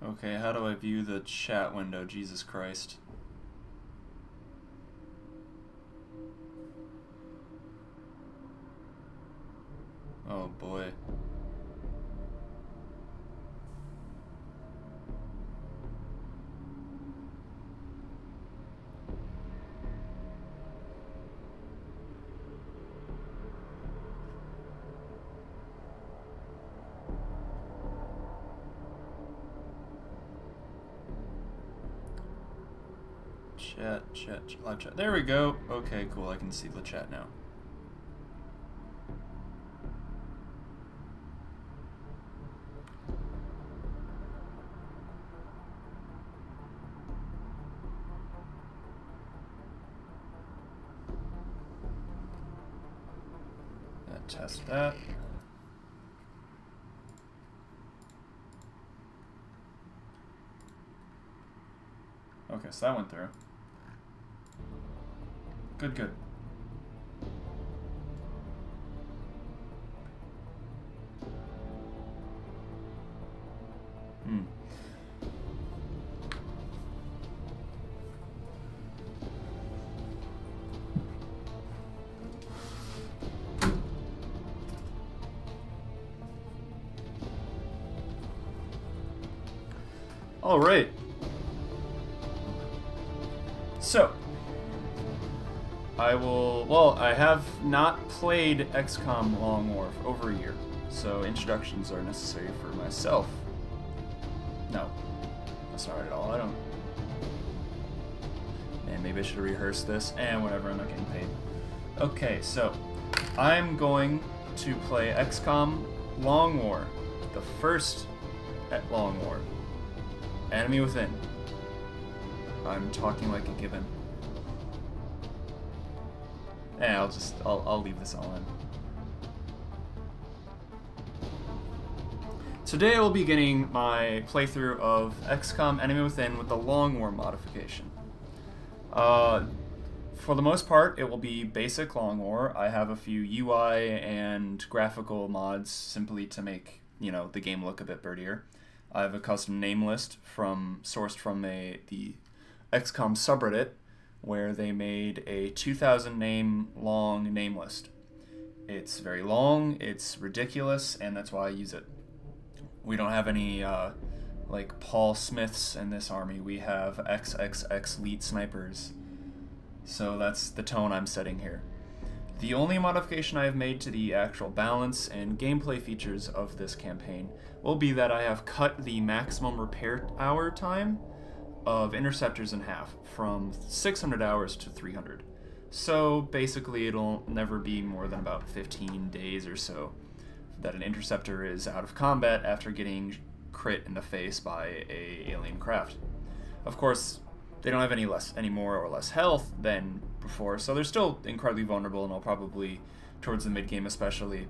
Okay, how do I view the chat window? Jesus Christ. Oh boy. Chat, live chat. There we go. Okay, cool. I can see the chat now. Test that. Okay, so that went through. Good, good. All right. So, I have not played XCOM Long War for over a year, so introductions are necessary for myself. No, that's not right at all. I don't. Man, maybe I should rehearse this. And whatever, I'm not getting paid. Okay, so I'm going to play XCOM Long War, the first Long War. Enemy Within. I'm talking like a gibbon. I'll leave this all in. Today I will be beginning my playthrough of XCOM Enemy Within with the Long War modification. For the most part, it will be basic Long War. I have a few UI and graphical mods simply to make, you know, the game look a bit birdier. I have a custom name list sourced from the XCOM subreddit, where they made a 2,000 name long name list. It's very long, it's ridiculous, and that's why I use it. We don't have any like Paul Smiths in this army. We have XXX elite snipers. So that's the tone I'm setting here. The only modification I have made to the actual balance and gameplay features of this campaign will be that I have cut the maximum repair hour time of interceptors in half, from 600 hours to 300. So basically it'll never be more than about 15 days or so that an interceptor is out of combat after getting crit in the face by a alien craft. Of course, they don't have any more or less health than before, so they're still incredibly vulnerable, and I'll probably, towards the mid-game especially,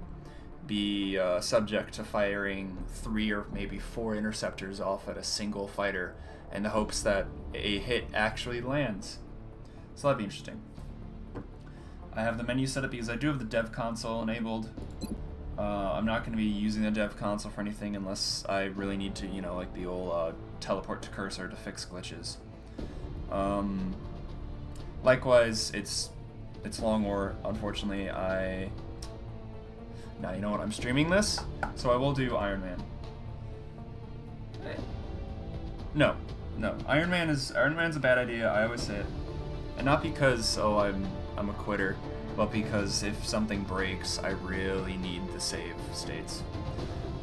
be subject to firing 3 or maybe 4 interceptors off at a single fighter in the hopes that a hit actually lands. So that'd be interesting. I have the menu set up because I do have the dev console enabled. I'm not going to be using the dev console for anything unless I really need to, you know, like the old teleport to cursor to fix glitches. Likewise, it's Long War. Unfortunately, now you know what, I'm streaming this, so I will do Iron Man. No, Iron Man's a bad idea. I always say it, and not because I'm a quitter, but because if something breaks, I really need the save states.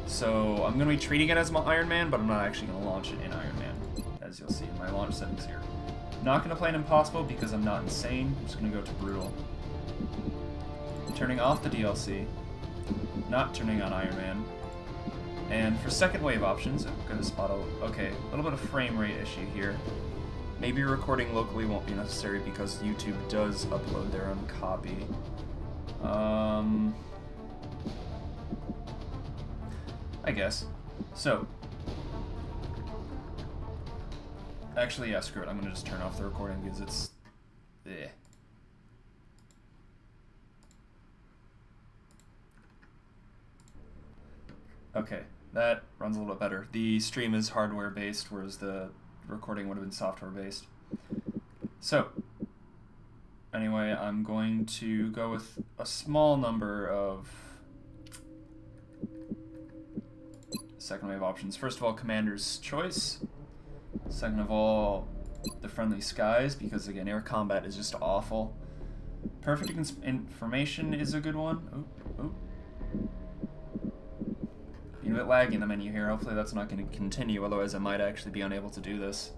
So I'm gonna be treating it as my Iron Man, but I'm not actually gonna launch it in Iron Man, as you'll see in my launch settings here. I'm not gonna play an Impossible because I'm not insane. I'm just gonna go to Brutal. Turning off the DLC, not turning on Iron Man. And for second wave options, I'm going to spot a little bit of frame rate issue here. Maybe recording locally won't be necessary because YouTube does upload their own copy. I guess. So, actually, yeah, screw it. I'm going to just turn off the recording because it's... eh. Okay. that runs a little bit better. The stream is hardware based, whereas the recording would have been software based. So, anyway, I'm going to go with a small number of second wave options. First of all, Commander's Choice. Second of all, the Friendly Skies, because again, air combat is just awful. Perfect Information is a good one. Oh. Being a bit laggy in the menu here. Hopefully that's not going to continue, otherwise I might actually be unable to do this.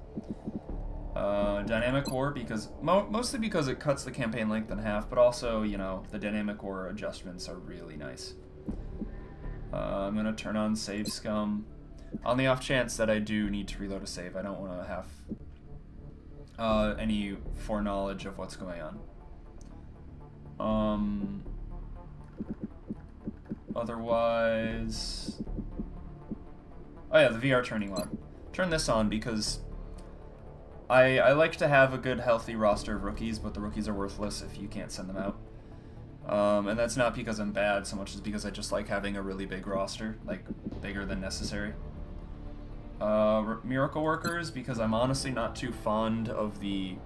Dynamic War, because mostly because it cuts the campaign length in half, but also, you know, the Dynamic War adjustments are really nice. I'm going to turn on Save Scum. On the off chance that I do need to reload a save, I don't want to have any foreknowledge of what's going on. Otherwise... Oh yeah, the VR turning on. Turn this on because I like to have a good, healthy roster of rookies, but the rookies are worthless if you can't send them out. And that's not because I'm bad so much as because I just like having a really big roster, like bigger than necessary. Miracle Workers, because I'm honestly not too fond of the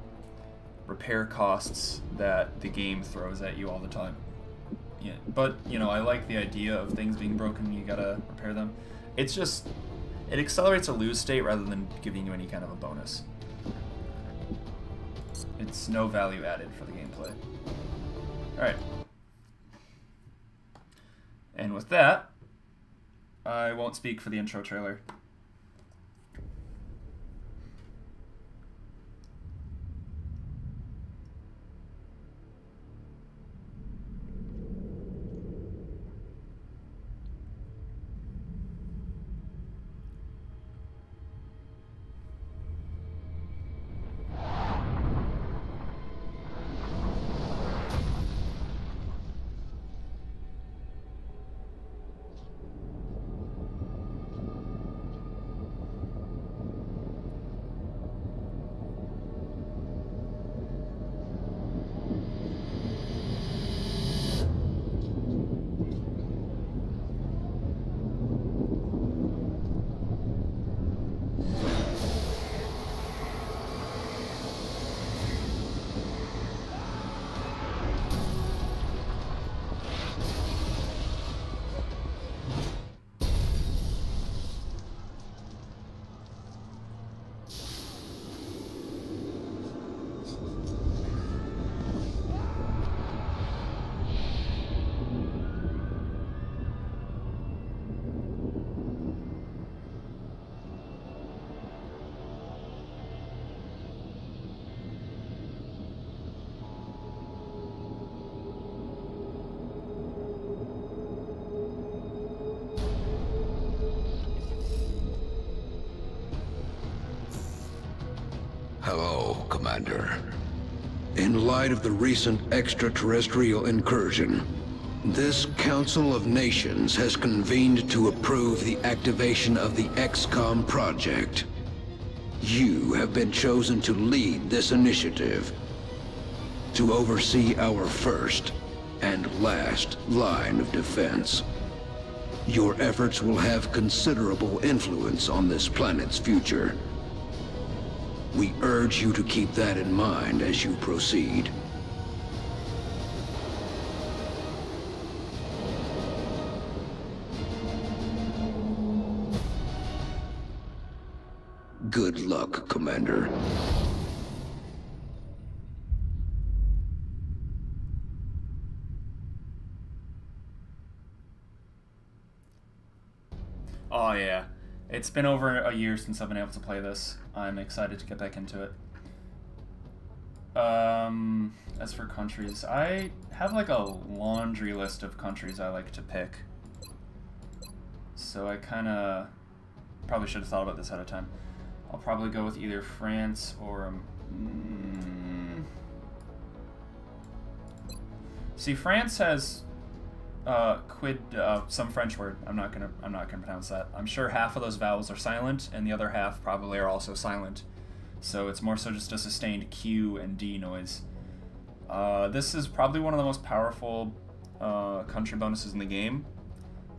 repair costs that the game throws at you all the time. Yeah, but, you know, I like the idea of things being broken and you gotta repair them. It's just, it accelerates a lose state rather than giving you any kind of a bonus. It's no value added for the gameplay. Alright. And with that, I won't speak for the intro trailer. Hello, Commander. In light of the recent extraterrestrial incursion, this Council of Nations has convened to approve the activation of the Xcom project. You have been chosen to lead this initiative, to oversee our first and last line of defense. Your efforts will have considerable influence on this planet's future. We urge you to keep that in mind as you proceed. Good luck, Commander. Oh yeah. It's been over a year since I've been able to play this. I'm excited to get back into it. As for countries, I have like a laundry list of countries I like to pick. So I kinda probably should have thought about this ahead of time. I'll probably go with either France or... See, France has... some French word. I'm not gonna pronounce that. I'm sure half of those vowels are silent, and the other half probably are also silent. So it's more so just a sustained Q and D noise. This is probably one of the most powerful country bonuses in the game.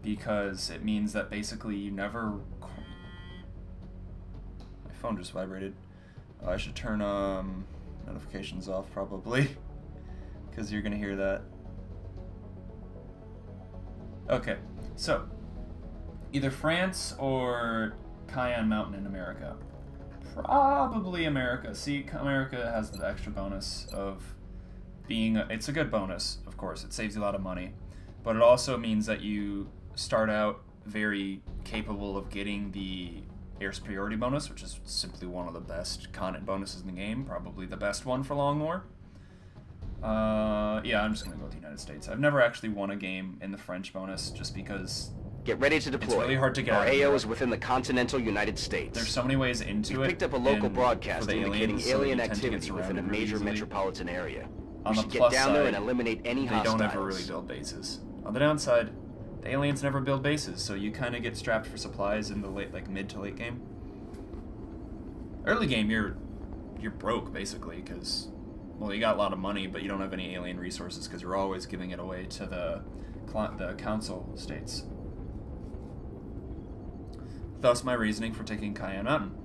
because it means that basically you never... My phone just vibrated. I should turn notifications off probably, because you're gonna hear that. Okay, so either France or Cayenne Mountain in America. Probably America. See, America has the extra bonus of being... it's a good bonus, of course. It saves you a lot of money. But it also means that you start out very capable of getting the air superiority bonus, which is simply one of the best continent bonuses in the game. Probably the best one for Long War. Yeah, I'm just going to go with the United States. I've never actually won a game in the French bonus just because... Get ready to deploy. It's really hard to get Our out of AO is within the continental United States. There's so many ways into we it. picked up a local broadcast indicating aliens, alien so activity within a major metropolitan area. On We the should get plus down there side, and eliminate any they hostiles. don't ever really build bases. On the downside, the aliens never build bases, so you kind of get strapped for supplies in the mid to late game. Early game, you're broke basically because, well, you got a lot of money, but you don't have any alien resources because you're always giving it away to the council states. Thus, my reasoning for taking Cayenne Mountain.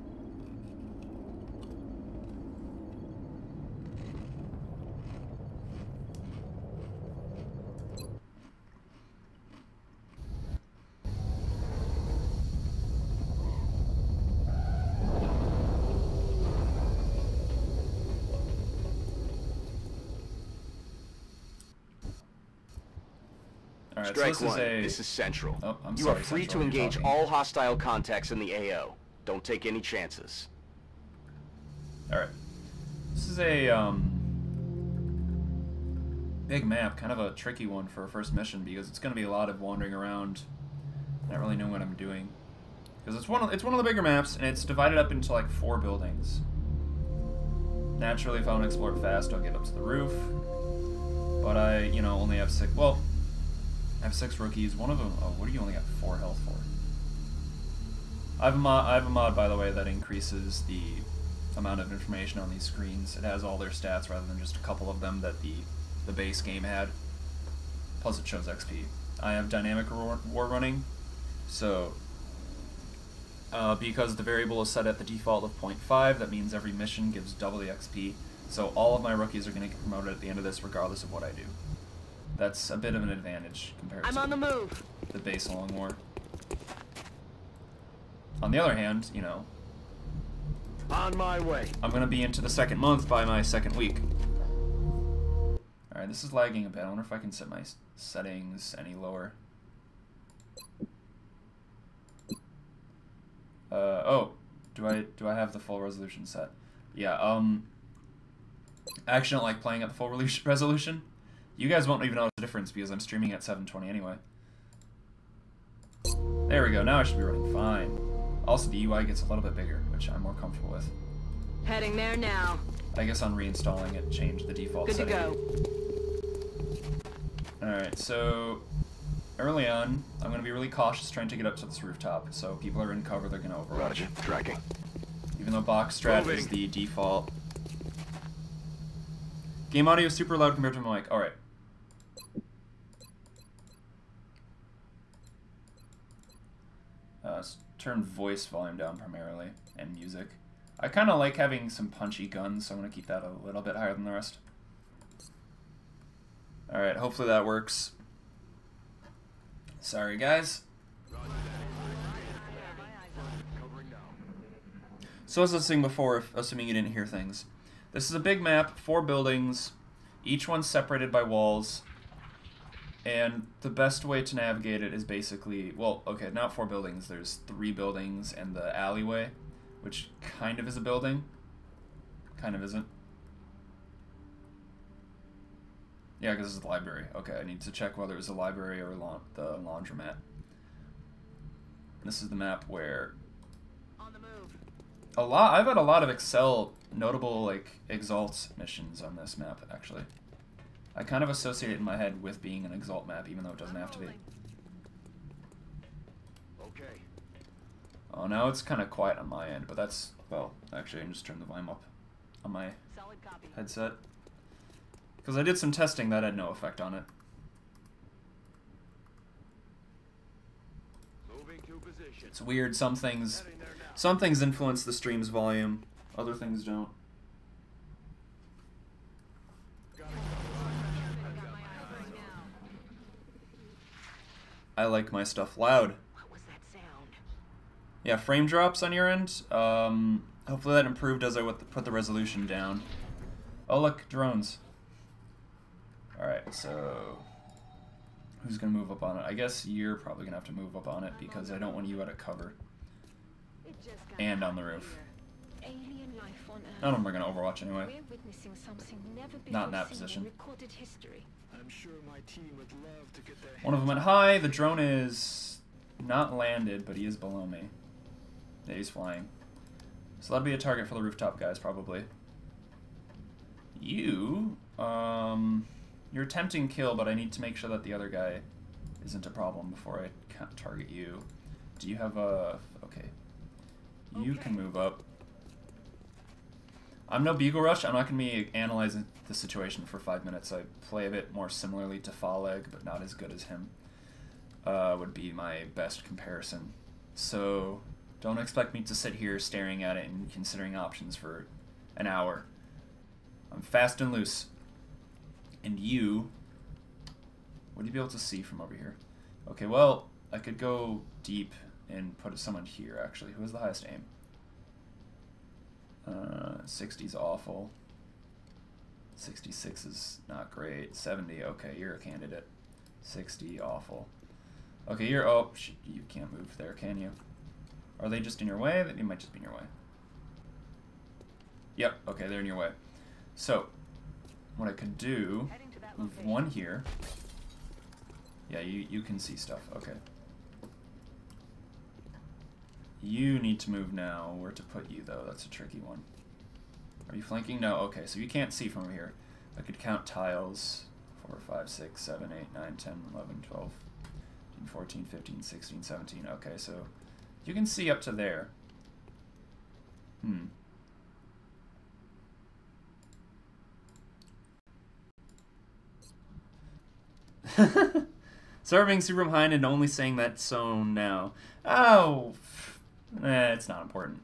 Alright, Strike so one. This is Central. Oh, I'm you sorry, are free Central, to you're engage talking. all hostile contacts in the AO. Don't take any chances. Alright. This is a big map, kind of a tricky one for a first mission because it's going to be a lot of wandering around, not really knowing what I'm doing. Because it's one of the bigger maps, and it's divided up into like 4 buildings. Naturally, if I want to explore it fast, I'll get up to the roof. But I, only have 6. Well, I have 6 rookies. One of them. Oh, what do you only got 4 health for? I have a mod, by the way, that increases the amount of information on these screens. It has all their stats rather than just a couple of them that the base game had. Plus, it shows XP. I have dynamic war running, so because the variable is set at the default of 0.5, that means every mission gives double the XP. So all of my rookies are going to get promoted at the end of this, regardless of what I do. That's a bit of an advantage compared to on the move. The base Long War. On the other hand, On my way. I'm going to be into the 2nd month by my 2nd week. Alright, this is lagging a bit. I wonder if I can set my settings any lower. Oh, do I have the full resolution set? Yeah, I actually don't like playing at the full resolution. You guys won't even notice the difference because I'm streaming at 720 anyway. There we go, now I should be running fine. Also, the UI gets a little bit bigger, which I'm more comfortable with. Heading there now. I guess on reinstalling it changed the default Good setting. to go. Alright, so early on, I'm going to be really cautious trying to get up to this rooftop. So people are in cover, they're going to overrun. Roger. Tracking. Even though box strat is the default. Game audio is super loud compared to my mic. Alright. Turn voice volume down primarily, and music. I kind of like having some punchy guns, so I'm going to keep that a little bit higher than the rest. Alright, hopefully that works. Sorry, guys. So as I was saying before, assuming you didn't hear things, this is a big map, 4 buildings, each one separated by walls, and the best way to navigate it is basically, well, okay, not 4 buildings, there's 3 buildings and the alleyway, which kind of is a building, kind of isn't. Yeah, because it's the library. Okay, I need to check whether it's a library or the laundromat. This is the map where On the move. I've had a lot of notable like Exalt missions on this map actually. I kind of associate it in my head with being an Exalt map, even though it doesn't have to be. Okay. Oh, now it's kind of quiet on my end, but that's, well, actually I can just turn the volume up on my Solid copy. headset. Because I did some testing that had no effect on it. It's weird. Some things influence the stream's volume. Other things don't. I like my stuff loud. What was that sound? Yeah, frame drops on your end. Hopefully that improved as I put the resolution down. Oh look, drones. Alright, so who's gonna move up on it? I guess you're probably gonna have to move up on it because I don't want you out of cover. And on the roof. Alien life on Earth. None of them are gonna overwatch anyway. We're witnessing something never before Not in that seen position. recorded history. I'm sure my team would love to get their One of them went high. The drone is not landed, but he is below me. Yeah, he's flying. So that'll be a target for the rooftop guys, probably. You, you're attempting kill, but I need to make sure that the other guy isn't a problem before I can't target you. Do you have a... Okay. You can move up. I'm no Beagle Rush. I'm not going to be analyzing the situation for 5 minutes. I play a bit more similarly to Faleg, but not as good as him. Would be my best comparison. So don't expect me to sit here staring at it and considering options for an hour. I'm fast and loose. And you... What do you be able to see from over here? Okay, well, I could go deep and put someone here, actually. Who has the highest aim? 60's awful. 66 is not great. 70, okay, you're a candidate. 60, awful. Okay, you're... Oh, you can't move there, can you? Are they just in your way? They might just be in your way. Yep, okay, they're in your way. So, what I could do... Move one here. Yeah, you can see stuff. Okay. You need to move now. Where to put you, though? That's a tricky one. Are you flanking? No. Okay, so you can't see from over here. I could count tiles. 4, 5, 6, 7, 8, 9, 10, 11, 12, 13, 14, 15, 16, 17. Okay, so you can see up to there. Serving super behind and only saying that so now. Oh, it's not important.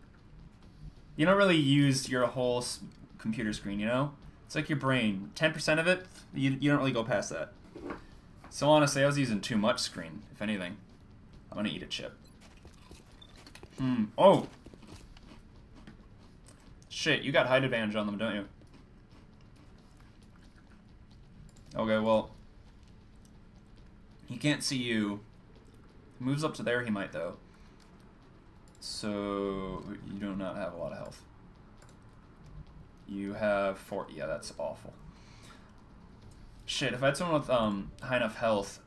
You don't really use your whole computer screen, you know? It's like your brain. 10% of it, you don't really go past that. So honestly, I was using too much screen, if anything. I'm gonna eat a chip. Oh! Shit, you got height advantage on them, don't you? Okay, well... He can't see you. He moves up to there, he might, though. So, you do not have a lot of health. You have 4. Yeah, that's awful. Shit, if I had someone with high enough health...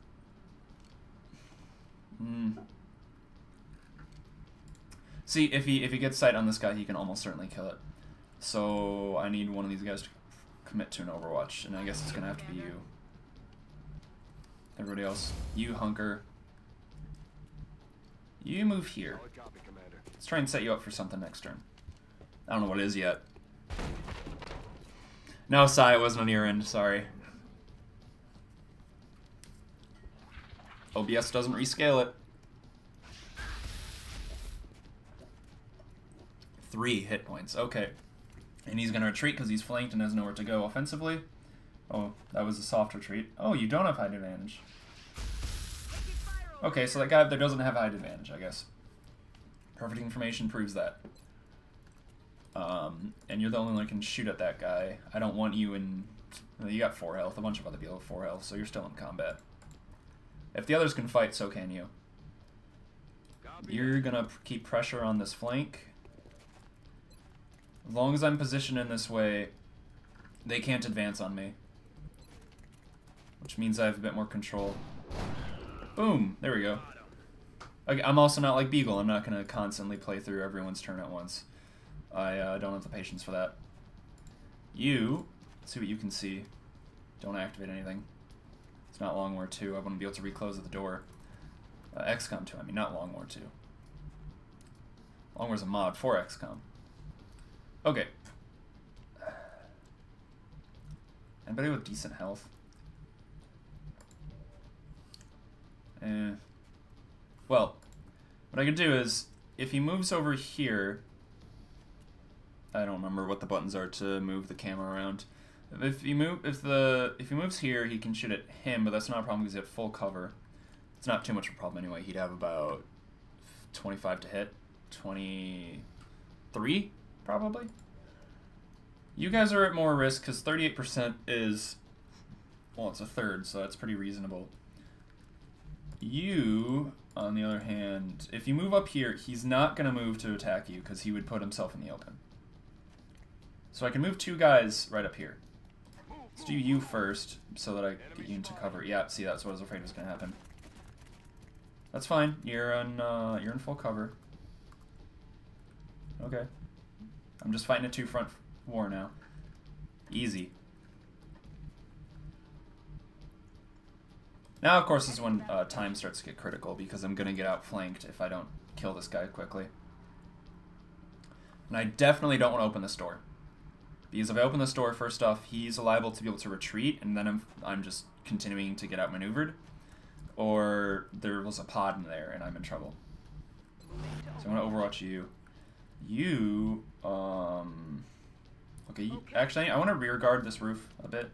See, if he gets sight on this guy, he can almost certainly kill it. So, I need one of these guys to commit to an Overwatch, and I guess it's going to have to be you. Everybody else, you hunker. You move here. Let's try and set you up for something next turn. I don't know what it is yet. No, Sai, it wasn't on your end, sorry. OBS doesn't rescale it. 3 hit points, okay. And he's gonna retreat because he's flanked and has nowhere to go offensively. Oh, that was a soft retreat. Oh, you don't have height advantage. Okay, so that guy up there doesn't have height advantage, I guess. Perfect information proves that. And you're the only one who can shoot at that guy. I don't want you in... Well, you got 4 health. A bunch of other people have 4 health, so you're still in combat. If the others can fight, so can you. You're gonna keep pressure on this flank. As long as I'm positioned in this way, they can't advance on me. Which means I have a bit more control. Boom! There we go. Okay, I'm also not like Beagle. I'm not going to constantly play through everyone's turn at once. I don't have the patience for that. You, let's see what you can see. Don't activate anything. It's not Long War 2. I want to be able to reclose at the door. Xcom 2, I mean, not Long War 2. Long War's a mod for Xcom. Okay. Anybody with decent health? Well, What I could do is, if he moves over here, I don't remember what the buttons are to move the camera around. If he moves here, he can shoot at him, but that's not a problem because he has full cover. It's not too much of a problem anyway. He'd have about 25 to hit, 23 probably. You guys are at more risk because 38% is, well, it's a third, so that's pretty reasonable. You, on the other hand, if you move up here, he's not going to move to attack you because he would put himself in the open. So I can move 2 guys right up here. Let's do you first so that I get you into cover. Yeah, see, that's what I was afraid was going to happen. That's fine. You're in full cover. Okay. I'm just fighting a 2-front war now. Easy. Now, of course, is when time starts to get critical because I'm going to get outflanked if I don't kill this guy quickly. And I definitely don't want to open this door. Because if I open this door, first off, he's liable to be able to retreat, and then I'm just continuing to get outmaneuvered. Or there was a pod in there, and I'm in trouble. So I'm going to overwatch you. You, okay, actually, I want to rear guard this roof a bit.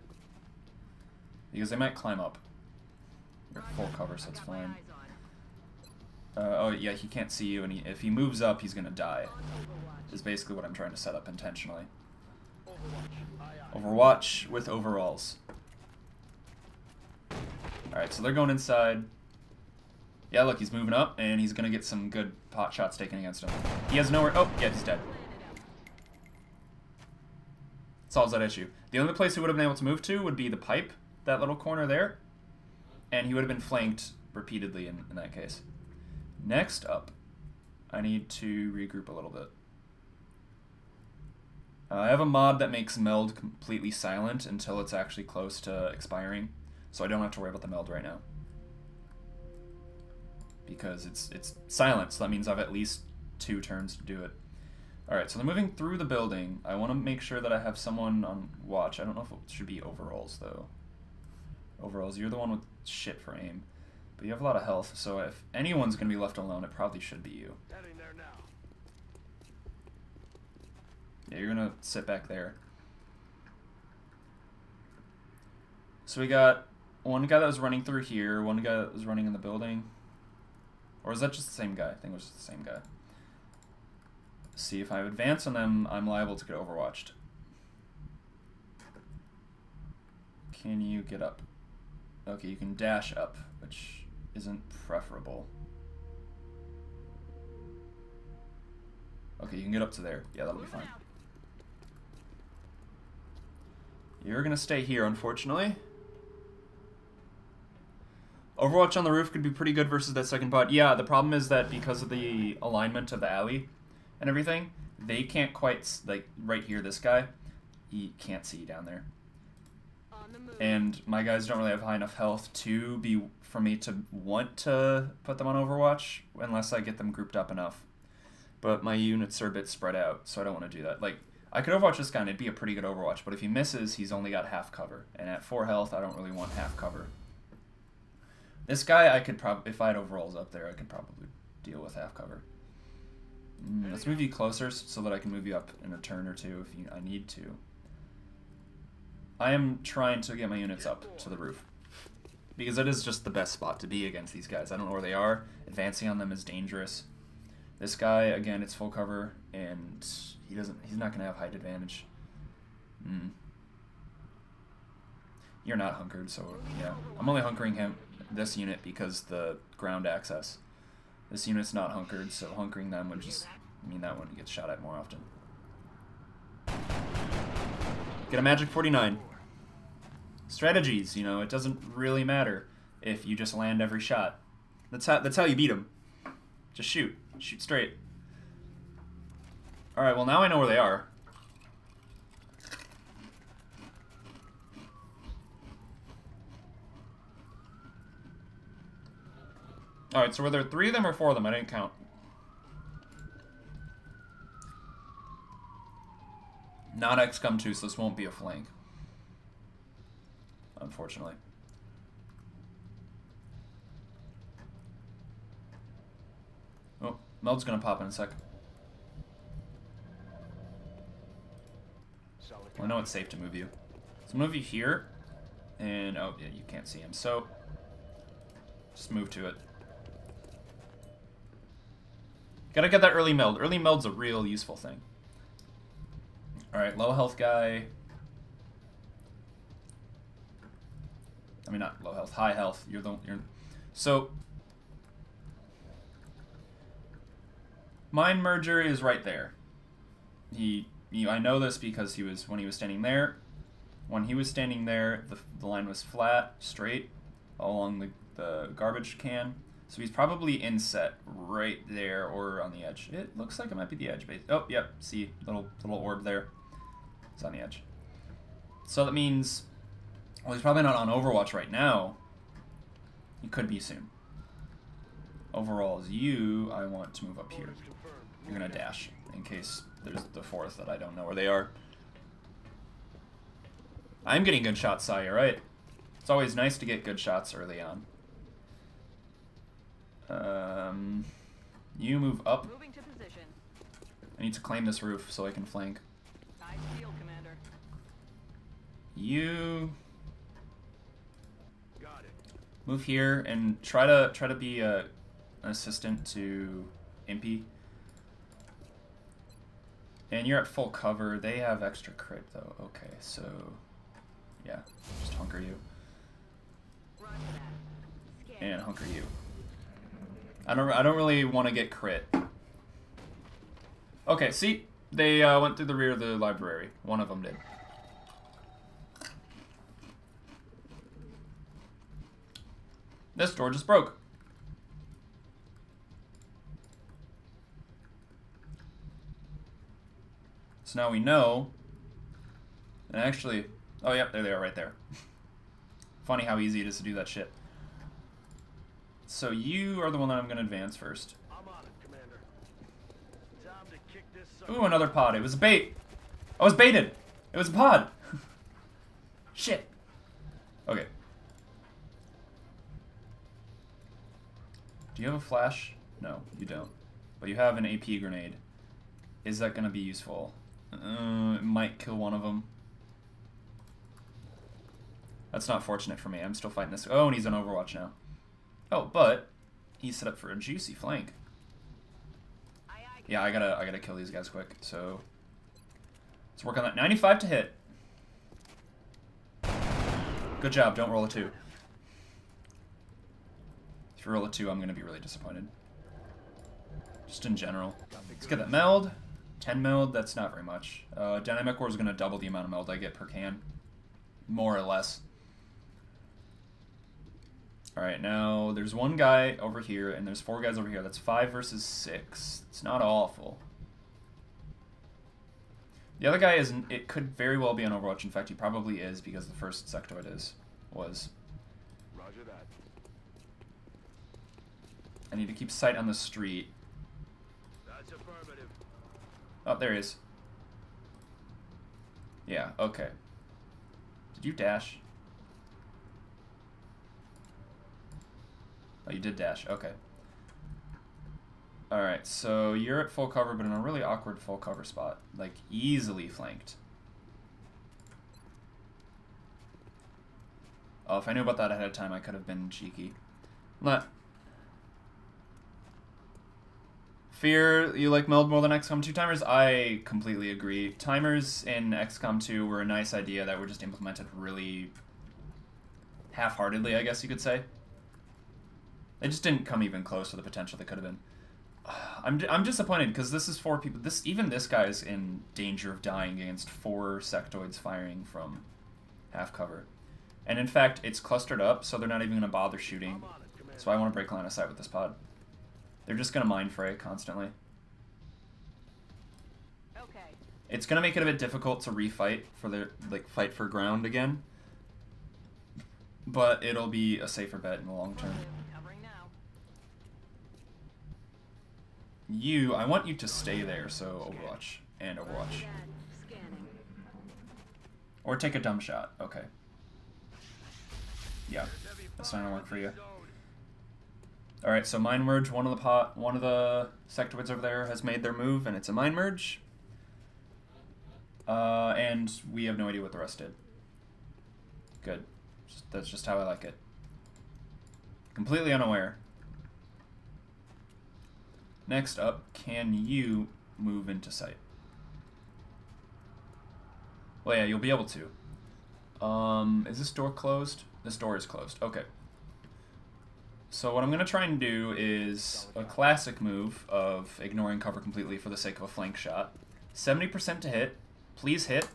Because they might climb up. You're full cover, so it's fine. Oh, yeah, he can't see you, and if he moves up, he's going to die. Is basically what I'm trying to set up intentionally. Overwatch with overalls. Alright, so they're going inside. Yeah, look, he's moving up, and he's going to get some good pot shots taken against him. He has nowhere... Oh, yeah, he's dead. Solves that issue. The only place he would have been able to move to would be the pipe, that little corner there. And he would have been flanked repeatedly in that case. Next up, I need to regroup a little bit. I have a mod that makes meld completely silent until it's actually close to expiring, so I don't have to worry about the meld right now. Because it's silent, so that means I have at least 2 turns to do it. Alright, so they're moving through the building. I want to make sure that I have someone on watch. I don't know if it should be overalls, though. Overalls, you're the one with shit for aim. But you have a lot of health, so if anyone's going to be left alone, it probably should be you. Yeah, you're going to sit back there. So we got one guy that was running through here, one guy that was running in the building. Or is that just the same guy? I think it was just the same guy. See, if I advance on them, I'm liable to get overwatched. Can you get up? Okay, you can dash up, which isn't preferable. Okay, you can get up to there. Yeah, that'll be fine. You're gonna stay here, unfortunately. Overwatch on the roof could be pretty good versus that second pod. Yeah, the problem is that because of the alignment of the alley and everything, they can't quite, like, right here, this guy, he can't see down there. And my guys don't really have high enough health for me to want to put them on Overwatch unless I get them grouped up enough. But my units are a bit spread out, so I don't want to do that. Like, I could Overwatch this guy and it'd be a pretty good Overwatch, but if he misses, he's only got half cover. And at 4 health, I don't really want half cover. This guy, I could probably, if I had overalls up there, I could probably deal with half cover. Let's move you closer so that I can move you up in a turn or two if I need to. I am trying to get my units up to the roof. Because it is just the best spot to be against these guys. I don't know where they are. Advancing on them is dangerous. This guy, again, it's full cover, and he's not going to have height advantage. You're not hunkered, so yeah. I'm only hunkering this unit because the ground access. This unit's not hunkered, so hunkering them would just mean that one gets shot at more often. Get a magic 49. Strategies, you know, it doesn't really matter if you just land every shot. That's how you beat them. Just shoot. Shoot straight. Alright, well now I know where they are. Alright, so were there 3 of them or 4 of them? I didn't count. Not Xcom 2, so this won't be a flank. Unfortunately. Oh, Meld's gonna pop in a sec. Well, I know it's safe to move you. So I'm gonna move you here. And, oh, yeah, you can't see him. So, just move to it. Gotta get that early meld. Early meld's a real useful thing. Alright, low health guy. I mean, not low health, high health. So, Mind Merger is right there. I know this because when he was standing there. When he was standing there, the line was flat, straight, along the garbage can. So he's probably inset right there or on the edge. It looks like it might be the edge base. Oh, yep. See, little orb there. It's on the edge. So that means, well, he's probably not on Overwatch right now. He could be soon. Overall, as you, I want to move up here. You're gonna dash in case there's the fourth that I don't know where they are. I'm getting good shots, Saya, right? It's always nice to get good shots early on. You move up. Moving to position. I need to claim this roof so I can flank. Eyes peeled, Commander. You Got it. move here and try to be an assistant to Impy. And you're at full cover. They have extra crit though. Okay, so yeah, just hunker you. Roger that. And hunker you. I don't really want to get crit. Okay, see, they went through the rear of the library. One of them did. This door just broke. So now we know. And actually, oh yep, there they are right there. Funny how easy it is to do that shit. So you are the one that I'm going to advance first. I'm on it, Commander. Time to kick this sucker. Ooh, another pod. It was a bait. I was baited. It was a pod. Shit. Okay. Do you have a flash? No, you don't. But you have an AP grenade. Is that going to be useful? It might kill one of them. That's not fortunate for me. I'm still fighting this. Oh, and he's on Overwatch now. Oh, but he's set up for a juicy flank. Yeah, I gotta kill these guys quick. So let's work on that. 95 to hit. Good job. Don't roll a 2. If you roll a 2, I'm gonna be really disappointed. Just in general. Let's get that meld. 10 meld. That's not very much. Dynamic Ore is gonna double the amount of meld I get per can, more or less. Alright, now there's one guy over here, and there's 4 guys over here. That's 5 versus 6. It's not awful. The other guy isn't. It could very well be on Overwatch. In fact, he probably is, because the first sectoid was. Roger that. I need to keep sight on the street. That's affirmative. Oh, there he is. Yeah, okay. Did you dash? Oh, you did dash. Okay. Alright, so you're at full cover, but in a really awkward full cover spot. Like, easily flanked. Oh, if I knew about that ahead of time, I could have been cheeky. Not. Fear, you like meld more than XCOM 2 timers? I completely agree. Timers in XCOM 2 were a nice idea that were just implemented really half-heartedly, I guess you could say. They just didn't come even close to the potential they could have been. I'm disappointed because this is 4 people. Even this guy's in danger of dying against 4 sectoids firing from half cover. And in fact, it's clustered up, so they're not even going to bother shooting. So I want to break line of sight with this pod. They're just going to mind fray constantly. Okay. It's going to make it a bit difficult to refight for the fight for ground again. But it'll be a safer bet in the long term. Covering now. I want you to stay there, so Overwatch and Overwatch. Scanning. Or take a dumb shot. Okay. Yeah. That's not gonna work for you. Alright, so mind merge, one of the sectoids over there has made their move, and it's a mind merge. And we have no idea what the rest did. Good. That's just how I like it. Completely unaware. Next up, can you move into sight? Well, yeah, you'll be able to. Is this door closed? This door is closed. Okay. So what I'm going to try and do is a classic move of ignoring cover completely for the sake of a flank shot. 70% to hit. Please hit.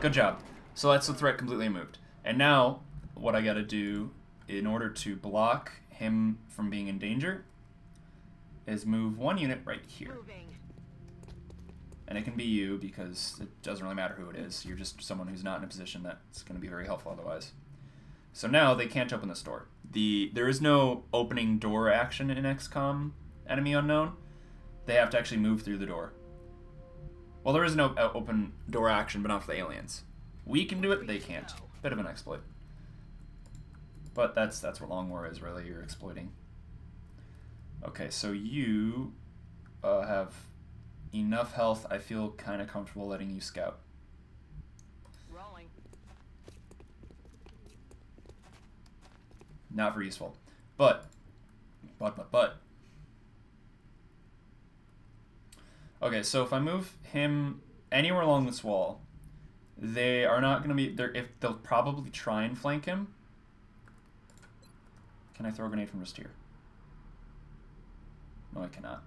Good job. So that's the threat completely removed. And now, what I got to do in order to block him from being in danger is move one unit right here. And it can be you because it doesn't really matter who it is. You're just someone who's not in a position that's going to be very helpful otherwise. So now they can't open this door. There is no opening door action in XCOM Enemy Unknown. They have to actually move through the door. Well, there is no open door action, but not for the aliens. We can do it, they can't. Bit of an exploit. But that's what Long War is, really. You're exploiting. Okay, so you have enough health. I feel kind of comfortable letting you scout. Rolling. Not very useful. But. Okay, so if I move him anywhere along this wall, they are not going to be there. If they'll probably try and flank him. Can I throw a grenade from just here? No, I cannot.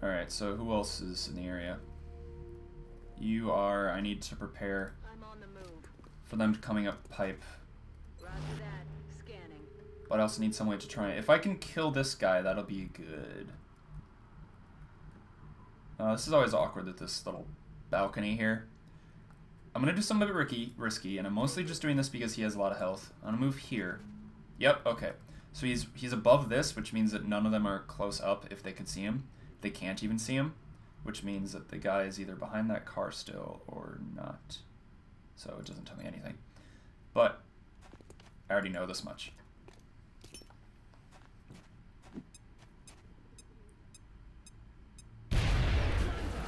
Alright, so who else is in the area? You are. I need to prepare I'm on the move. for them coming up pipe. Roger that. Scanning. But I also need some way to try. If I can kill this guy, that'll be good. This is always awkward with this little balcony here. I'm going to do something a bit risky, and I'm mostly just doing this because he has a lot of health. I'm going to move here. Yep, okay. So he's above this, which means that none of them are close up if they could see him. They can't even see him, which means that the guy is either behind that car still or not. So it doesn't tell me anything. But I already know this much.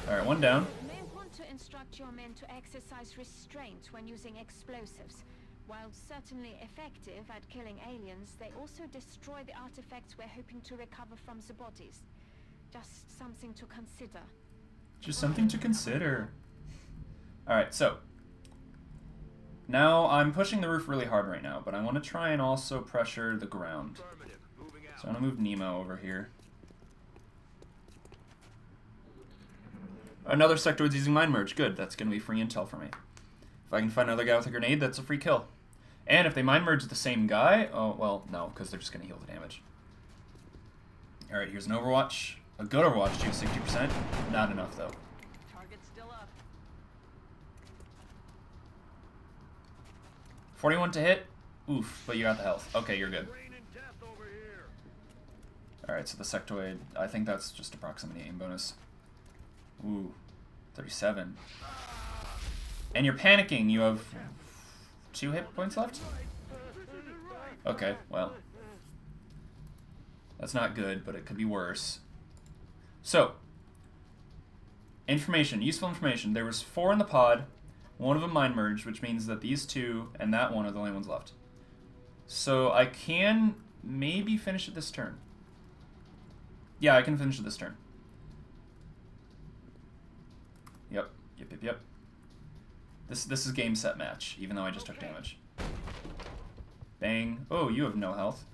Alright, one down. You may want to instruct your men to exercise restraint when using explosives. While certainly effective at killing aliens, they also destroy the artifacts we're hoping to recover from the bodies. Just something to consider. Just something to consider. Alright, so. Now, I'm pushing the roof really hard right now, but I want to try and also pressure the ground. So I'm going to move Nemo over here. Another sectoid's using Mind Merge. Good, that's going to be free intel for me. If I can find another guy with a grenade, that's a free kill. And if they Mind Merge the same guy, oh, well, no, because they're just going to heal the damage. Alright, here's an Overwatch. A good Overwatch too, 60%. Not enough, though. Target's still up. 41 to hit. Oof, but you got the health. Okay, you're good. Alright, so the sectoid, I think that's just a proximity aim bonus. Ooh, 37. And you're panicking. You have 2 hit points left? Okay, well. That's not good, but it could be worse. So, information, useful information. There was 4 in the pod. One of them mind merged, which means that these 2 and that one are the only ones left. So I can maybe finish it this turn. Yeah, I can finish it this turn. Yep. This is game, set, match, even though I just took damage. Bang. Oh, you have no health.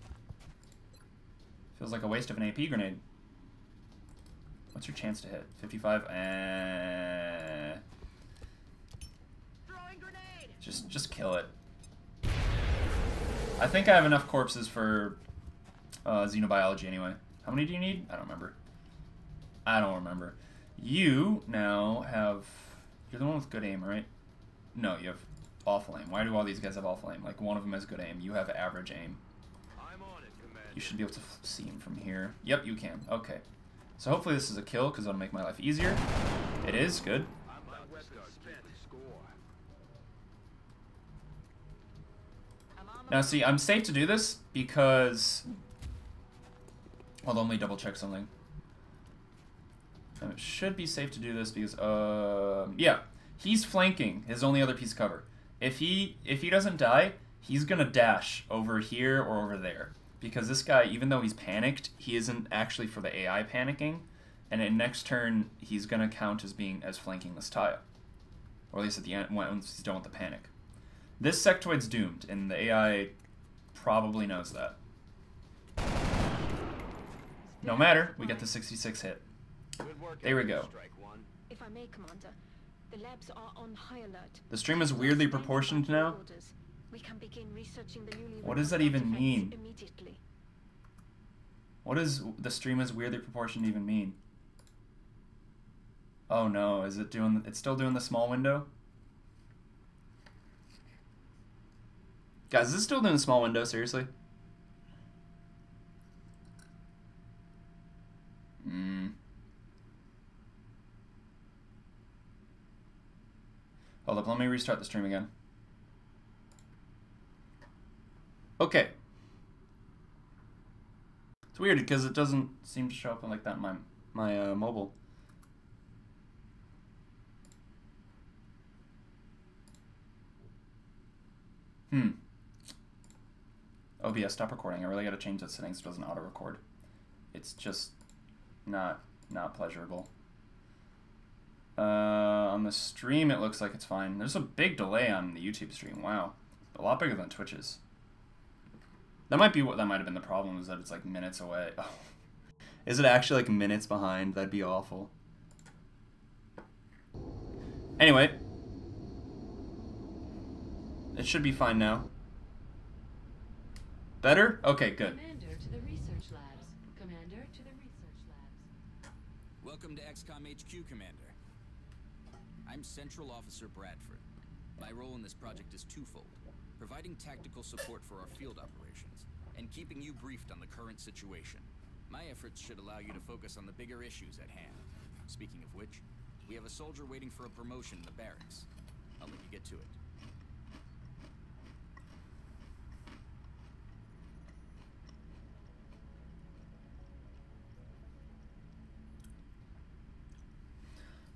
Feels like a waste of an AP grenade. What's your chance to hit? 55? Just kill it. I think I have enough corpses for xenobiology anyway. How many do you need? I don't remember. You now have... You're the one with good aim, right? No, you have awful aim. Why do all these guys have awful aim? Like, one of them has good aim. You have average aim. I'm on it, Commander. You should be able to see him from here. Yep, you can. Okay. So hopefully this is a kill, because it'll make my life easier. It is. Good. Now, see, I'm safe to do this because... Hold on, let me double check something. It should be safe to do this because, yeah, he's flanking his only other piece of cover. If he doesn't die, he's gonna dash over here or over there. Because this guy, even though he's panicked, he isn't actually for the AI panicking. And in next turn, he's gonna count as flanking this tile. Or at least at the end, once he's done with the panic. This sectoid's doomed, and the AI probably knows that. No matter, we get the 66 hit. There we go. If I may, Commander, the labs are on high alert. The stream is weirdly proportioned now. We can begin researching the newly What does that even mean? Immediately. What does the stream is weirdly proportioned even mean? Oh no, is it doing? It's still doing the small window? Guys, is this still doing the small window? Seriously? Hold up, let me restart the stream again. Okay. It's weird because it doesn't seem to show up like that in my mobile. OBS, stop recording. I really gotta change that setting so it doesn't auto-record. It's just not pleasurable. On the stream, it looks like it's fine. There's a big delay on the YouTube stream. Wow, a lot bigger than Twitch's. That might have been the problem. Is that it's like minutes away. Oh. Is it actually like minutes behind? That'd be awful. Anyway, it should be fine now. Better? Okay, good. Commander to the research labs. Commander to the research labs. Welcome to Xcom HQ, Commander. I'm Central Officer Bradford. My role in this project is twofold: providing tactical support for our field operations, and keeping you briefed on the current situation. My efforts should allow you to focus on the bigger issues at hand. Speaking of which, we have a soldier waiting for a promotion in the barracks. I'll let you get to it.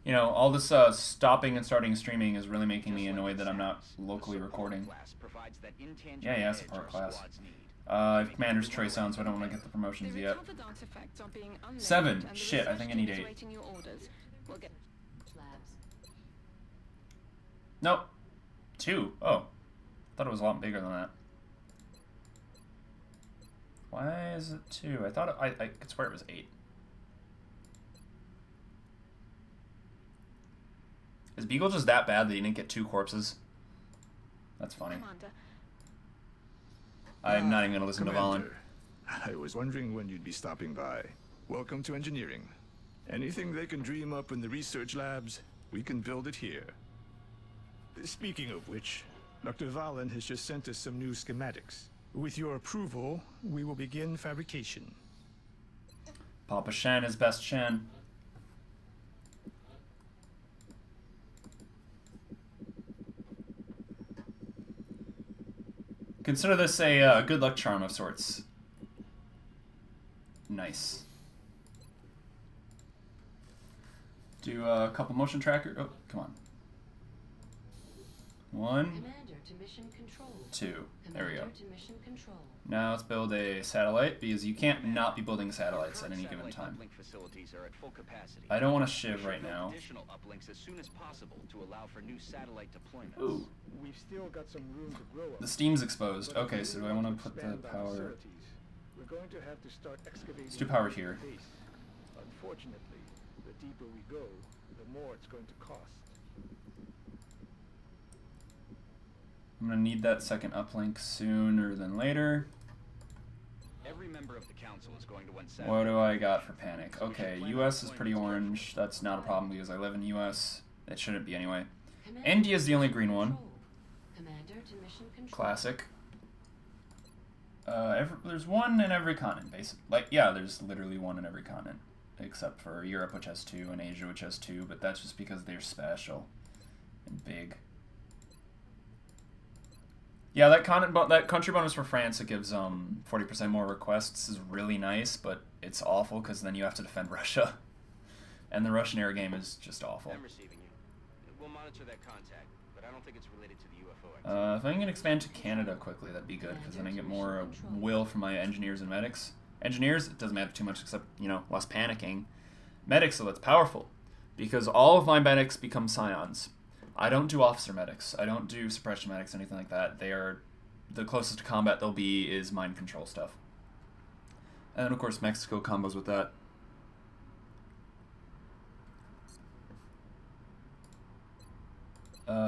You know, all this stopping and starting streaming is really making me annoyed that I'm not locally recording. Yeah, support class. I have Commander's Choice on, so I don't want to get the promotions yet. 7. Shit, I think I need 8. Nope. 2. Oh. Thought it was a lot bigger than that. Why is it 2? I thought I could swear it was 8. Is Beagle just that bad that he didn't get 2 corpses? That's funny. Commander. I'm not even going to listen to Valen. I was wondering when you'd be stopping by. Welcome to engineering. Anything they can dream up in the research labs, we can build it here. Speaking of which, Dr. Valen has just sent us some new schematics. With your approval, we will begin fabrication. Papa Shen is best Shen. Consider this a good luck charm of sorts. Nice. Do a couple motion tracker. Oh, come on. 1, Commander to mission control. 2. There we go. Commander to mission control. Now let's build a satellite, because you can't not be building satellites at any given time. I don't want to shiv right now. Ooh. We've still got some room to grow up. The steam's exposed. Okay, so do I want to put the power... We're going to have to start excavating. Let's do power here. Unfortunately, the deeper we go, the more it's going to cost. I'm going to need that second uplink sooner than later. Every member of the council is going to want What do I got for panic? Okay, US is pretty orange. That's not a problem because I live in US. It shouldn't be anyway. India is the only green one. Commander to mission control. Classic. There's one in every continent, basically. Like, yeah, there's literally one in every continent. Except for Europe, which has 2, and Asia, which has 2, but that's just because they're special and big. Yeah, that country bonus for France, it gives 40% more requests is really nice, but it's awful because then you have to defend Russia. And the Russian air game is just awful. I'm receiving you. We'll monitor that contact, but I don't think it's related to the UFO activity. If I can expand to Canada quickly, that'd be good, because then I get more will for my engineers and medics. Engineers, it doesn't matter too much except, you know, less panicking. Medics, so that's powerful, because all of my medics become scions. I don't do officer medics. I don't do suppression medics, anything like that. They are the closest to combat they'll be is mind control stuff. And then, of course, Mexico combos with that.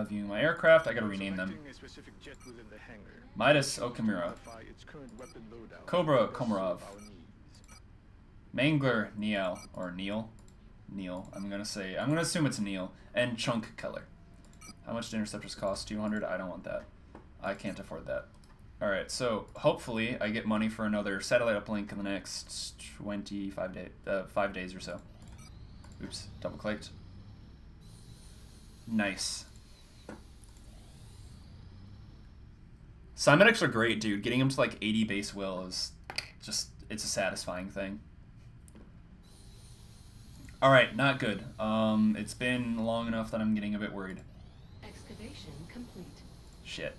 Viewing my aircraft, I gotta rename them. Midas Okamura. Cobra Komarov. Mangler Neil, or Neil. I'm gonna assume it's Neil. And Chunk Keller. How much do interceptors cost? 200? I don't want that. I can't afford that. Alright, so hopefully I get money for another satellite uplink in the next 5 days or so. Oops, double clicked. Nice. Cymedics are great, dude. Getting them to like 80 base will is just, it's a satisfying thing. Alright, not good. It's been long enough that I'm getting a bit worried. Excavation complete. Shit.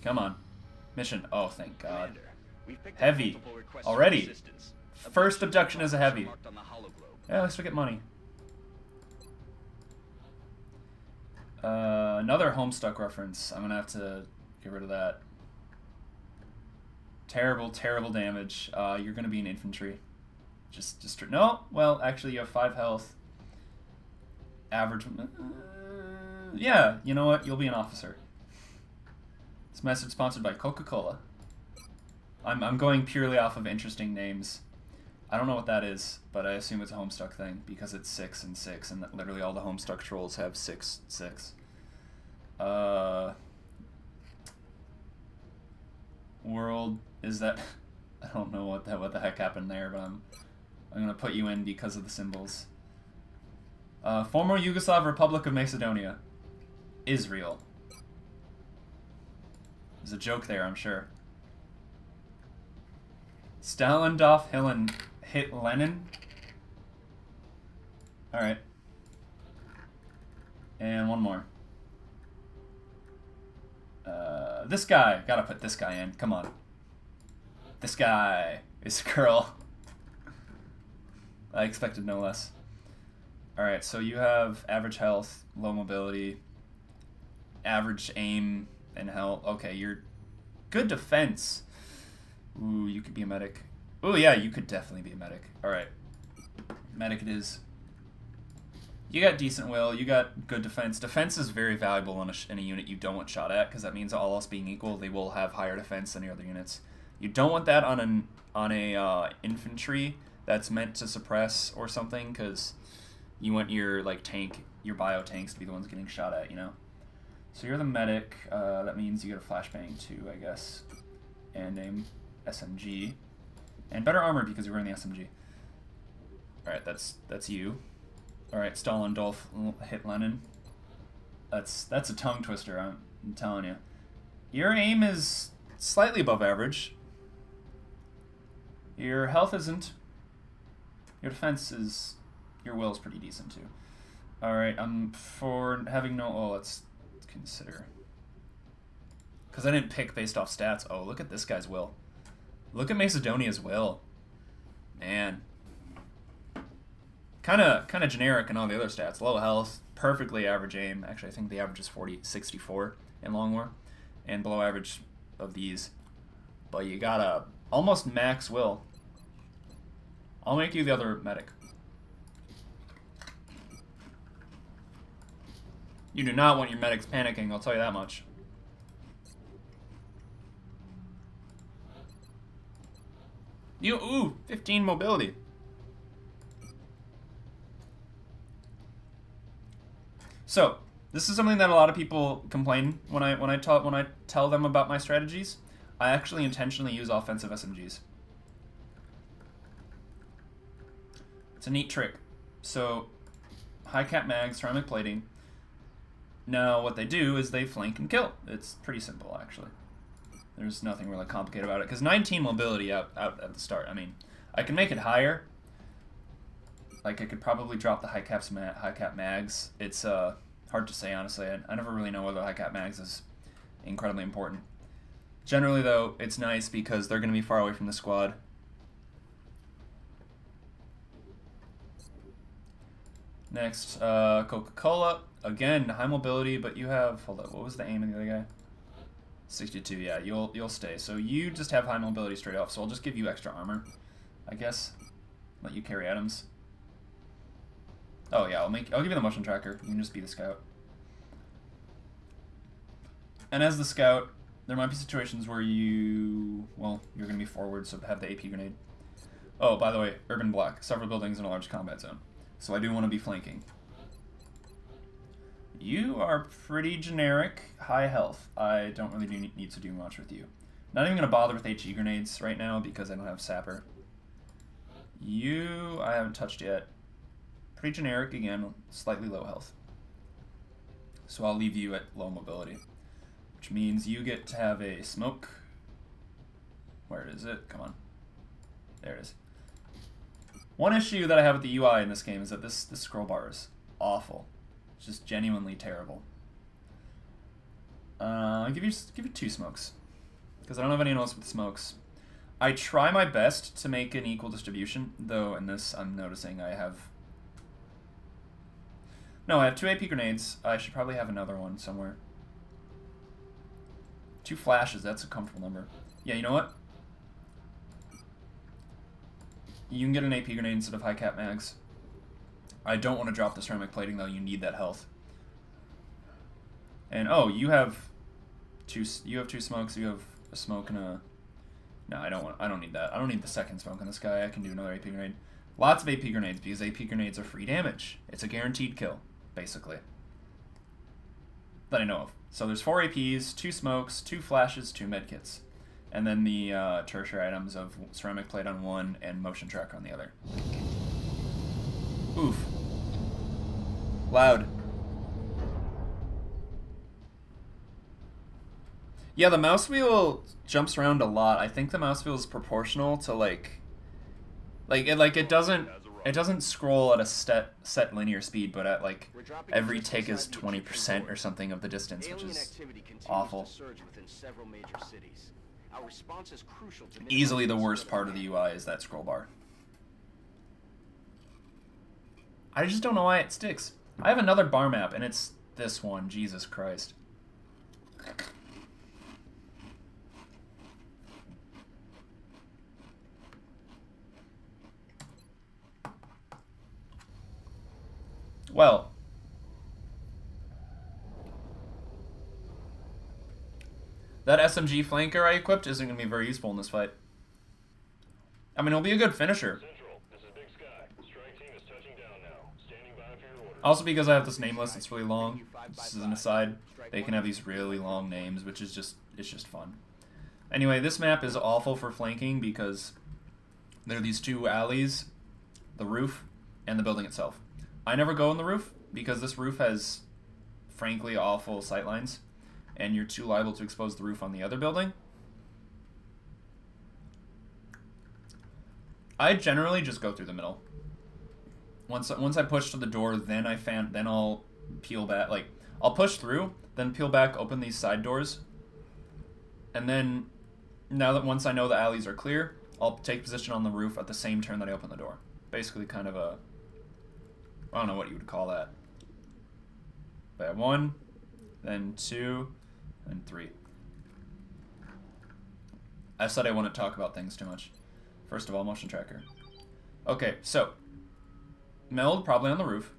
Come on. Mission. Oh, thank God. Commander, we've picked up Heavy. multiple requests for Already. assistance. First abduction is a heavy. Marked on the hologlobe. Yeah, let's look at money. Another Homestuck reference. I'm gonna have to get rid of that. Terrible, terrible damage. You're gonna be an infantry. Just no. Well, actually, you have 5 health. Average. Yeah, you know what? You'll be an officer. This message sponsored by Coca-Cola. I'm going purely off of interesting names. I don't know what that is, but I assume it's a Homestuck thing because it's 6 and 6, and that literally all the Homestuck trolls have 6, 6. World is that? I don't know what the heck happened there, but I'm gonna put you in because of the symbols. Former Yugoslav Republic of Macedonia. Israel. There's a joke there, I'm sure. Stalindorf hit Lenin. Alright. And one more. This guy. Gotta put this guy in. Come on. This guy is a girl. I expected no less. Alright, so you have average health, low mobility, average aim and health. Okay, you're good defense. Ooh, you could be a medic. Ooh, yeah, you could definitely be a medic. Alright. Medic it is. You got decent will, you got good defense. Defense is very valuable in a unit you don't want shot at, because that means all else being equal, they will have higher defense than your other units. You don't want that on a infantry that's meant to suppress or something, because you want your like tank, your bio tanks to be the ones getting shot at, you know. So you're the medic. That means you get a flashbang too, I guess, and aim SMG, and better armor because you're wearing the SMG. All right, that's you. All right, Stalindorf hit Lenin. That's a tongue twister. I'm telling you. Your aim is slightly above average. Your health isn't. Your defense is. Your will is pretty decent too. All right, for having no. Oh, let's consider. Because I didn't pick based off stats. Oh, look at this guy's will. Look at Macedonia's will. Man. Kind of generic in all the other stats. Low health, perfectly average aim. Actually, I think the average is 64 in Long War, and below average of these. But you got a almost max will. I'll make you the other medic. You do not want your medics panicking, I'll tell you that much. Ooh, 15 mobility. So, this is something that a lot of people complain when I tell them about my strategies. I actually intentionally use offensive SMGs. It's a neat trick. So, high cap mags, ceramic plating. Now, what they do is they flank and kill. It's pretty simple, actually. There's nothing really complicated about it. Because 19 mobility out at the start. I mean, I can make it higher. Like, I could probably drop the high cap mags. It's hard to say, honestly. I never really know whether high cap mags is incredibly important. Generally, though, it's nice because they're going to be far away from the squad. Next, Coca-Cola. Again, high mobility, but you have... Hold up, what was the aim of the other guy? 62, yeah, you'll stay. So you just have high mobility straight off, so I'll just give you extra armor, I guess. Let you carry items. Oh yeah, I'll give you the motion tracker. You can just be the scout. And as the scout, there might be situations where you... Well, you're going to be forward, so have the AP grenade. Oh, by the way, urban block. Several buildings in a large combat zone. So I do want to be flanking. You are pretty generic, high health. I don't really need to do much with you. Not even going to bother with HE grenades right now because I don't have sapper. You, I haven't touched yet. Pretty generic, again, slightly low health. So I'll leave you at low mobility. Which means you get to have a smoke. Where is it? Come on. There it is. One issue that I have with the UI in this game is that this scroll bar is awful. It's just genuinely terrible. I'll give you 2 smokes. Because I don't have anyone else with smokes. I try my best to make an equal distribution, though in this I'm noticing I have... No, I have 2 AP grenades. I should probably have another one somewhere. 2 flashes, that's a comfortable number. Yeah, you know what? You can get an AP grenade instead of high cap mags. I don't want to drop the ceramic plating though, you need that health. And oh, you have 2 smokes, you have a smoke and a... No, I don't need that. I don't need the second smoke on this guy. I can do another AP grenade. Lots of AP grenades because AP grenades are free damage. It's a guaranteed kill, basically. That I know of. So there's 4 APs, 2 smokes, 2 flashes, 2 medkits. And then the tertiary items of ceramic plate on one and motion tracker on the other. Oof. Loud. Yeah, the mouse wheel jumps around a lot. I think the mouse wheel is proportional to it doesn't scroll at a set linear speed, but at like every tick is 20% or something of the distance, which is awful. Easily the worst part of the UI is that scroll bar. I just don't know why it sticks. I have another bar map, and it's this one. Jesus Christ. Well, that SMG flanker I equipped isn't going to be very useful in this fight. I mean, it'll be a good finisher. Central, this is Big Sky. Strike team is touching down now. Standing by for your orders. Also, because I have this name list, it's really long. This is an aside. They can have these really long names, which is just fun. Anyway, this map is awful for flanking because there are these 2 alleys, the roof, and the building itself. I never go in the roof because this roof has, frankly, awful sightlines, and you're too liable to expose the roof on the other building. I generally just go through the middle. Once I push to the door, then I'll peel back. Like, I'll push through, then peel back, open these side doors, and then once I know the alleys are clear, I'll take position on the roof at the same turn that I open the door. Basically, kind of a... I don't know what you would call that. But 1, then 2, and 3. I said I wouldn't talk about things too much. First of all, motion tracker. Okay, so meld probably on the roof.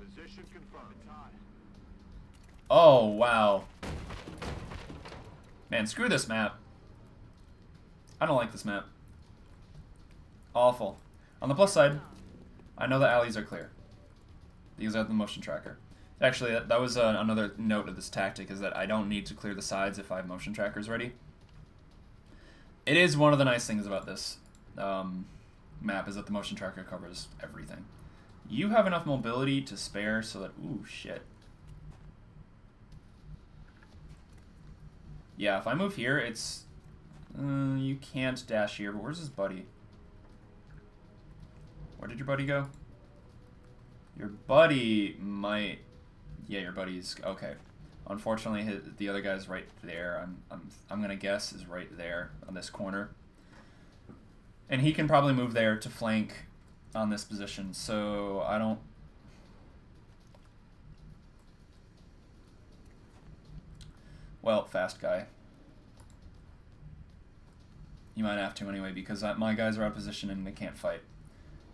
Position confirmed. Oh wow, man, screw this map. I don't like this map. Awful. On the plus side, I know the alleys are clear. These are the motion tracker. Actually, that was another note of this tactic, is that I don't need to clear the sides if I have motion trackers ready. It is one of the nice things about this map, is that the motion tracker covers everything. You have enough mobility to spare so that... Ooh, shit. Yeah, if I move here, it's... you can't dash here, but where's his buddy? Where did your buddy go? Your buddy might... Yeah, your buddy's... Okay. Unfortunately, the other guy's right there. I'm gonna guess is right there on this corner. And he can probably move there to flank on this position, so I don't... Well, fast guy. You might have to anyway, because my guys are out of position and they can't fight.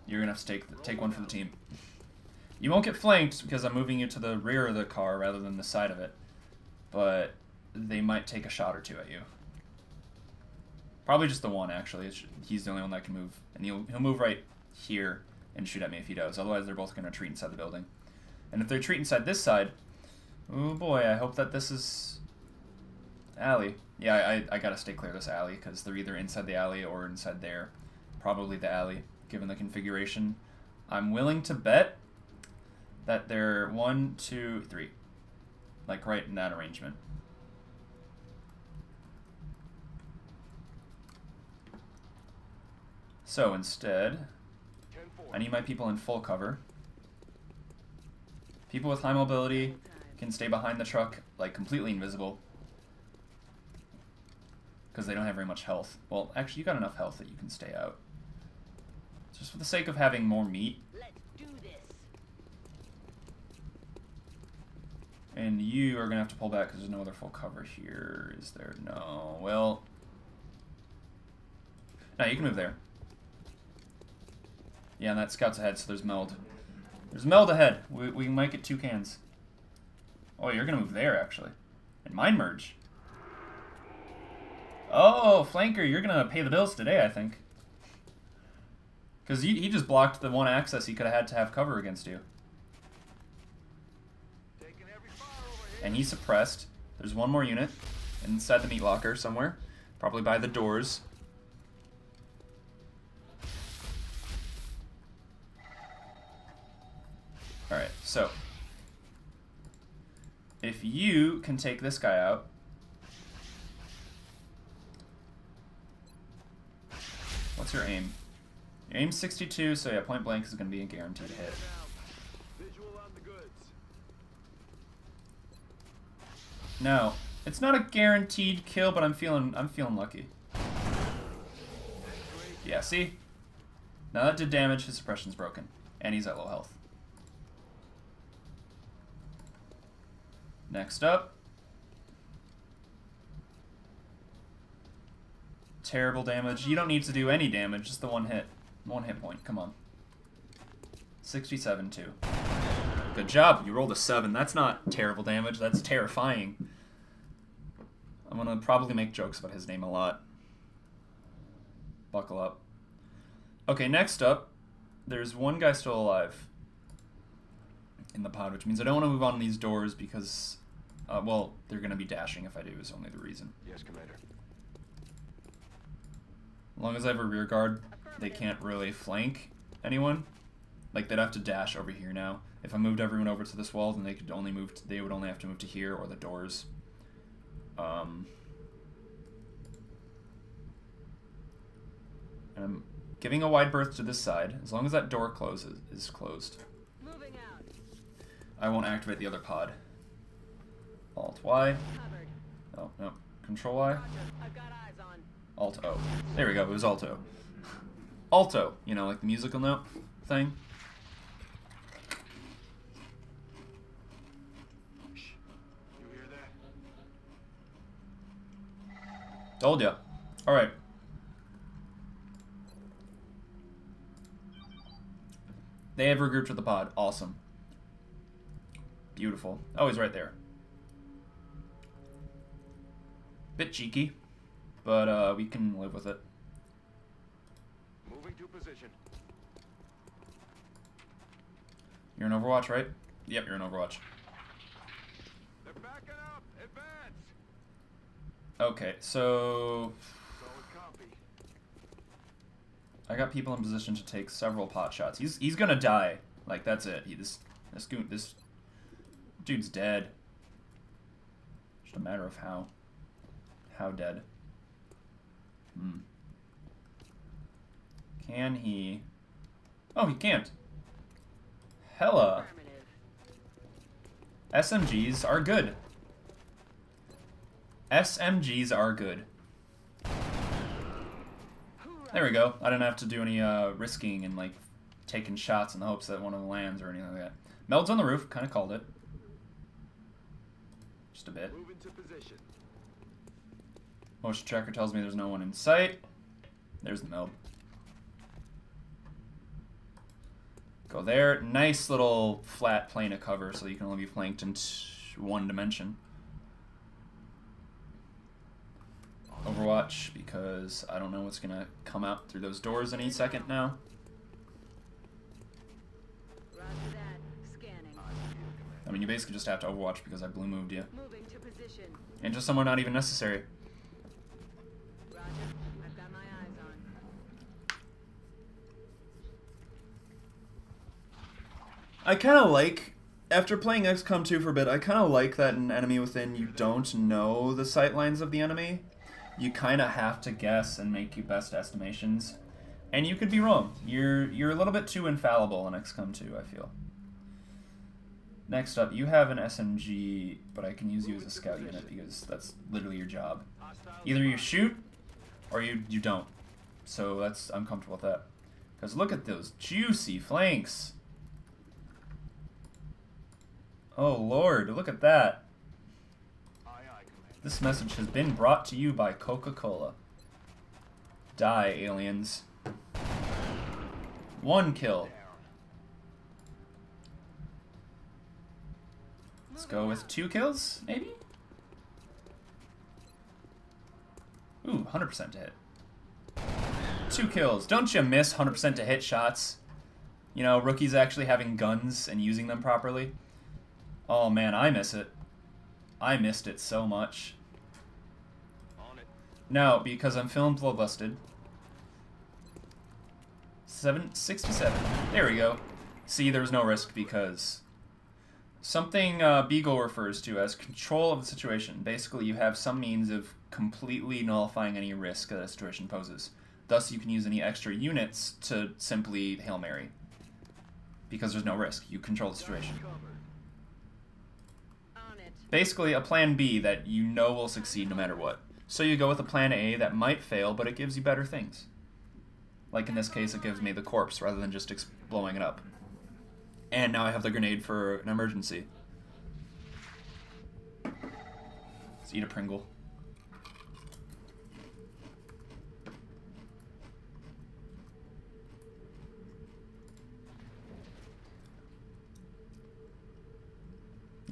You're gonna have to take one for the team. You won't get flanked because I'm moving you to the rear of the car rather than the side of it. But they might take a shot or two at you. Probably just the one, actually. He's the only one that can move. And he'll move right here and shoot at me if he does. Otherwise, they're both going to retreat inside the building. And if they retreat inside this side... Oh boy, I hope that this is... alley. Yeah, I gotta stay clear of this alley, because they're either inside the alley or inside there. Probably the alley, given the configuration. I'm willing to bet that they're 1, 2, 3. Like right in that arrangement. So instead, I need my people in full cover. People with high mobility can stay behind the truck, like completely invisible. Because they don't have very much health. Well, actually, you got enough health that you can stay out. Just for the sake of having more meat. Let's do this. And you are going to have to pull back because there's no other full cover here. Is there? No. Well... No, you can move there. Yeah, and that scout's ahead, so there's meld. There's meld ahead. We might get 2 cans. Oh, you're going to move there, actually. And mine merge. Oh, Flanker, you're going to pay the bills today, I think. Because he just blocked the one access he could have had to have cover against you. And he's suppressed. There's one more unit inside the meat locker somewhere. Probably by the doors. Alright, so. If you can take this guy out. What's your aim? Your aim's 62, so yeah, point blank is going to be a guaranteed hit. No, it's not a guaranteed kill, but I'm feeling lucky. Yeah, see? Now that did damage, his suppression's broken. And he's at low health. Next up. Terrible damage. You don't need to do any damage, just the one hit. 1 hit point, come on. 67 too. Good job, you rolled a 7. That's not terrible damage, that's terrifying. I'm gonna probably make jokes about his name a lot. Buckle up. Okay, next up, there's one guy still alive in the pod, which means I don't want to move on these doors because, well, they're gonna be dashing if I do, is only the reason. Yes, Commander. As long as I have a rear guard, they can't really flank anyone. Like, they'd have to dash over here now. If I moved everyone over to this wall, then they could only move. They would only have to move to here or the doors. And I'm giving a wide berth to this side. As long as that door is closed. Moving out. I won't activate the other pod. Alt Y. Covered. Oh, no. Control Y. Roger. I've got eyes on. Alt O. There we go, it was Alto. Alto, you know, like the musical note thing. You hear that? Told ya. Alright. They have regrouped with the pod. Awesome. Beautiful. Oh, he's right there. Bit cheeky, but we can live with it. Moving to position. You're in Overwatch, right? Yep, you're in Overwatch. They're backing up. Advance. Okay, so Solid copy. I got people in position to take several pot shots. He's gonna die Like, that's it. This dude's dead. Just a matter of how. How dead. Can he... Oh, he can't. Hella. SMGs are good. SMGs are good. There we go. I didn't have to do any risking and like taking shots in the hopes that one of them lands or anything like that. Meld's on the roof. Kind of called it. Just a bit. Motion tracker tells me there's no one in sight. There's the Meld. Go there. Nice little flat plane of cover so you can only be flanked in one dimension. Overwatch, because I don't know what's going to come out through those doors any second now. Roger that. Scanning. I mean, you basically just have to Overwatch because I blue moved you. Moving to position. And just somewhere not even necessary. Roger. I've got my eyes on. I kind of like, after playing XCOM 2 for a bit, I kind of like that in Enemy Within you don't know the sightlines of the enemy. You kind of have to guess and make your best estimations. And you could be wrong. You're a little bit too infallible in XCOM 2, I feel. Next up, you have an SMG, but I can use you as a scout unit because that's literally your job. Either you shoot, or you don't. So I'm comfortable with that. Because look at those juicy flanks. Oh lord, look at that. This message has been brought to you by Coca-Cola. Die, aliens. 1 kill. Let's go with 2 kills, maybe? Ooh, 100% to hit. 2 kills. Don't you miss 100% to hit shots? You know, rookies actually having guns and using them properly. Oh man, I miss it. I missed it so much. Now, because I'm feeling bloodlusted. 767. There we go. See, there's no risk because something Beagle refers to as control of the situation. Basically, you have some means of completely nullifying any risk that a situation poses. Thus, you can use any extra units to simply Hail Mary. Because there's no risk. You control the situation. Basically, a plan B that you know will succeed no matter what. So you go with a plan A that might fail, but it gives you better things. Like in this case, it gives me the corpse rather than just blowing it up. And now I have the grenade for an emergency. Let's eat a Pringle.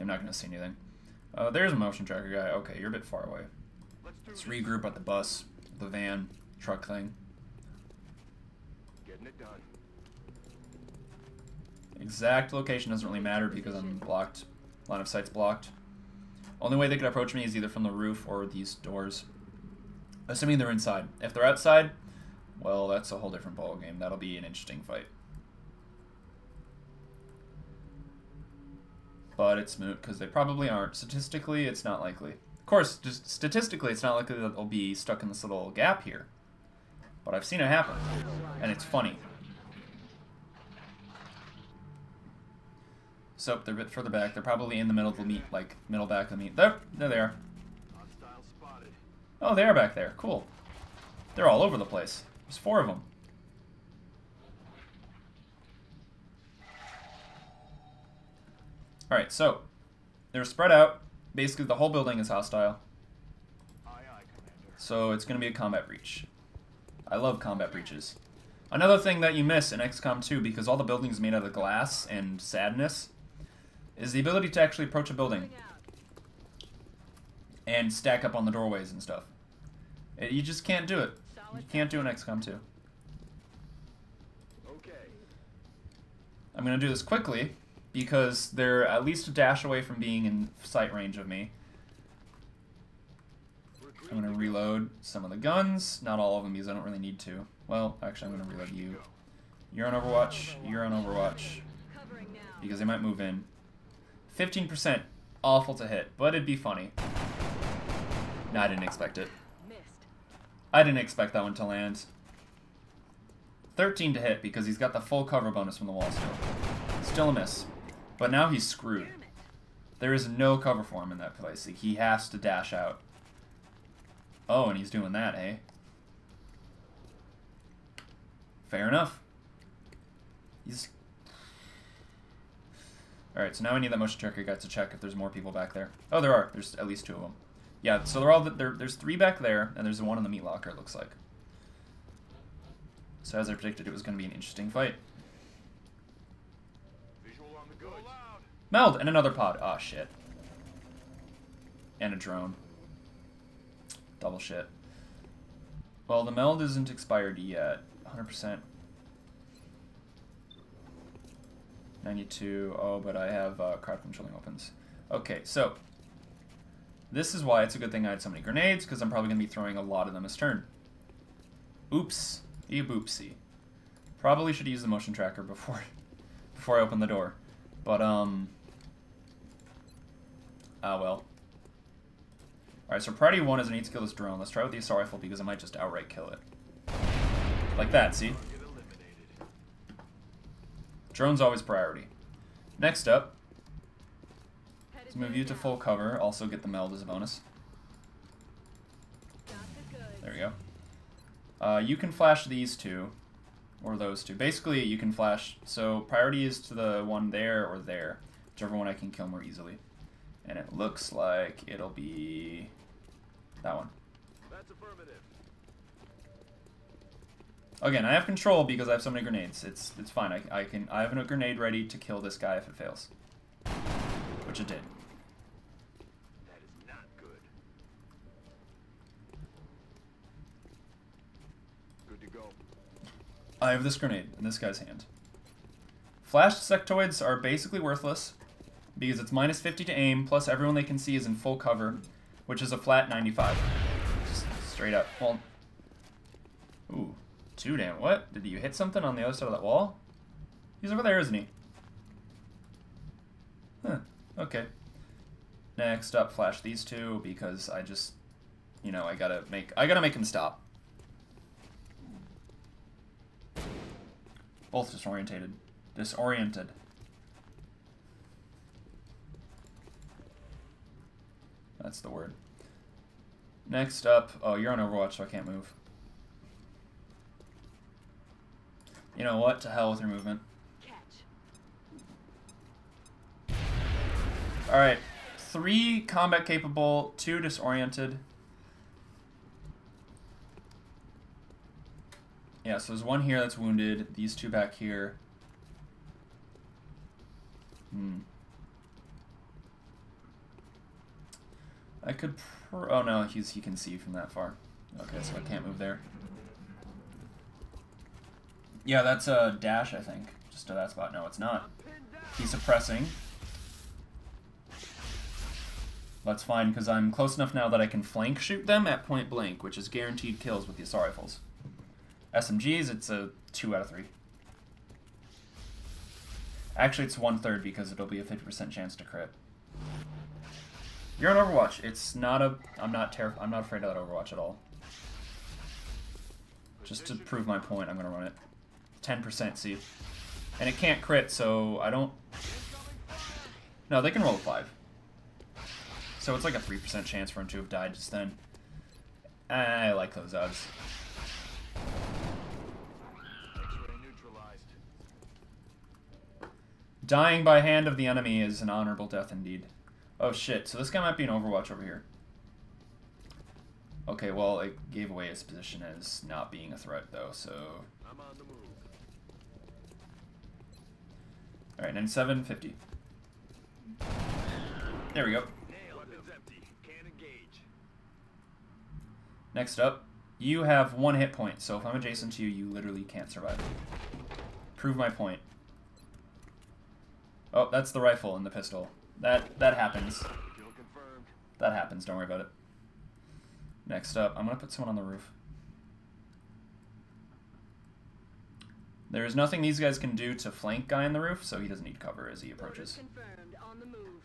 I'm not going to see anything. There's a motion tracker guy. Okay, you're a bit far away. Let's regroup at the bus, the van, truck thing. Getting it done. Exact location doesn't really matter because I'm blocked. Line of sight's blocked. Only way they could approach me is either from the roof or these doors. Assuming they're inside. If they're outside, well, that's a whole different ballgame. That'll be an interesting fight. But it's moot because they probably aren't. Statistically, it's not likely. Of course, just statistically, it's not likely that they'll be stuck in this little gap here. But I've seen it happen, and it's funny. So they're a bit further back. They're probably in the middle of the meat, like middle back of the meat. There they are. Oh, they are back there. Cool. They're all over the place. There's 4 of them. Alright, so they're spread out. Basically, the whole building is hostile. So it's going to be a combat breach. I love combat breaches. Another thing that you miss in XCOM 2, because all the buildings are made out of glass and sadness, is the ability to actually approach a building and stack up on the doorways and stuff. You just can't do it. You can't do it in XCOM 2. I'm going to do this quickly, because they're at least a dash away from being in sight range of me. I'm going to reload some of the guns. Not all of them, because I don't really need to. Well, actually, I'm going to reload you. You're on Overwatch. You're on Overwatch. because they might move in. 15%, awful to hit, but it'd be funny. No, I didn't expect it. I didn't expect that one to land. 13 to hit because he's got the full cover bonus from the wall still. Still a miss. But now he's screwed. There is no cover for him in that place. He has to dash out. Oh, and he's doing that, eh? Fair enough. He's... Alright, so now I need that motion tracker guy to check if there's more people back there. Oh, there are. There's at least 2 of them. Yeah, so they're all there's 3 back there, and there's 1 in the meat locker, it looks like. So as I predicted, it was going to be an interesting fight. Meld! And another pod. Aw, shit. And a drone. Double shit. Well, the meld isn't expired yet. 100%. 92. Oh, but I have crowd controlling opens. Okay, so this is why it's a good thing I had so many grenades, because I'm probably going to be throwing a lot of them this turn. Oops. You boopsie. Probably should use the motion tracker before I open the door. But, well. Alright, so priority 1 is I need to kill this drone. Let's try with the assault rifle because I might just outright kill it. Like that, see? Drone's always priority. Next up, let's move you to full cover. Also get the meld as a bonus. There we go. You can flash these 2. Or those 2. Basically, you can flash. So priority is to the one there or there. Whichever one I can kill more easily. And it looks like it'll be that one. That's affirmative. Again, I have control because I have so many grenades. It's fine. I have a grenade ready to kill this guy if it fails. Which it did. That is not good. Good to go. I have this grenade in this guy's hand. Flashed sectoids are basically worthless because it's minus 50 to aim, plus everyone they can see is in full cover, which is a flat 95. Just straight up. Well, ooh, 2 damn. What? Did you hit something on the other side of that wall? He's over there, isn't he? Huh. Okay. Next up, flash these 2 because I just, you know, I gotta make him stop. Both disoriented. Disoriented. That's the word. Next up, oh, you're on Overwatch, so I can't move. You know what? To hell with your movement. Alright. 3 combat capable, 2 disoriented. Yeah, so there's 1 here that's wounded, these 2 back here. I could oh no, he can see from that far. Okay, so I can't move there. Yeah, that's a dash, I think. Just to that spot. No, it's not. He's suppressing. That's fine, because I'm close enough now that I can flank shoot them at point blank, which is guaranteed kills with the assault rifles. SMGs, it's a 2 out of 3. Actually, it's 1/3 because it'll be a 50% chance to crit. You're on Overwatch. It's not a... I'm not afraid of that Overwatch at all. Just to prove my point, I'm going to run it. 10%, see? And it can't crit, so I don't... No, they can roll a 5. So it's like a 3% chance for him to have died just then. I like those odds. Dying by hand of the enemy is an honorable death indeed. Oh shit, so this guy might be an Overwatch over here. Okay, well, it gave away his position as not being a threat though, so... I'm on the move. Alright, 97, 50. There we go. Weapon's empty. Can't engage. Next up, you have 1 hit point, so if I'm adjacent to you, you literally can't survive. Prove my point. Oh, that's the rifle and the pistol. That happens. That happens, don't worry about it. Next up, I'm gonna put someone on the roof. There's nothing these guys can do to flank guy on the roof, so he doesn't need cover as he approaches. Confirmed. On the move.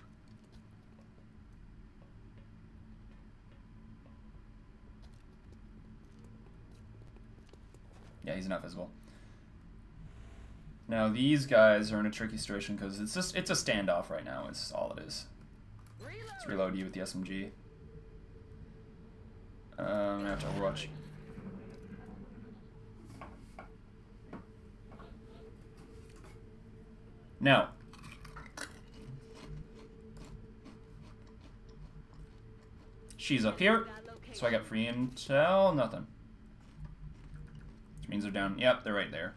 Yeah, he's not visible. Now these guys are in a tricky situation because it's a standoff right now. It's all it is. Let's reload you with the SMG. I'm gonna have to overwatch. Now, she's up here, so I got free intel. Nothing. Which means they're down. Yep, they're right there.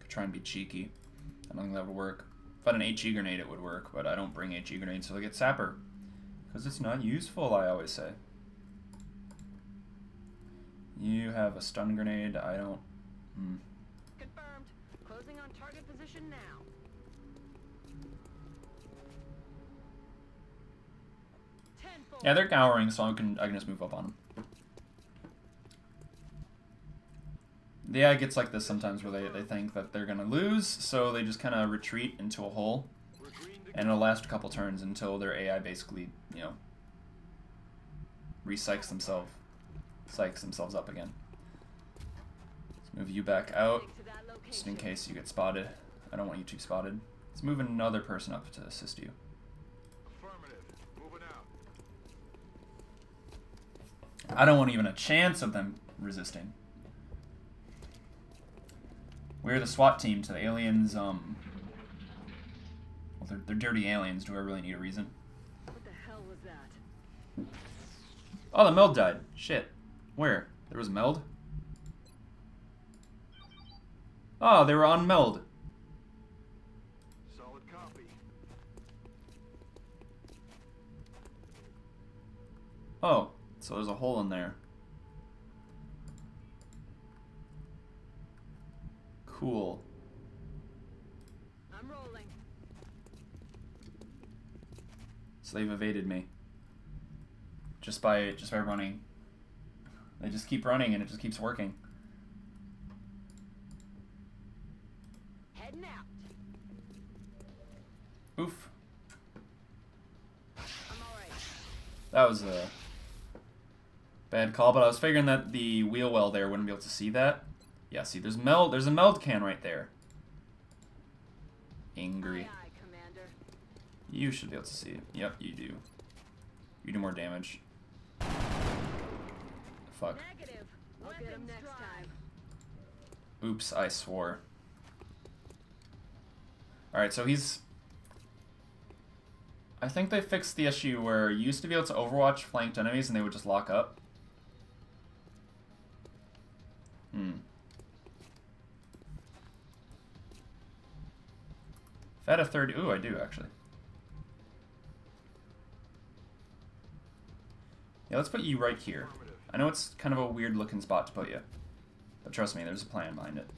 Could try and be cheeky. I don't think that would work. If I had an HE grenade, it would work, but I don't bring HE grenades, so I get Sapper. Because it's not useful, I always say. You have a stun grenade, I don't... Confirmed. Closing on target position now. Yeah, they're cowering, so I can just move up on them. Yeah, it gets like this sometimes where they think that they're gonna lose, so they just kind of retreat into a hole, and it'll last a couple turns until their AI basically, you know, psychs themselves up again. Let's move you back out, just in case you get spotted. I don't want you to be spotted. Let's move another person up to assist you. I don't want even a chance of them resisting. We're the SWAT team to the aliens, well, they're dirty aliens. Do I really need a reason? What the hell was that? Oh, the meld died. Shit. Where? There was meld? Oh, they were on meld. Solid copy. Oh, so there's a hole in there. Cool. I'm rolling. So they've evaded me. Just by running. They just keep running and it just keeps working. Heading out. Oof. I'm alright. That was a bad call, but I was figuring that the wheel well there wouldn't be able to see that. Yeah, see, there's a meld can right there. Angry. Aye, aye, Commander. You should be able to see it. Yep, you do. You do more damage. Fuck. Negative. I'll get him next time. Oops, I swore. Alright, so he's... I think they fixed the issue where you used to be able to overwatch flanked enemies and they would just lock up. If I had a third... Ooh, I do, actually. Yeah, let's put you right here. I know it's kind of a weird-looking spot to put you. But trust me, there's a plan behind it.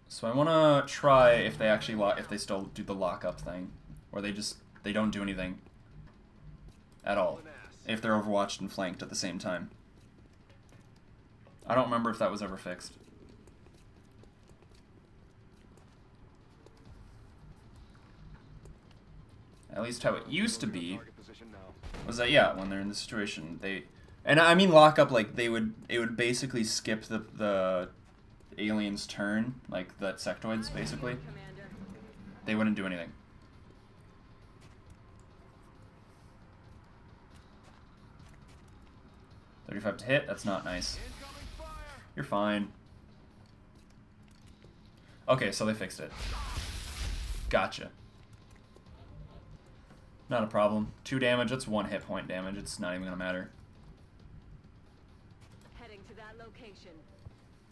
So I want to try if they actually if they still do the lock-up thing. Or they don't do anything at all. If they're overwatched and flanked at the same time. I don't remember if that was ever fixed. At least how it used to be was that, yeah, when they're in this situation, and I mean lock up, like it would basically skip the alien's turn, like the sectoids basically. They wouldn't do anything. .35 to hit, that's not nice. You're fine. Okay, so they fixed it. Gotcha. Not a problem. 2 damage, that's 1 hit point damage. It's not even gonna matter. Heading to that location.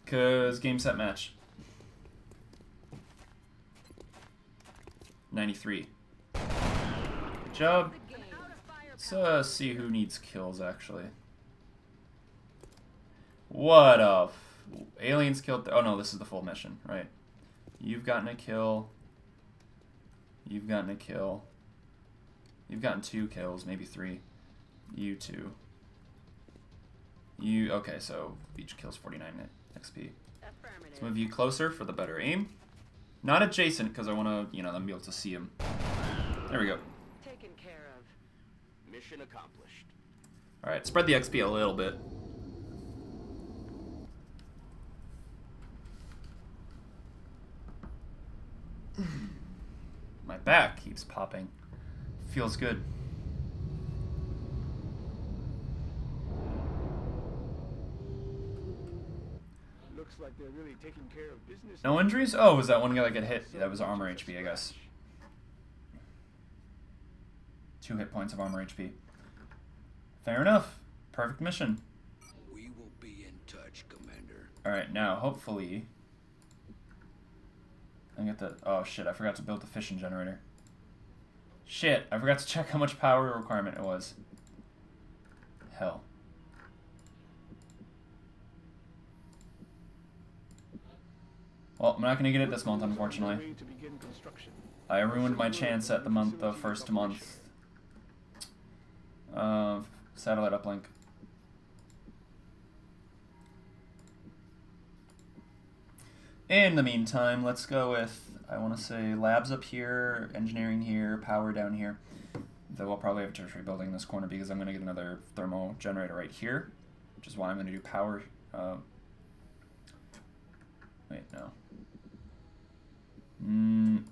'Cause game, set, match. 93. Good job. Let's see who needs kills, actually. What a... aliens killed... oh no, this is the full mission, right. You've gotten a kill. You've gotten a kill. You've gotten 2 kills, maybe 3. You 2. You, okay, so each kill's 49 XP. Let's move you closer for the better aim. Not adjacent, because I want to, you know, them be able to see him. There we go. Taken care of. Mission accomplished. Alright, spread the XP a little bit. My back keeps popping. Feels good. Looks like they're really taking care of business. No injuries? Oh, was that one guy that got hit? Yeah, that was armor HP, I guess. 2 hit points of armor HP. Fair enough. Perfect mission. We will be in touch, Commander. Alright, now, hopefully... I get the... Oh, shit, I forgot to build the fission generator. Shit, I forgot to check how much power requirement it was. Hell. Well, I'm not going to get it this month, unfortunately. I ruined my chance at the first month of satellite uplink. In the meantime, let's go with, I want to say, labs up here, engineering here, power down here. Though I'll probably have a tertiary building in this corner because I'm going to get another thermal generator right here, which is why I'm going to do power. Wait, no.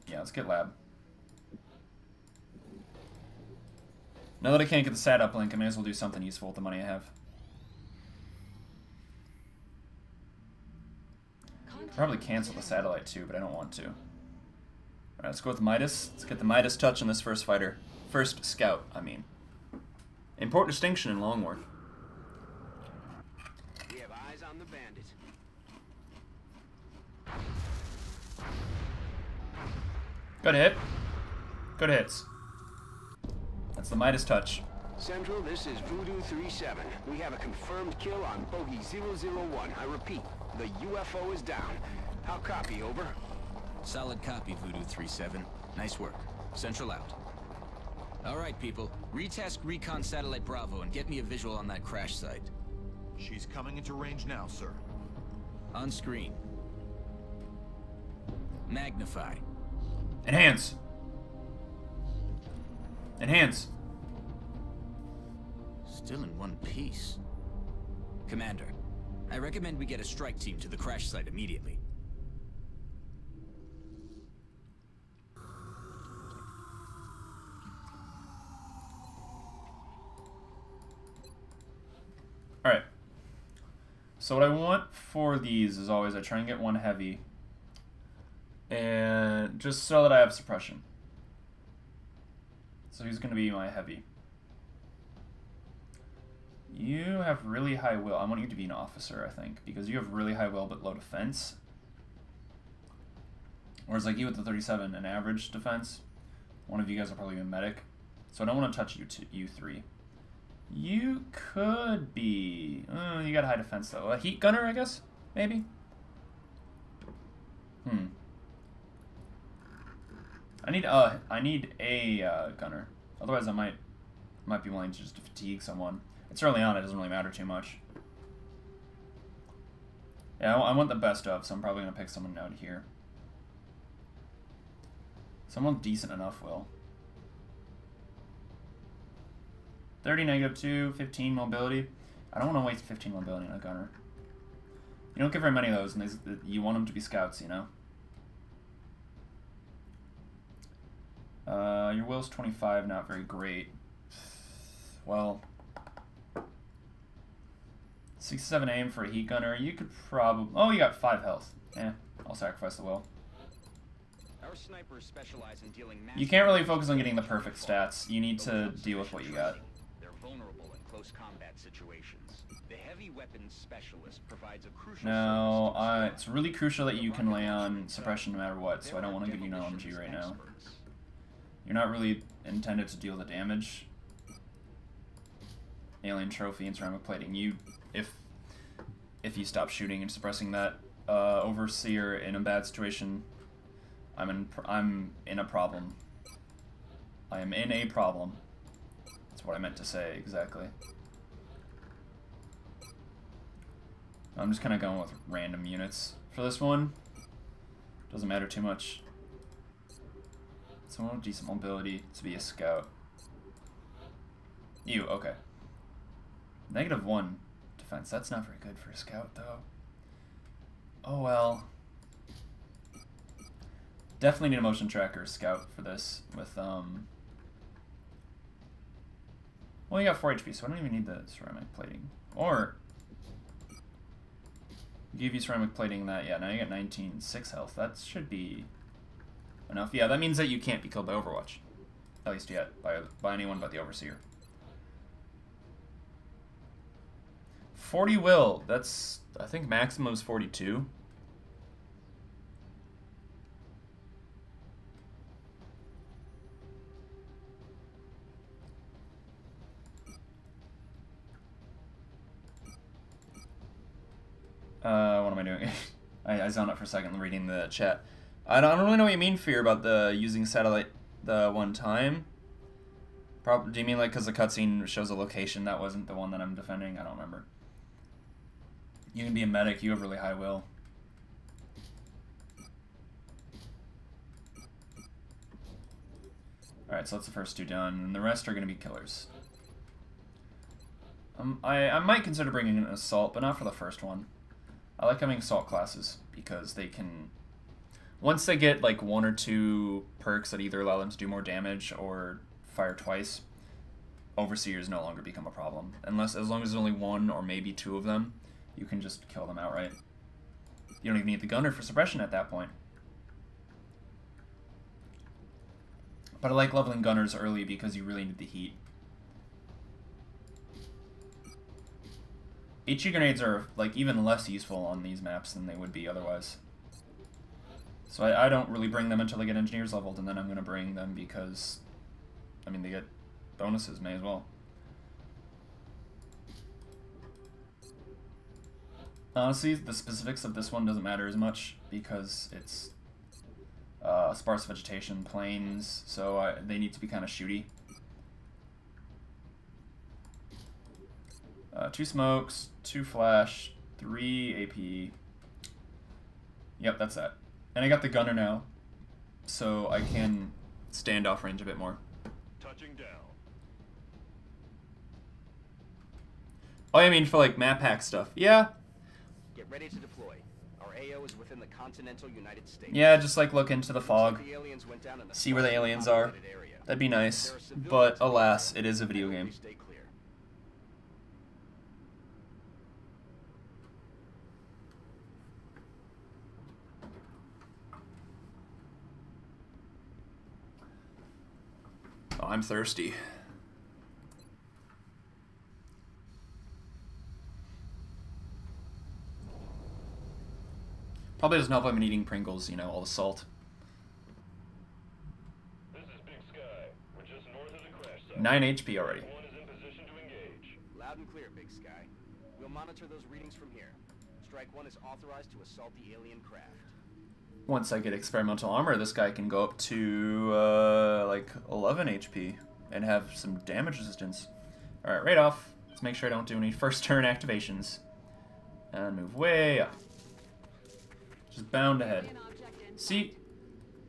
Yeah, let's get lab. Now that I can't get the SAT uplink, I may as well do something useful with the money I have. Probably cancel the satellite too, but I don't want to. Alright, let's go with Midas. Let's get the Midas touch on this first fighter. First scout, I mean. Important distinction in Long War. We have eyes on the bandit. Good hit. Good hits. That's the Midas touch. Central, this is Voodoo 3-7. We have a confirmed kill on Bogey 001. I repeat, the UFO is down. How copy, over? Solid copy, Voodoo 3-7. Nice work. Central out. All right, people. Retask Recon Satellite Bravo and get me a visual on that crash site. She's coming into range now, sir. On screen. Magnify. Enhance. Enhance. Still in one piece. Commander, I recommend we get a strike team to the crash site immediately. Alright. So what I want for these is always I try and get one heavy. And just so that I have suppression. So who's going to be my heavy? You have really high will. I want you to be an officer, I think, because you have really high will but low defense. Whereas like you with the 37, an average defense. One of you guys will probably be a medic. So I don't want to touch you 3. You could be... you got high defense though. A heat gunner, I guess? Maybe? I need a gunner. Otherwise I might be willing to just fatigue someone. It's early on, it doesn't really matter too much. Yeah, I want the best of, so I'm probably going to pick someone out here. Someone decent enough will. 30 -2, 15 mobility. I don't want to waste 15 mobility on a gunner. You don't get very many of those, and you want them to be scouts, you know? Your will's 25, not very great. Well, 67 aim for a heat gunner. You could probably... Oh, you got 5 health. Eh, I'll sacrifice the will. Our snipers specialize in dealing You can't really focus on getting the perfect stats. You need to deal with what you got. They're vulnerable in close combat situations. The heavy weapons specialist provides a crucial No, it's really crucial that you can lay on suppression no matter what, so I don't want to give you an LMG right now. You're not really intended to deal the damage. Alien trophy and ceramic plating. If you stop shooting and suppressing that overseer in a bad situation, I'm in a problem. I am in a problem. what I meant to say exactly. I'm just kind of going with random units for this one. Doesn't matter too much. Someone with decent mobility to be a scout. You, okay. -1 defense. That's not very good for a scout, though. Oh well. Definitely need a motion tracker scout for this with, well, you got 4 HP, so I don't even need the ceramic plating. Or, give you ceramic plating that, yeah, now you got 19, 6 health. That should be enough. Yeah, that means that you can't be killed by Overwatch. At least yet, by anyone but the Overseer. 40 will, that's, I think maximum is 42. What am I doing? I zoned out for a second reading the chat. I don't really know what you mean, Fear, about the using satellite the one time. Do you mean like because the cutscene shows a location that wasn't the one that I'm defending? I don't remember. You can be a medic, you have really high will. Alright, so that's the first 2 done, and the rest are going to be killers. I might consider bringing in an assault, but not for the first one. I like having assault classes because they can, once they get like 1 or 2 perks that either allow them to do more damage or fire twice, Overseers no longer become a problem. As long as there's only 1 or maybe 2 of them, you can just kill them outright. You don't even need the gunner for suppression at that point. But I like leveling gunners early because you really need the heat. HE grenades are like even less useful on these maps than they would be otherwise. So I don't really bring them until I get engineers leveled, and then I'm going to bring them because, I mean, they get bonuses, may as well. Honestly, the specifics of this one doesn't matter as much because it's sparse vegetation, plains, so they need to be kind of shooty. 2 smokes, 2 flash, 3 AP. Yep, that's that. And I got the gunner now, so I can stand off range a bit more. Touching down. Oh, I mean for like map hack stuff. Yeah. Get ready to deploy. Our AO is within the continental United States. Yeah, just like look into the fog, see where the aliens are. That'd be nice, but alas, it is a video game. Oh, I'm thirsty. Probably doesn't help I'm eating Pringles, you know, all the salt. This is Big Sky. We're just north of the crash site. 9 HP already. One is in position to engage. Loud and clear, Big Sky. We'll monitor those readings from here. Strike 1 is authorized to assault the alien craft. Once I get experimental armor, this guy can go up to, like, 11 HP and have some damage resistance. Alright, right off. Let's make sure I don't do any first turn activations. And move way up. Just bound ahead. See?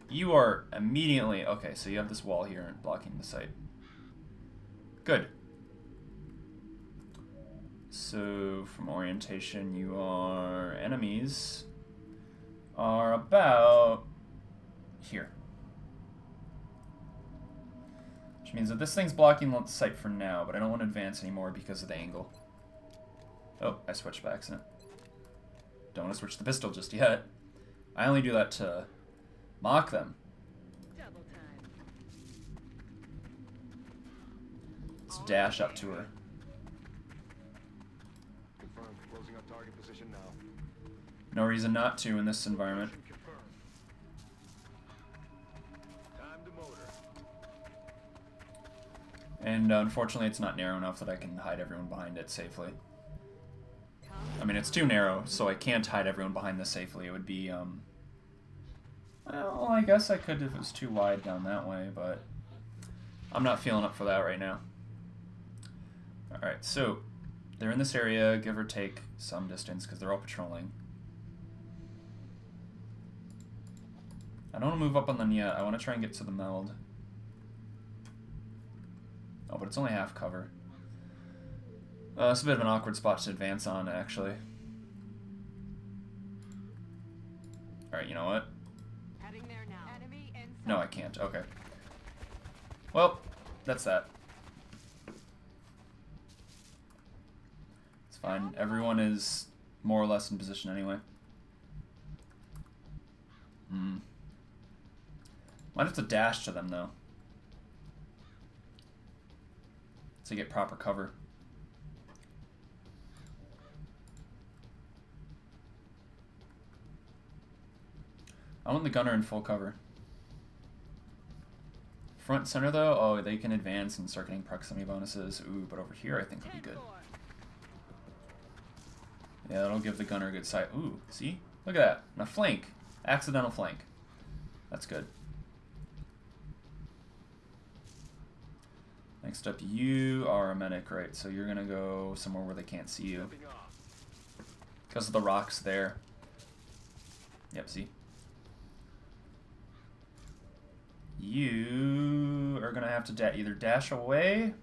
You are immediately... Okay, so you have this wall here blocking the site. Good. So, from orientation, you are... Enemies are about... here. Which means that this thing's blocking the site for now, but I don't want to advance anymore because of the angle. Oh, I switched by accident. Don't want to switch the pistol just yet. I only do that to mock them. Double time. Let's dash up to her. Confirmed. Closing on target position now. No reason not to in this environment. Time to motor. And unfortunately it's not narrow enough that I can hide everyone behind it safely. I mean, it's too narrow, so I can't hide everyone behind this safely. It would be, well, I guess I could if it was too wide down that way, but I'm not feeling up for that right now. Alright, so they're in this area, give or take some distance, because they're all patrolling. I don't want to move up on them yet. I want to try and get to the meld. Oh, but it's only half cover. It's a bit of an awkward spot to advance on, actually. Alright, you know what? Heading there now. Enemy inside. No, I can't. Okay. Well, that's that. It's fine. Everyone is more or less in position anyway. Might have to dash to them, though. To get proper cover. I want the gunner in full cover. Front center, though, oh, they can advance and start getting proximity bonuses. Ooh, but over here I think will be good. Yeah, that'll give the gunner a good sight. Ooh, see? Look at that. And a flank. Accidental flank. That's good. Next up, you are a medic, right? So you're going to go somewhere where they can't see you. Because of the rocks there. Yep, see? You are going to have to either dash away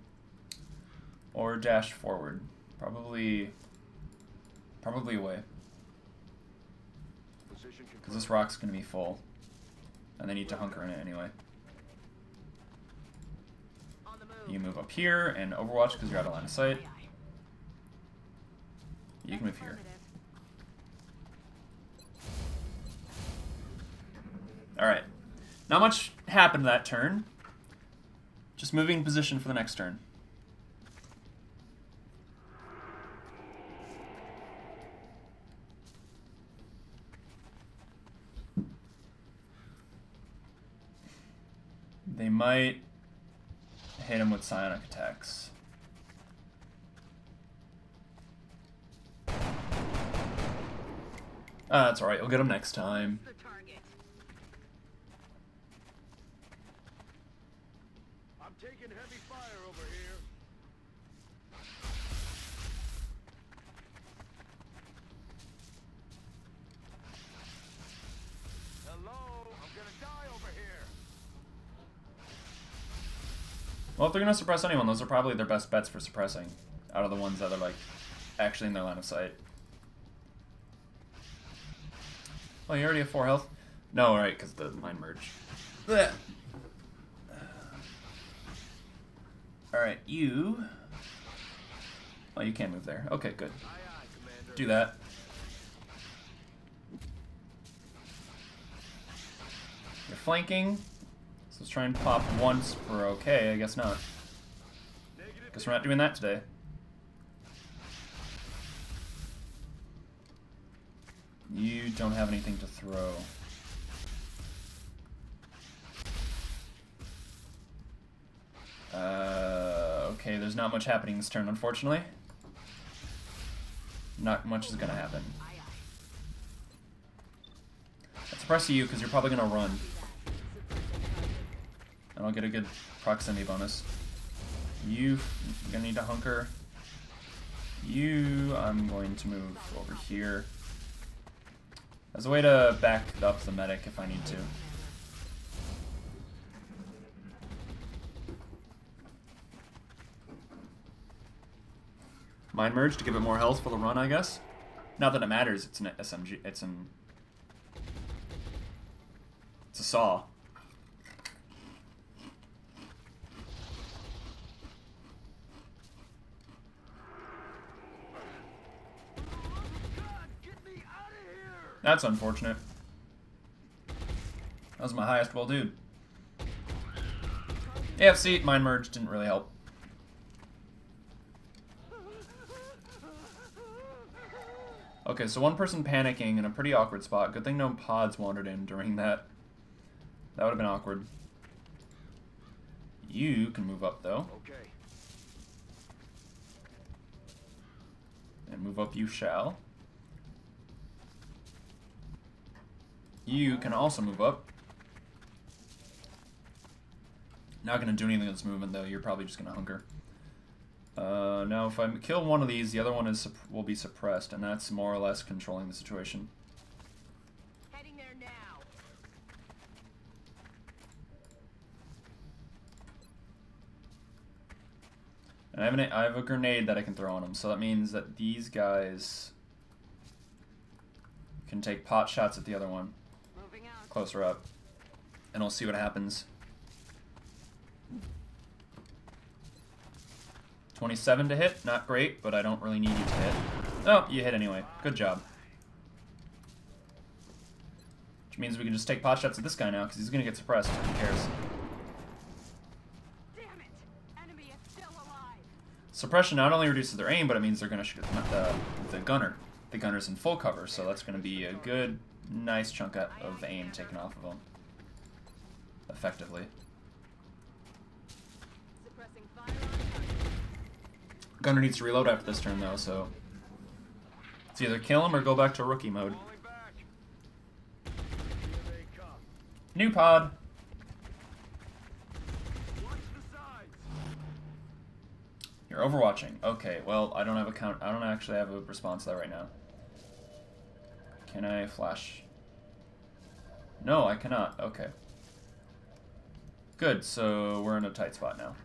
or dash forward. Probably away. Because this rock's going to be full. And they need to hunker in it anyway. You move up here and Overwatch because you're out of line of sight. You can move here. Alright. Not much happened that turn. Just moving position for the next turn. They might hit him with psionic attacks. That's alright, we'll get him next time. I'm taking heavy fire over here. Hello, I'm gonna die over here. Well, if they're going to suppress anyone, those are probably their best bets for suppressing. Out of the ones that are, like, actually in their line of sight. Oh, you already have 4 health? No, right, because the line merge. Blech. Alright, you... Oh, you can't move there. Okay, good. Do that. You're flanking. So let's try and pop once for okay. I guess not. Guess we're not doing that today. You don't have anything to throw. Okay, there's not much happening this turn, unfortunately. Not much is gonna happen. Let's press you because you're probably gonna run. And I'll get a good proximity bonus. You're gonna need to hunker. I'm going to move over here. As a way to back up the medic if I need to. Mind Merge to give it more health for the run, I guess. Not that it matters, it's an SMG, it's a saw. That's unfortunate. That was my highest well dude. AFC, Mind Merge didn't really help. Okay, so one person panicking in a pretty awkward spot. Good thing no pods wandered in during that. That would have been awkward. You can move up, though. Okay. And move up you shall. You can also move up. Not going to do anything with this movement, though. You're probably just going to hunker. Now if I kill one of these, the other one will be suppressed, and that's more or less controlling the situation. Heading there now. And I have a grenade that I can throw on them, so that means that these guys can take pot shots at the other one. Moving out. Closer up. And we'll see what happens. 27 to hit, not great, but I don't really need you to hit. Oh, you hit anyway. Good job. Which means we can just take pot shots at this guy now, because he's going to get suppressed. Who cares? Damn it! Enemy is still alive. Suppression not only reduces their aim, but it means they're going to shoot the gunner. The gunner's in full cover, so that's going to be a good, nice chunk of aim taken off of them. Effectively. Suppressing fire on target. Gunner needs to reload after this turn, though, so it's either kill him or go back to rookie mode. Falling back. Here they come. New pod. Watch the sides. You're overwatching. Okay, well, I don't have a count. I don't actually have a response to that right now. Can I flash? No, I cannot. Okay. Good, so we're in a tight spot now.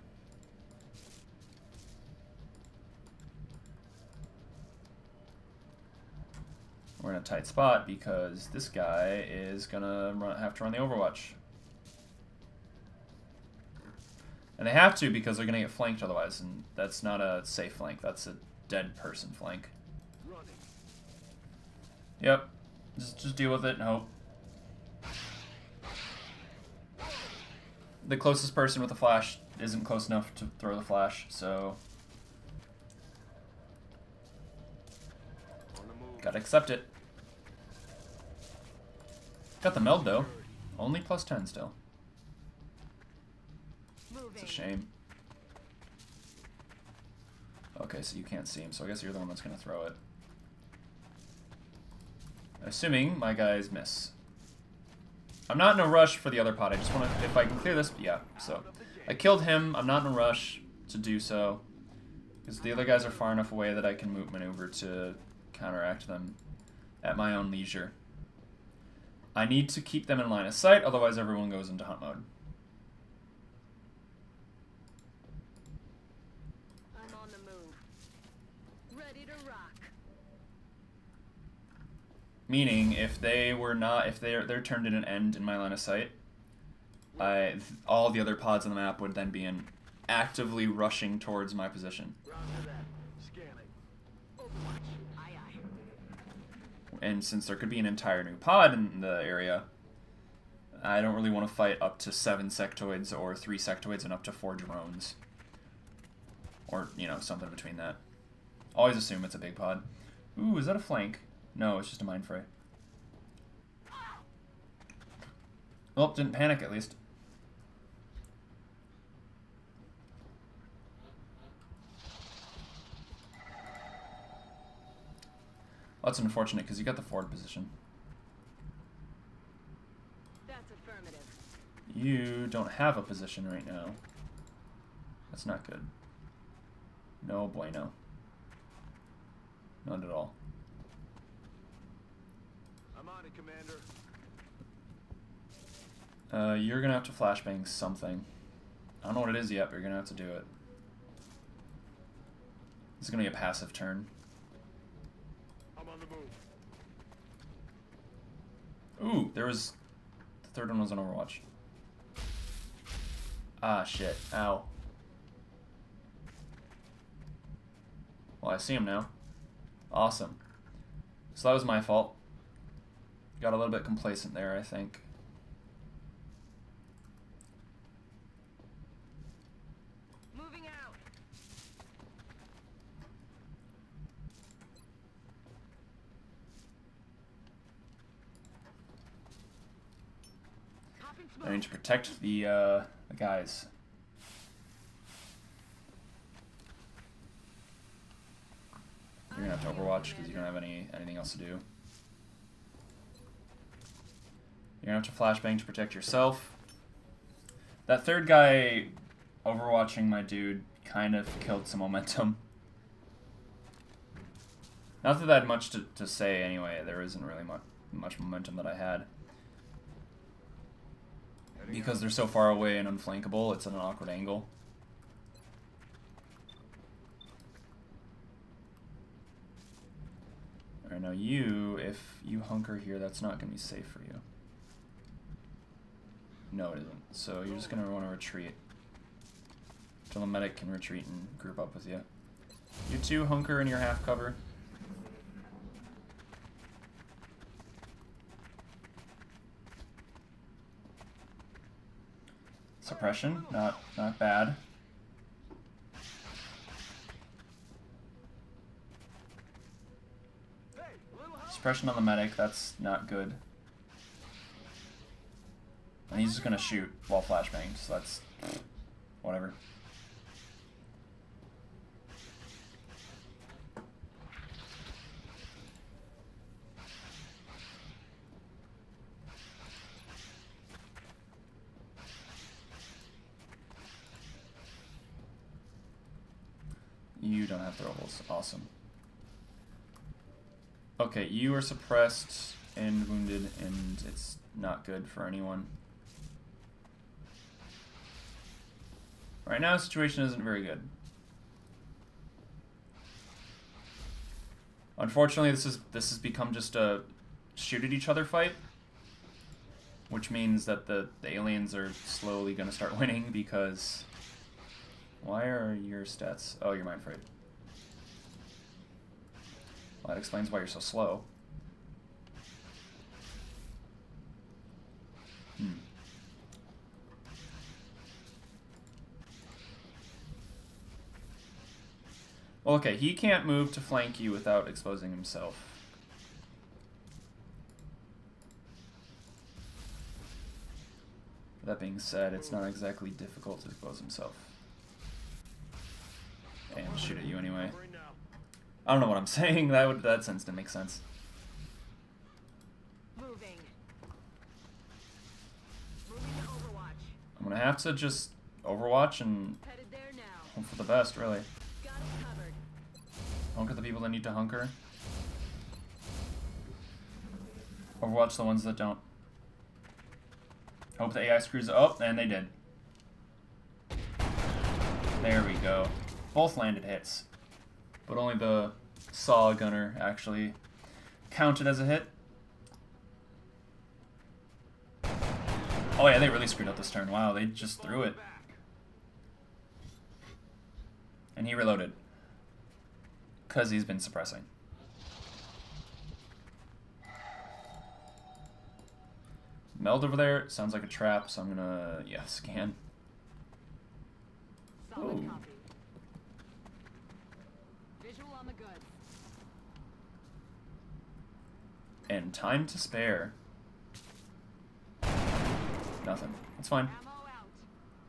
We're in a tight spot because this guy is gonna have to run the Overwatch. And they have to because they're gonna get flanked otherwise, and that's not a safe flank, that's a dead person flank. Running. Yep. Just deal with it and hope. The closest person with a flash isn't close enough to throw the flash, so On the move. gotta accept it. Got the meld though. Only plus 10 still. Moving. It's a shame. Okay, so you can't see him, so I guess you're the one that's gonna throw it. Assuming my guys miss. I'm not in a rush for the other pot. I just want to, if I can clear this, yeah. So I killed him. I'm not in a rush to do so because the other guys are far enough away that I can maneuver to counteract them at my own leisure. I need to keep them in line of sight, otherwise everyone goes into hunt mode. I'm on the move. Ready to rock. Meaning, if they were not, if their turn didn't end in my line of sight, all the other pods on the map would then be actively rushing towards my position. Roger that. Scanning. Overwatch. Aye, aye. And since there could be an entire new pod in the area, I don't really want to fight up to 7 sectoids or 3 sectoids and up to 4 drones. Or, you know, something between that. Always assume it's a big pod. Ooh, is that a flank? No, it's just a mind fray. Well, didn't panic at least. Well, that's unfortunate because you got the forward position. That's affirmative. You don't have a position right now. That's not good. No bueno. Not at all. I'm on it, Commander. You're gonna have to flashbang something. I don't know what it is yet, but you're gonna have to do it. This is gonna be a passive turn. I'm on the move. Ooh, there was... The third one was on Overwatch. Ah, shit. Ow. Well, I see him now. Awesome. So that was my fault. Got a little bit complacent there, I think. Moving out. Popping smoke. I need to protect the guys. You're gonna have to Overwatch because you don't have anything else to do. You're gonna have to flashbang to protect yourself. That third guy overwatching my dude kind of killed some momentum. Not that I had much to say anyway. There isn't really much momentum that I had. Because they're so far away and unflankable, it's at an awkward angle. Alright, now you, if you hunker here, that's not going to be safe for you. No, it isn't. So you're just going to want to retreat. Until the medic can retreat and group up with you. You two hunker in your half cover. Suppression, not bad. Suppression on the medic, that's not good. And he's just gonna shoot while flashbanged, so that's whatever. You don't have throwables. Awesome. Okay, you are suppressed and wounded, and it's not good for anyone. Right now, the situation isn't very good. Unfortunately, this has become just a shoot at each other fight, which means that the aliens are slowly going to start winning because... Why are your stats... Oh, you're mind frayed. Well, that explains why you're so slow. Well, okay, he can't move to flank you without exposing himself. That being said, it's not exactly difficult to expose himself. And shoot at you anyway. I don't know what I'm saying. That sense didn't make sense. Moving to Overwatch. I'm gonna have to just Overwatch and Headed there now. hope for the best, really. Got it covered. Hunker the people that need to hunker. Overwatch the ones that don't. Hope the AI screws up, and they did. There we go. Both landed hits. But only the saw gunner actually counted as a hit. Oh yeah, they really screwed up this turn. Wow, they just threw it. And he reloaded. Because he's been suppressing. Meld over there. Sounds like a trap, so I'm gonna, yeah, scan. Solid Ooh. copy. Visual on the goods. And time to spare. Nothing. It's fine. Ammo out.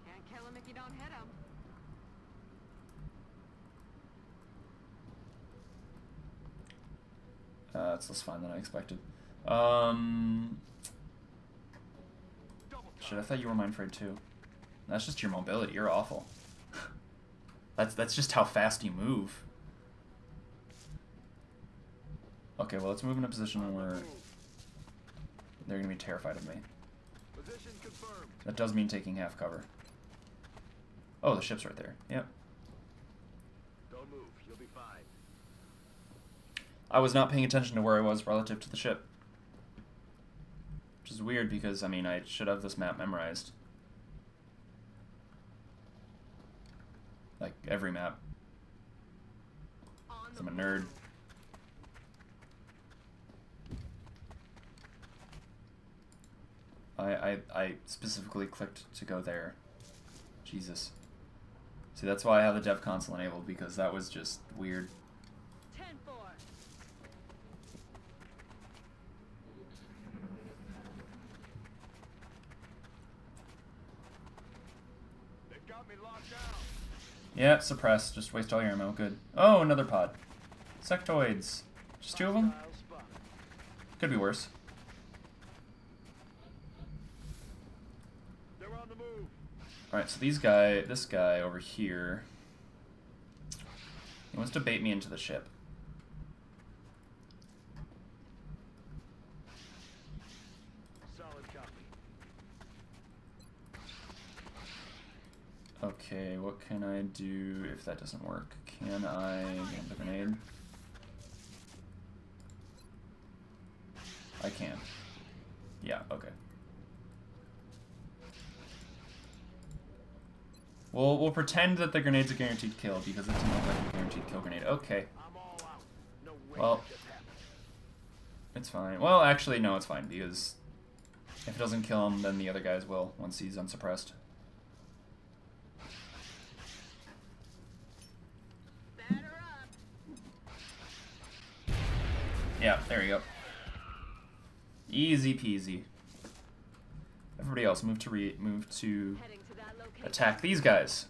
Can't kill him if you don't hit him. It's less fine than I expected. Shit, I thought you were mind frayed too. That's just your mobility. You're awful. That's just how fast you move. Okay, well, let's move in a position where they're gonna be terrified of me. Position confirmed. That does mean taking half cover. Oh, the ship's right there. Yep. Don't move. You'll be fine. I was not paying attention to where I was relative to the ship. Which is weird because, I mean, I should have this map memorized. Like, every map. 'Cause I'm a nerd. I specifically clicked to go there. Jesus. See, that's why I have the dev console enabled, because that was just weird. 10-4. They've got me locked down. Yeah, suppress. Just waste all your ammo. Good. Oh, another pod. Sectoids. Just two of them? Hostile spotted. Could be worse. They're on the move. Alright, so this guy over here He wants to bait me into the ship. Solid copy. Okay, what can I do if that doesn't work? Can I get the grenade? I can. Yeah, okay. We'll pretend that the grenade's a guaranteed kill because it doesn't look like a guaranteed kill grenade. Okay. Well, it's fine. Well, actually, no, it's fine because if it doesn't kill him, then the other guys will once he's unsuppressed. Yeah, there you go. Easy peasy. Everybody else, move to attack these guys.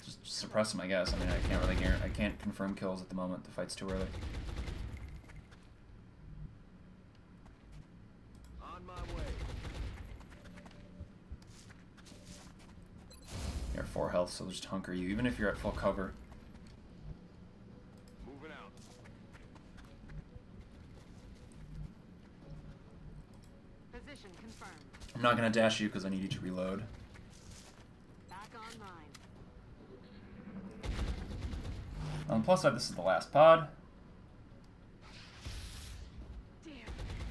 Just suppress them, I guess. I mean, I can't really I can't confirm kills at the moment. The fight's too early. On my way. You're at 4 health, so they'll just hunker you, even if you're at full cover. Moving out. Position confirmed. I'm not gonna dash you because I need you to reload. Back online. On the plus side, this is the last pod. Damn,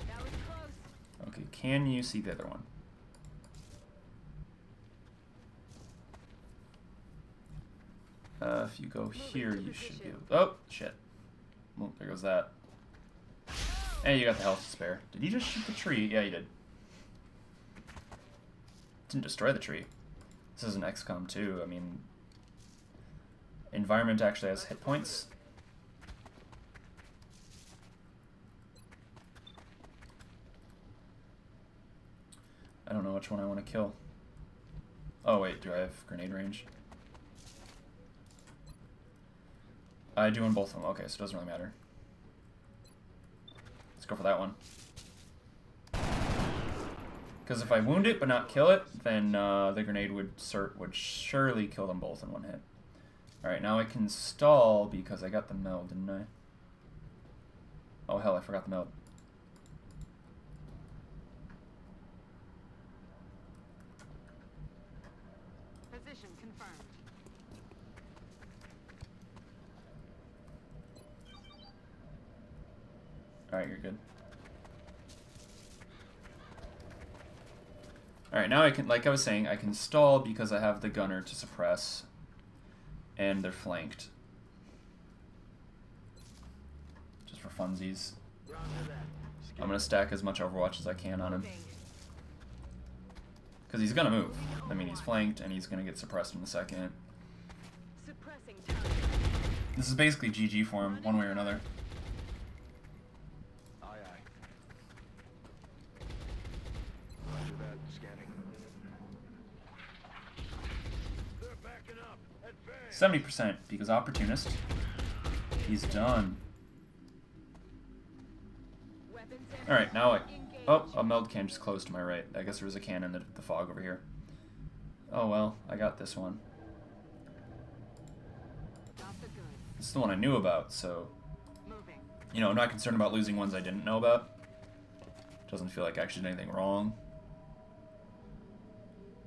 that was close. Okay, can you see the other one? If you go here, you should be able... Oh, shit. Well, there goes that. Hey, you got the health to spare. Did you just shoot the tree? Yeah, you did. Didn't destroy the tree. This is an XCOM too. I mean, environment actually has hit points. I don't know which one I want to kill. Oh wait, do I have grenade range? I do on both of them. Okay, so it doesn't really matter. Let's go for that one. Because if I wound it but not kill it, then the grenade would surely kill them both in one hit. Alright, now I can stall because I got the meld, didn't I? Oh hell, I forgot the meld. Position confirmed. Alright, you're good. Alright, now I can, like I was saying, I can stall because I have the gunner to suppress, and they're flanked. Just for funsies. I'm gonna stack as much Overwatch as I can on him. Because he's gonna move. I mean, he's flanked, and he's gonna get suppressed in a second. This is basically GG for him, one way or another. Aye, aye. Roger that. Scanning. They're backing up. Advance. 70% because opportunist. He's done. Alright, now oh, a meld can just closed to my right. I guess there was a can in the fog over here. Oh well, I got this one. This is the one I knew about, so... You know, I'm not concerned about losing ones I didn't know about. Doesn't feel like I actually did anything wrong.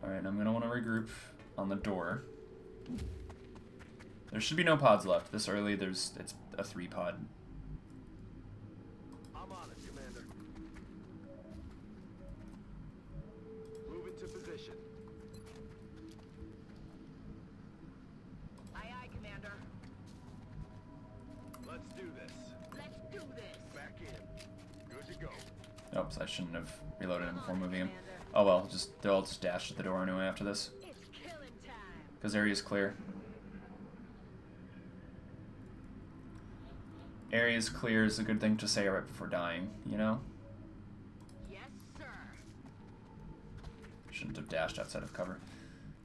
Alright, I'm gonna want to regroup on the door. There should be no pods left. This early, it's a 3-pod. I'm on it, Commander. Move into position. Aye, aye, Commander. Let's do this. Let's do this. Back in. Good to go. Oops, I shouldn't have reloaded him before moving him. Oh well, they'll all just dash at the door anyway after this. It's killing time. Because area's clear. Area's clear is a good thing to say right before dying, you know? Yes, sir. Shouldn't have dashed outside of cover.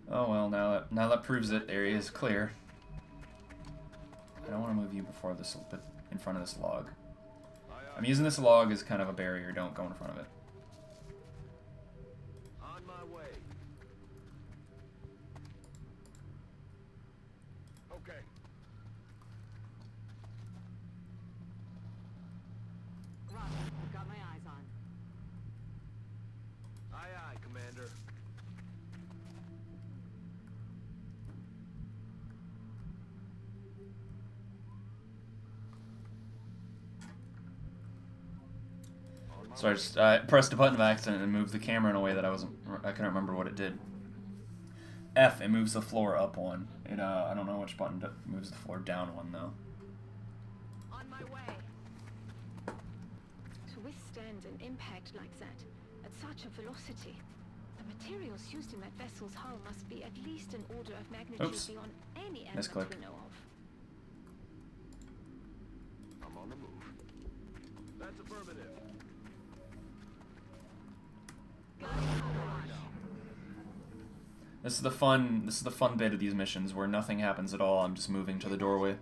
Oh well, now that proves it. Area is clear. I don't want to move you before this, but in front of this log. I'm using this log as kind of a barrier. Don't go in front of it. On my way. So I pressed a button by accident and moved the camera in a way that I couldn't remember what it did. F, it moves the floor up one. I don't know which button moves the floor down one though. On my way. To withstand an impact like that, at such a velocity, the materials used in that vessel's hull must be at least an order of magnitude beyond any element we know of. I'm on the move. That's affirmative. This is the fun bit of these missions where nothing happens at all. I'm just moving to the doorway.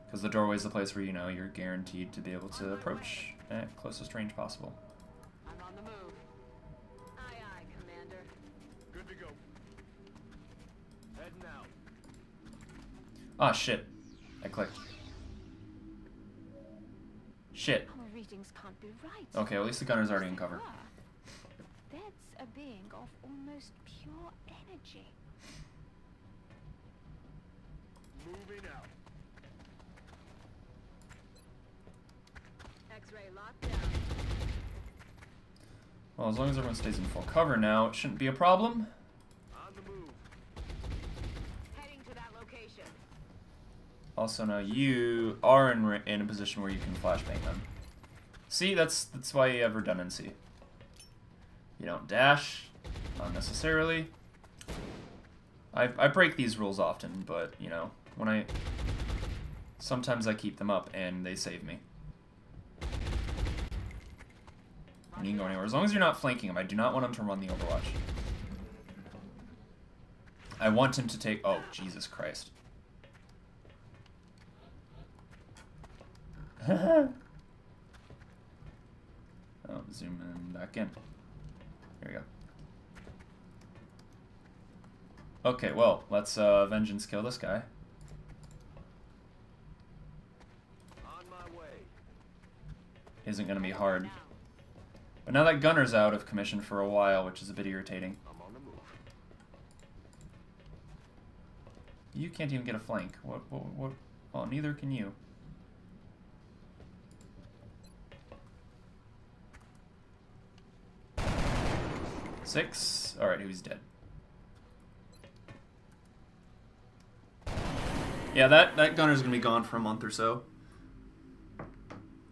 Because the doorway is the place where, you know, you're guaranteed to be able to approach at closest range possible. I'm on the move. Aye, aye, Commander. Good to go. Heading out. Ah, shit. I clicked. Shit. Our readings can't be right. Okay, well, at least the gunner's already in cover. That's a being of almost pure energy. Moving out. X-ray locked down. Well, as long as everyone stays in full cover now, it shouldn't be a problem. On the move. Heading to that location. Also, now you are in a position where you can flashbang them. See, that's why you have redundancy. You don't dash unnecessarily. I break these rules often, but you know, sometimes I keep them up and they save me. And you can go anywhere as long as you're not flanking him. I do not want him to run the Overwatch. I want him to take. Oh, Jesus Christ. Oh, zoom in back in. There we go. Okay, well, let's vengeance kill this guy. On my way. Isn't gonna be hard. But now that gunner's out of commission for a while, which is a bit irritating. I'm on the move. You can't even get a flank. What? Well, neither can you. Six. Alright, he's dead. Yeah, that gunner's gonna be gone for a month or so.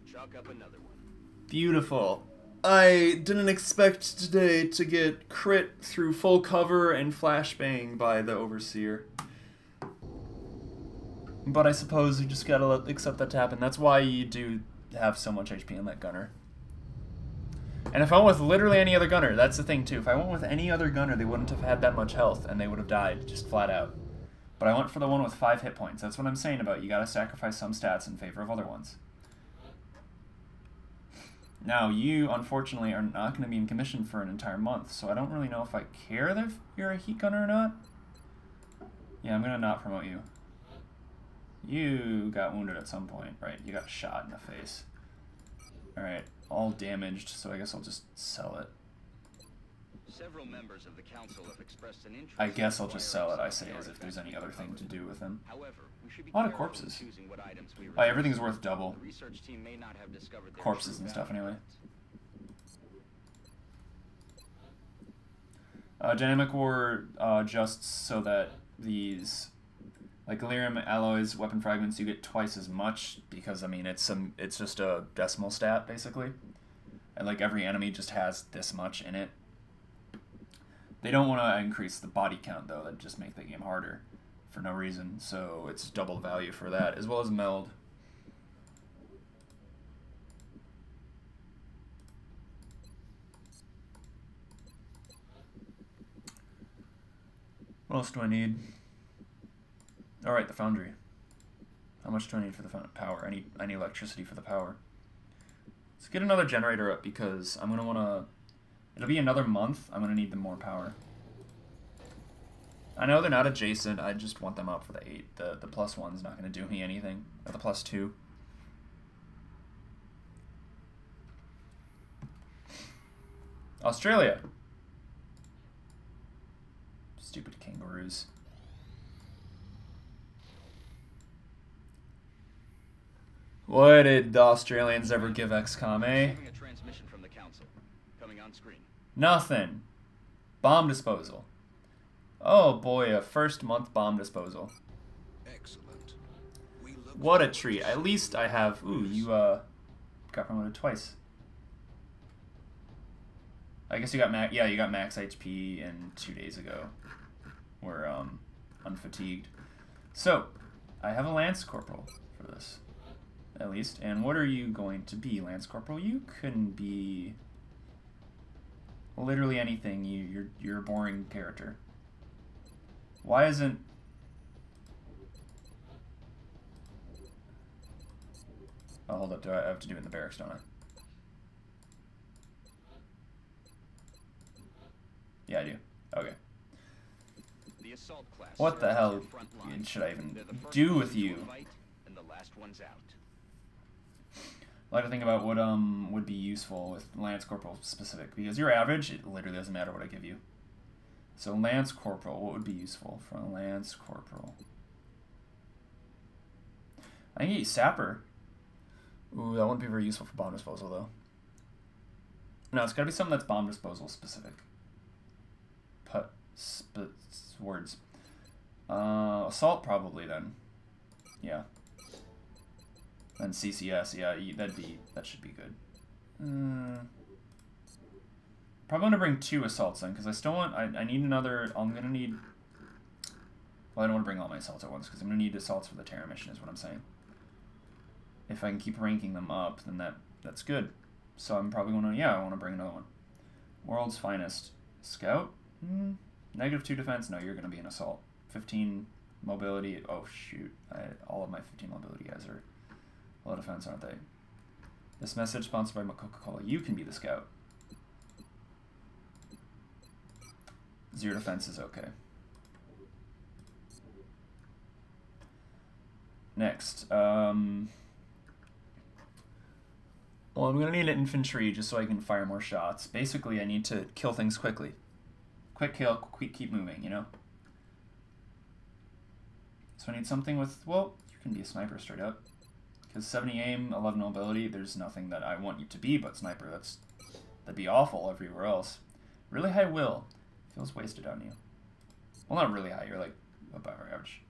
Chalk up another one. Beautiful. I didn't expect today to get crit through full cover and flashbang by the Overseer. But I suppose you just gotta accept that to happen. That's why you do have so much HP on that gunner. And if I went with literally any other gunner, that's the thing too. If I went with any other gunner, they wouldn't have had that much health and they would have died, just flat out. But I went for the one with 5 hit points. That's what I'm saying about you gotta sacrifice some stats in favor of other ones. Now, you, unfortunately, are not going to be in commission for an entire month, so I don't really know if I care if you're a heat gunner or not. Yeah, I'm going to not promote you. You got wounded at some point, right? You got shot in the face. Alright, all damaged, so I guess I'll just sell it. Several members of the council have expressed an interest. I guess I'll just sell it, I say, as if there's any other thing to do with him. However, we should be a lot of careful corpses. in choosing what items we Oh, everything's worth double. The research team may not have discovered their Corpses true and stuff, value. anyway. Dynamic War adjusts so that these, like Elerium alloys, weapon fragments, you get twice as much because I mean it's just a decimal stat basically, and like every enemy just has this much in it. They don't want to increase the body count though; that just make the game harder for no reason. So it's double value for that, as well as meld. What else do I need? Alright, the foundry. How much do I need for the power? I need electricity for the power. Let's get another generator up because I'm going to want to... It'll be another month. I'm going to need them more power. I know they're not adjacent. I just want them up for the 8. The +1's not going to do me anything. Or the +2. Australia. Stupid kangaroos. Why did the Australians ever give XCOM, eh? Coming on screen. Nothing. Bomb disposal. Oh boy, a first month bomb disposal. Excellent. What a treat. At least I have... Ooh, you got promoted twice. I guess you got max... Yeah, you got max HP in 2 days ago. We're unfatigued. So, I have a Lance Corporal for this. At least. And what are you going to be, Lance Corporal? You can be... literally anything. You're a boring character. Why isn't... Oh, hold up. Do I have to do it in the barracks, don't I? Yeah, I do. Okay. The assault class. What the hell should I even do with you? And the last one's out. I like to think about what would be useful with Lance Corporal specific, because you're average, it literally doesn't matter what I give you. So Lance Corporal, what would be useful for a Lance Corporal? I can get you Sapper. Ooh, that wouldn't be very useful for bomb disposal though. No, it's gotta be something that's bomb disposal specific. Words. Assault probably then. Yeah. Then CCS, yeah, that should be good. Probably gonna bring 2 assaults then, because I still want, I need another, I'm gonna need, well, I don't want to bring all my assaults at once, because I'm gonna need assaults for the Terra mission, is what I'm saying. If I can keep ranking them up, then that's good. So I'm probably gonna, yeah, I want to bring another one. World's Finest. Scout? -2 defense? No, you're gonna be an assault. 15 mobility, oh shoot, all of my 15 mobility guys are low defense, aren't they? This message sponsored by Coca-Cola. You can be the scout. 0 defense is okay. Next, well, I'm gonna need an infantry just so I can fire more shots. Basically, I need to kill things quickly. Quick kill, quick keep moving, you know? So I need something with, well, you can be a sniper straight up. Because 70 aim, 11 mobility, there's nothing that I want you to be but sniper. That'd be awful everywhere else. Really high will. Feels wasted on you. Well, not really high, you're like above average.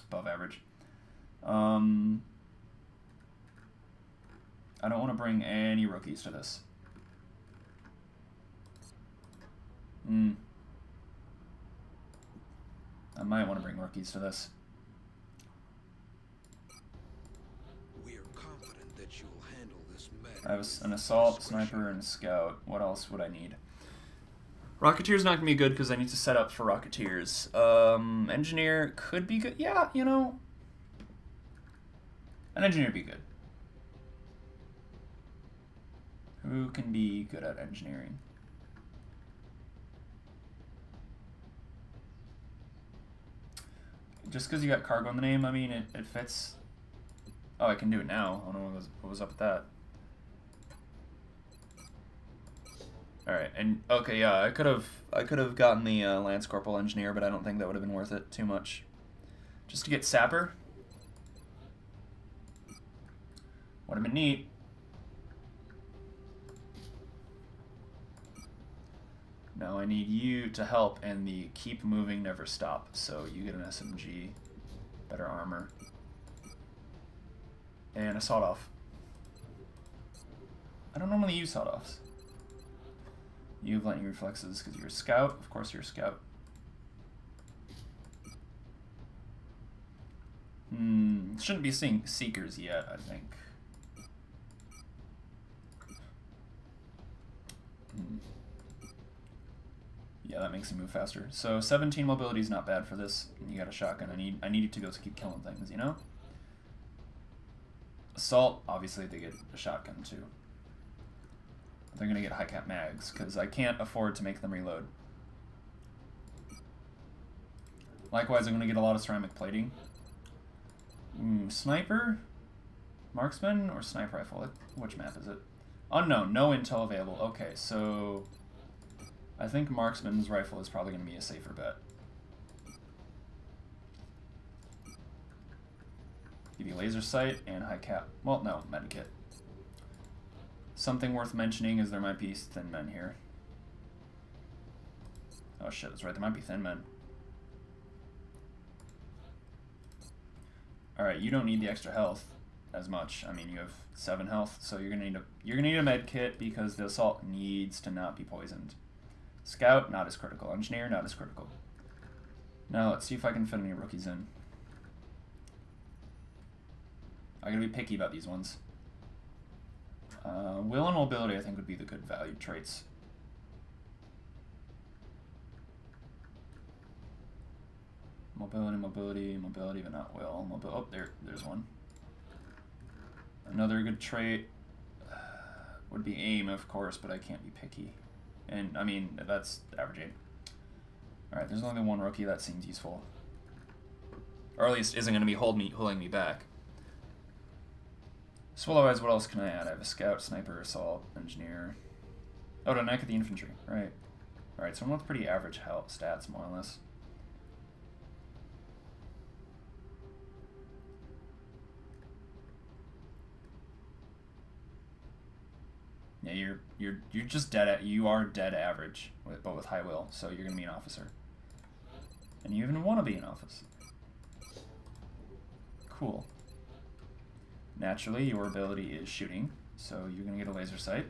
Above average. I don't want to bring any rookies to this. I might want to bring rookies to this. We are confident that you will handle this matter. I have an assault, sniper, and a scout. What else would I need? Rocketeer's not going to be good because I need to set up for Rocketeers. Engineer could be good. Yeah, you know. An engineer would be good. Who can be good at engineering? Just because you got cargo in the name, I mean, it fits. Oh, I can do it now. I don't know what was up with that. Alright, and okay, yeah, I could have gotten the Lance Corporal Engineer, but I don't think that would have been worth it too much. Just to get Sapper. Would have been neat. Now I need you to help in the keep moving, never stop. So you get an SMG, better armor, and a sawed-off. I don't normally use sawed-offs. You have lightning reflexes because you're a scout. Of course you're a scout. Shouldn't be seeing seekers yet, I think. Yeah, that makes him move faster. So 17 mobility is not bad for this. You got a shotgun. I need you to go keep killing things, you know? Assault, obviously they get a shotgun too. They're gonna get high cap mags because I can't afford to make them reload. Likewise, I'm gonna get a lot of ceramic plating. Sniper, marksman, or sniper rifle? Which map is it? Unknown. No intel available. Okay, so I think marksman's rifle is probably gonna be a safer bet. Give you laser sight and high cap. Well, no, medikit. Something worth mentioning is there might be thin men here. Oh shit, that's right, there might be thin men. Alright, you don't need the extra health as much. I mean, you have 7 health, so you're gonna need a med kit because the assault needs to not be poisoned. Scout, not as critical. Engineer, not as critical. Now let's see if I can fit any rookies in. I'm gonna be picky about these ones. Will and mobility, I think, would be the good valued traits. Mobility, but not will. Oh, there's one. Another good trait would be aim, of course, but I can't be picky. And, I mean, that's average aim. Alright, there's only one rookie. That seems useful. Or at least isn't going to be holding me back. Swallow-eyes, what else can I add? I have a scout, sniper, assault, engineer. Oh, to knight of the infantry. Right. Alright, so I'm with pretty average health stats, more or less. Yeah, you're just dead. You are dead average, but with high will. So you're gonna be an officer, and you even want to be an officer. Cool. Naturally, your ability is shooting, so you're gonna get a laser sight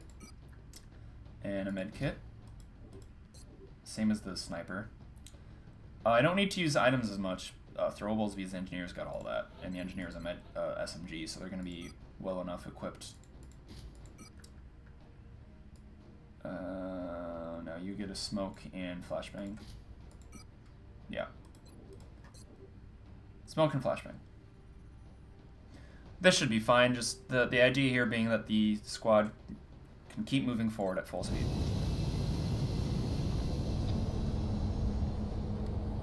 and a med kit. Same as the sniper. I don't need to use items as much. Throwables because the engineer's got all that, and the engineer's a SMG, so they're gonna be well enough equipped. No, you get a smoke and flashbang. Yeah. Smoke and flashbang. This should be fine, just the idea here being that the squad can keep moving forward at full speed.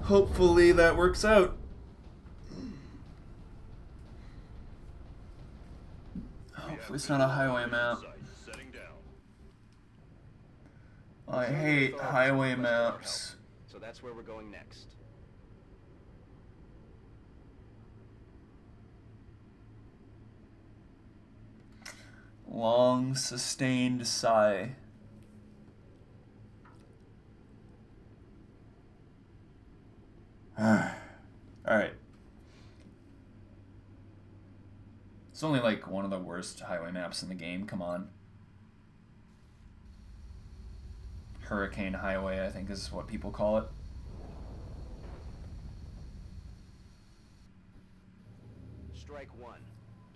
Hopefully that works out. Hopefully it's not a highway map. I hate highway maps. So that's where we're going next. Long, sustained sigh. Alright. It's only like one of the worst highway maps in the game, come on. Hurricane Highway, I think is what people call it. Strike one.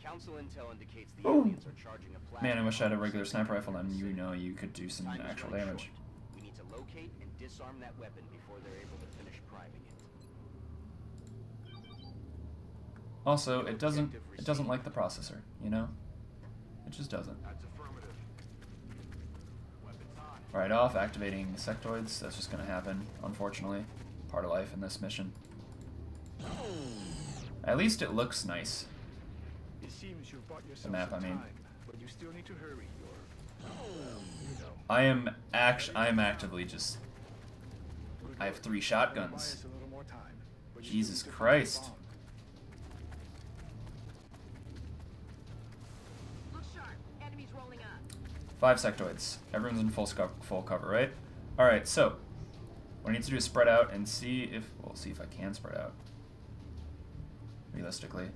Council intel indicates the aliens are charging a Man, I wish I had a regular sniper rifle, then you know you could do some actual damage. We need to locate and disarm that weapon before they're able to finish priming it. Also, it doesn't like the processor, you know? It just doesn't. Right off, activating sectoids. That's just gonna happen, unfortunately. Part of life in this mission. At least it looks nice. It seems you've bought yourself The map, I mean. time, but you still need to hurry. I am actively just. I have 3 shotguns. Jesus Christ. Look sharp. Enemies rolling up. 5 sectoids. Everyone's in full cover, right? Alright, so what I need to do is spread out and see if we'll see if I can spread out. Realistically.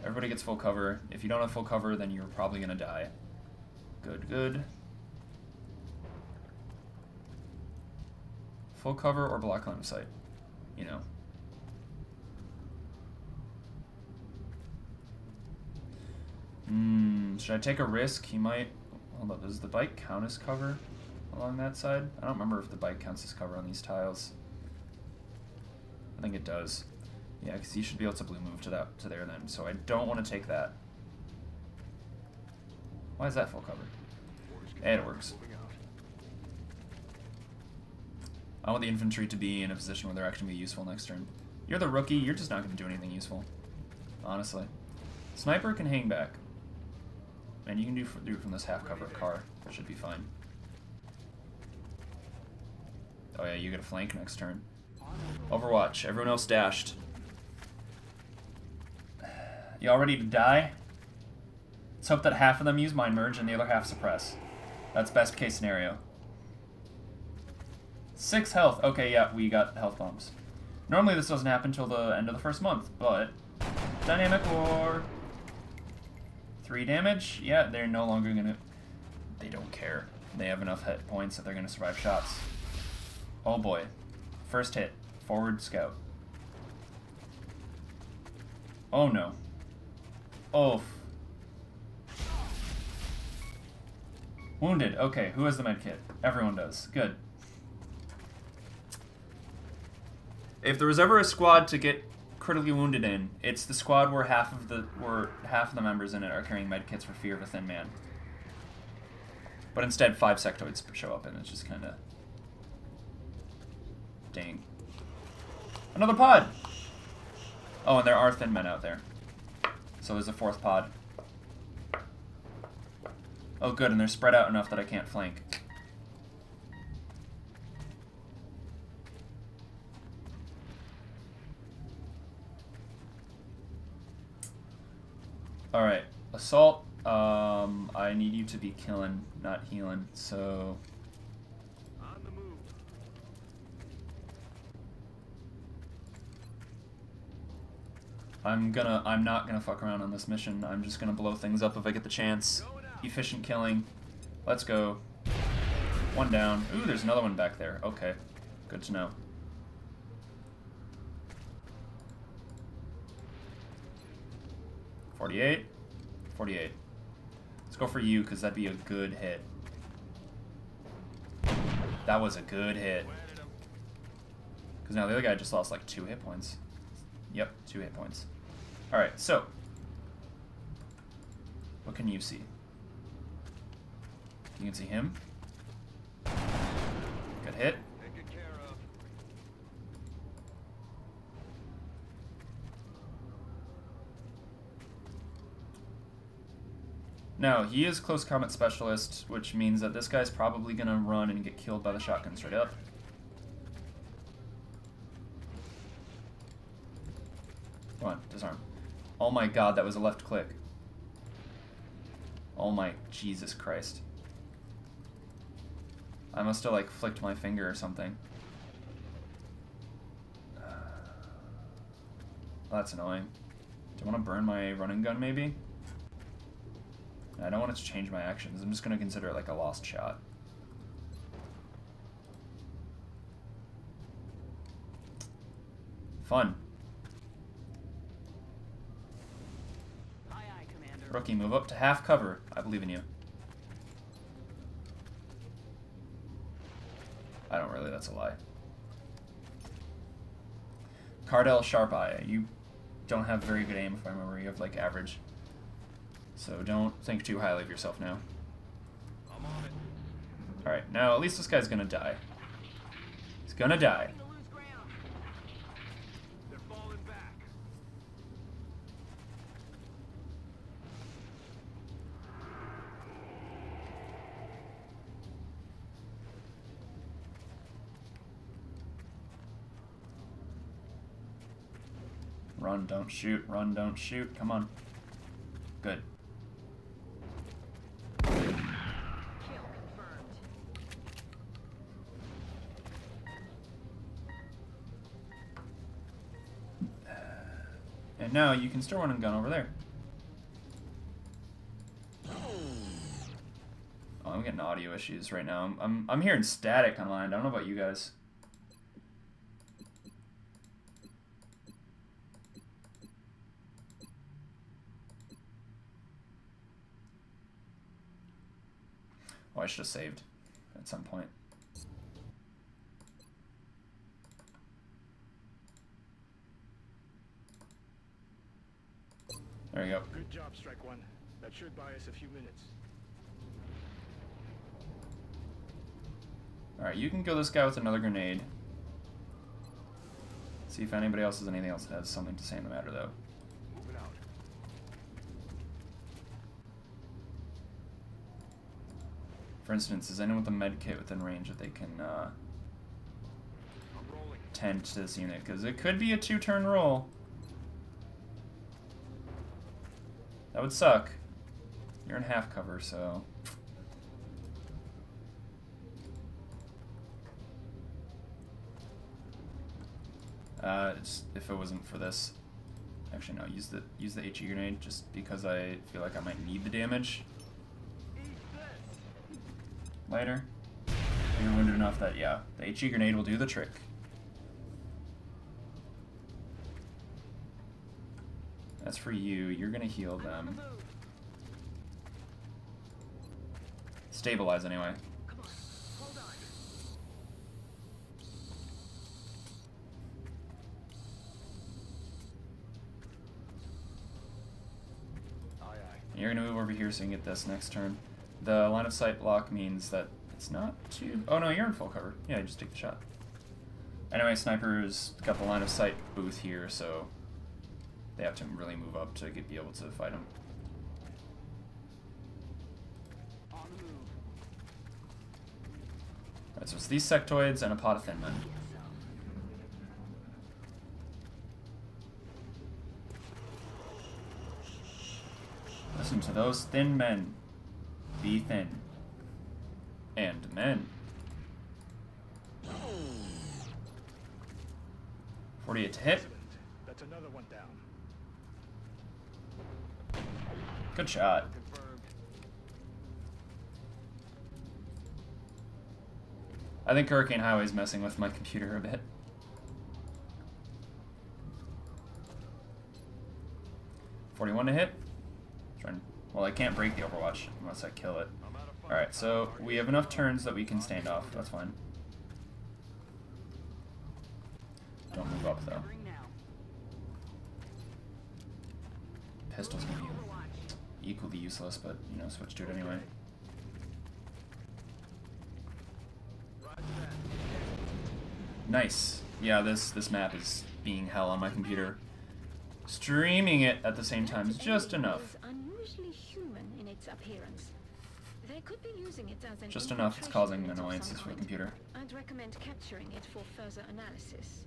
Everybody gets full cover. If you don't have full cover, then you're probably gonna die. Good, good. Full cover or block line of sight. You know. Should I take a risk? He might. Hold up, does the bike count as cover along that side? I don't remember if the bike counts as cover on these tiles. I think it does. Yeah, because he should be able to blue move to there then. So I don't want to take that. Why is that full cover? And it works. I want the infantry to be in a position where they're actually going to be useful next turn. You're the rookie, you're just not going to do anything useful. Honestly. Sniper can hang back. And you can do it from this half cover car. That should be fine. Oh yeah, you get a flank next turn. Overwatch. Everyone else dashed. You all ready to die? Let's hope that half of them use Mind Merge and the other half suppress. That's best case scenario. 6 health. Okay, yeah, we got health bombs. Normally this doesn't happen until the end of the first month, but... Dynamic War! 3 damage? Yeah, they're no longer gonna... They don't care. They have enough hit points that they're gonna survive shots. Oh boy. First hit. Forward scout. Oh no. Oh. Wounded. Okay, who has the med kit? Everyone does. Good. If there was ever a squad to get critically wounded in, it's the squad where half of the members in it are carrying med kits for fear of a thin man. But instead 5 sectoids show up and it's just kinda... Dang. Another pod! Oh, and there are thin men out there. So there's a 4th pod. Oh good, and they're spread out enough that I can't flank. Alright, assault. I need you to be killing, not healing, so... On the move. I'm not gonna fuck around on this mission. I'm just gonna blow things up if I get the chance. Efficient killing. Let's go. 1 down. Ooh, there's another one back there. Okay. Good to know. $48. $48. Let's go for you, because that'd be a good hit. That was a good hit. Because now the other guy just lost like 2 hit points. Yep, 2 hit points. Alright, so. What can you see? You can see him. Good hit. Now, he is close combat specialist, which means that this guy's probably going to run and get killed by the shotgun straight up. Come on, disarm. Oh my god, that was a left click. Oh my Jesus Christ. I must have like flicked my finger or something. That's annoying. Do I want to burn my running gun maybe? I don't want it to change my actions. I'm just going to consider it like a lost shot. Fun. Aye, aye, Commander. Rookie, move up to half cover. I believe in you. I don't really, that's a lie. Cardell Sharp Eye. You don't have very good aim if I remember. You have like average. So don't think too highly of yourself now. I'm on it. Alright, now at least this guy's gonna die. He's gonna die. They're falling back. Run, don't shoot. Run, don't shoot. Come on. Good. And now you can still run and gun over there. Oh, I'm getting audio issues right now. I'm hearing static online. I don't know about you guys. Oh, I should have saved at some point. There you go. Good job, Strike One. That should buy us a few minutes. Alright, you can kill this guy with another grenade. See if anybody else has anything else that has something to say in the matter, though. Moving out. For instance, is anyone with a med kit within range that they can tend to this unit? Because it could be a 2-turn roll. That would suck. You're in half cover, so... if it wasn't for this... Actually, no, use the HE grenade, just because I feel like I might need the damage later. You're wounded enough that, yeah, the HE grenade will do the trick. That's for you. You're gonna heal them. Stabilize anyway. Come on, hold on. Aye, aye. And you're gonna move over here so you can get this next turn. The line of sight block means that it's not too... Oh no, you're in full cover. Yeah, just take the shot. Anyway, Sniper's got the line of sight booth here, so they have to really move up to be able to fight him. On the move. Alright, so it's these sectoids and a pot of thin men. Listen to those thin men. Be thin. And men. 48 to hit. Excellent. That's another one down. Good shot. Confirmed. I think Hurricane Highway's messing with my computer a bit. $41 to hit. Well, I can't break the Overwatch unless I kill it. Alright, so we have enough turns that we can stand off. That's fine. Don't move up, though. Pistol's gonna be equally useless, but, you know, switch to it anyway. Nice. Yeah, this map is being hell on my computer. Streaming it at the same time is just enough. Unusually human in its appearance. They could be using it as an Just enough it's causing infiltration of annoyances some for the kind. computer. I'd recommend capturing it for further analysis.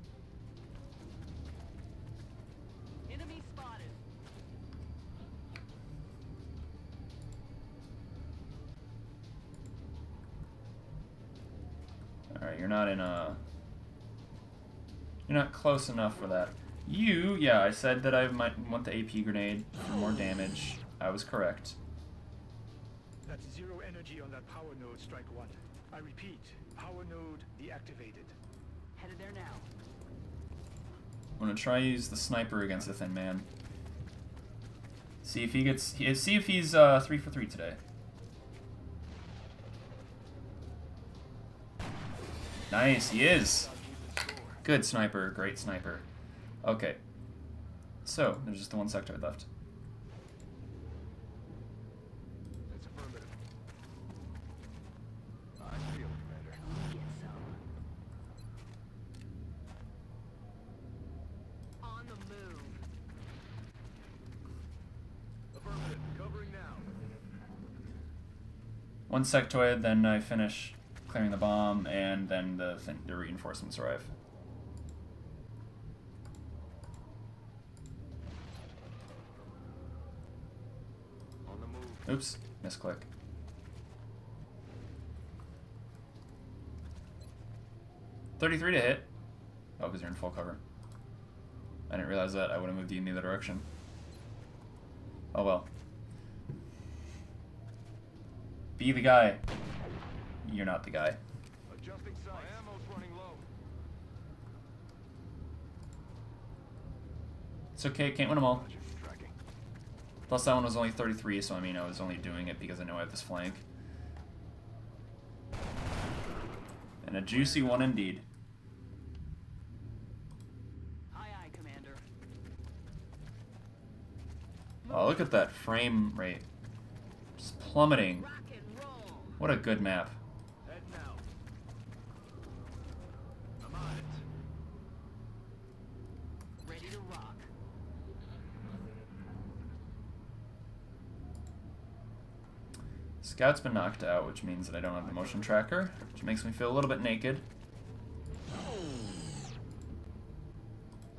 Enemy spotted. Alright, you're not in a... You're not close enough for that. You, yeah, I said that I might want the AP grenade for more damage. I was correct. That's zero energy on that power node, Strike One. I repeat, power node deactivated. Headed there now. I'm gonna try use the sniper against the thin man. See if he gets... See if he's 3 for 3 today. Nice, he is! Good sniper, great sniper. Okay. So, there's just the one sector left. That's affirmative. I feel it, Commander. Get some. On the move. Affirmative. Covering now. One sectoid, then I finish clearing the bomb, and then the reinforcements arrive. On the move. Oops, misclick. $33 to hit. Oh, because you're in full cover. I didn't realize that. I would have moved you in the other direction. Oh well. Be the guy. You're not the guy. Adjusting sights. My ammo's running low. It's okay, can't win them all. Tracking. Plus that one was only 33, so I mean I was only doing it because I know I have this flank. And a juicy one indeed. Aye, aye, Commander. Oh, look at that frame rate. Just plummeting. Rock and roll. What a good map. Head now. I'm on it. Ready to rock. Scout's been knocked out, which means that I don't have the motion tracker, which makes me feel a little bit naked.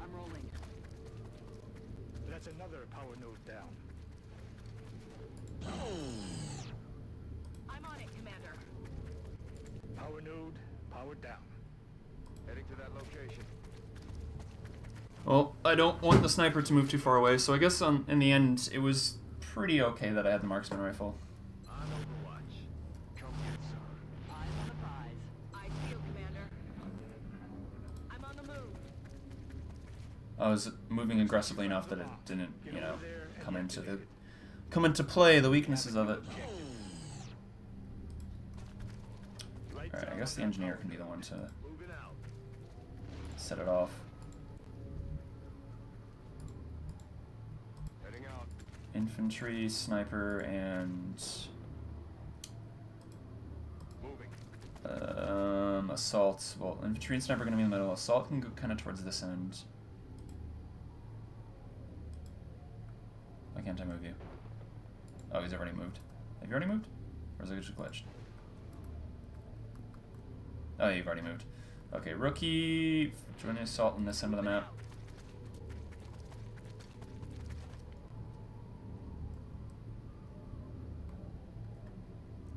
I'm rolling. That's another power node down. I'm on it, Commander. Power node powered down. Heading to that location. Well, I don't want the sniper to move too far away, so I guess in the end it was pretty okay that I had the marksman rifle. On Overwatch. Come get some. Eyes on the prize. Eyes peeled, Commander. I'm on the move. I was moving aggressively enough that it didn't, you know, come into play the weaknesses of it. Alright, I guess the engineer can be the one to set it off. Heading out. Infantry, sniper, and Moving. assault. Well, infantry and sniper are going to be in the middle. Assault can go kind of towards this end. Why can't I move you? Oh, he's already moved. Have you already moved? Or is it just glitched? Oh, you've already moved. Okay, rookie. Join the assault on this end of the map.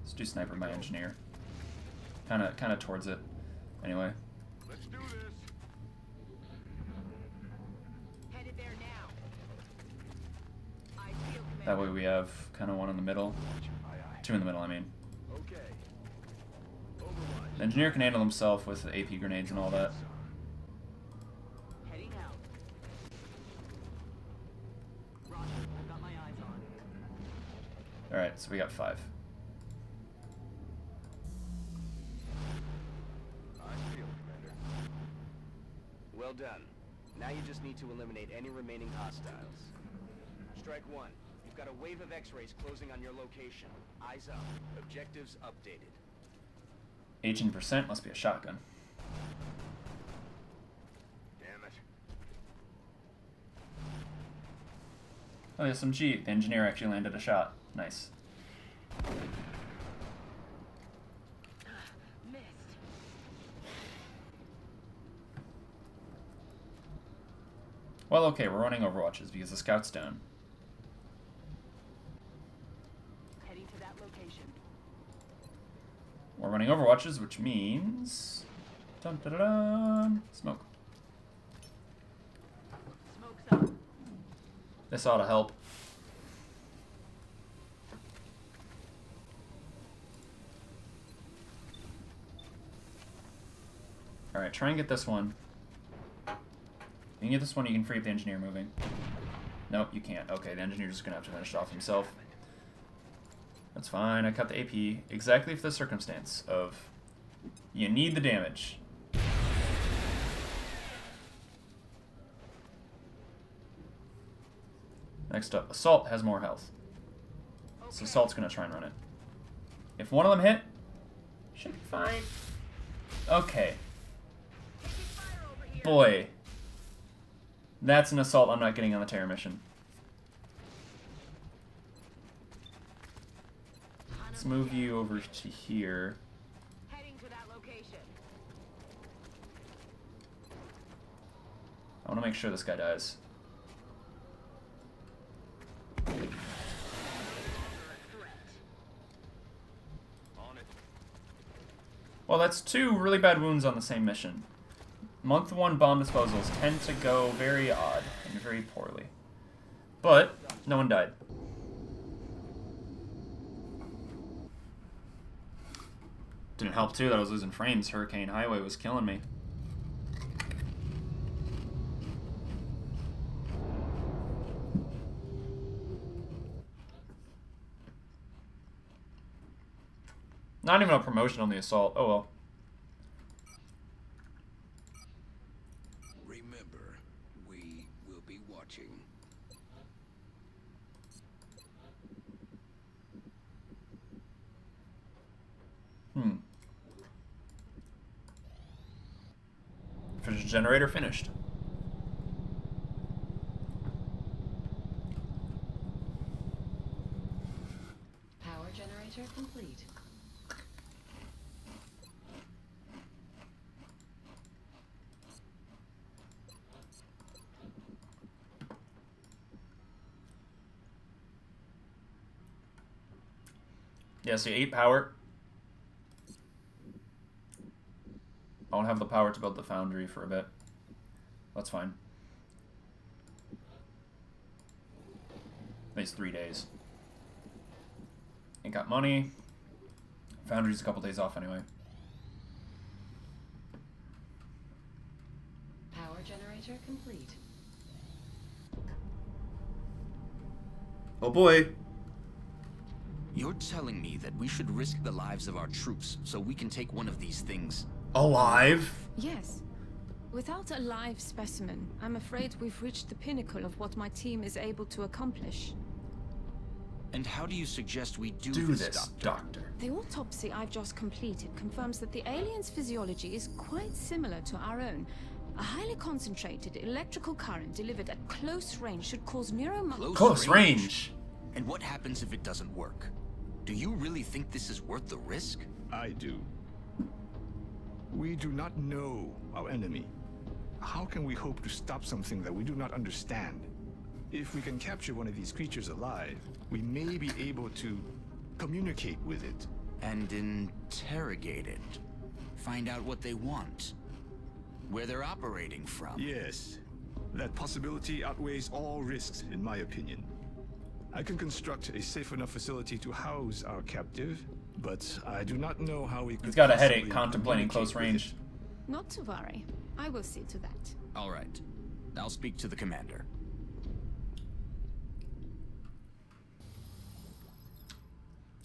Let's do sniper by engineer. Kind of towards it. Anyway. Let's do this. Headed there now. Eyes peeled, Commander. That way we have kind of one in the middle. Two in the middle, I mean. Okay. Overwatch. The engineer can handle himself with AP grenades and all that. Heading out. Roger, I've got my eyes on. Alright, so we got 5. Eyes peeled, Commander. Well done. Now you just need to eliminate any remaining hostiles. Strike one. You've got a wave of X-rays closing on your location. Eyes up. Objectives updated. 18% must be a shotgun. Damn it. Oh, the SMG. The engineer actually landed a shot. Nice. Missed. Well, okay, we're running Overwatches because the scout's down. Heading to that location. We're running Overwatches, which means... Dun, dun, dun, dun, smoke. Smoke's up. This ought to help. Alright, try and get this one. If you can get this one, you can free up the engineer moving. Nope, you can't. Okay, the engineer's just gonna have to finish it off himself. That's fine, I cut the AP exactly for the circumstance of you need the damage. Next up, Assault has more health. So Assault's gonna try and run it. If one of them hit, should be fine. Okay. Boy. That's an Assault I'm not getting on the Terror mission. Let's move you over to here. Heading to that location. I want to make sure this guy dies. Well, that's 2 really bad wounds on the same mission. Month 1 bomb disposals tend to go very odd and very poorly. But, no one died. Didn't help too that I was losing frames. Hurricane Highway was killing me. Not even a promotion on the Assault. Oh well. Remember, we will be watching. Fission generator finished. Power generator complete. Yeah, so 8 power. I won't have the power to build the foundry for a bit. That's fine. Makes 3 days. Ain't got money. Foundry's a couple days off anyway. Power generator complete. Oh boy. You're telling me that we should risk the lives of our troops so we can take one of these things alive? Yes. Without a live specimen, I'm afraid we've reached the pinnacle of what my team is able to accomplish. And how do you suggest we do this, Doctor? The autopsy I've just completed confirms that the alien's physiology is quite similar to our own. A highly concentrated electrical current delivered at close range should cause Close range? And what happens if it doesn't work? Do you really think this is worth the risk? I do. We do not know our enemy. How can we hope to stop something that we do not understand? If we can capture one of these creatures alive, we may be able to communicate with it. And interrogate it. Find out what they want. Where they're operating from. Yes. That possibility outweighs all risks, in my opinion. I can construct a safe enough facility to house our captive, but I do not know how we could. He's got a headache contemplating close range. Not to worry. I will see to that. All right. I'll speak to the commander.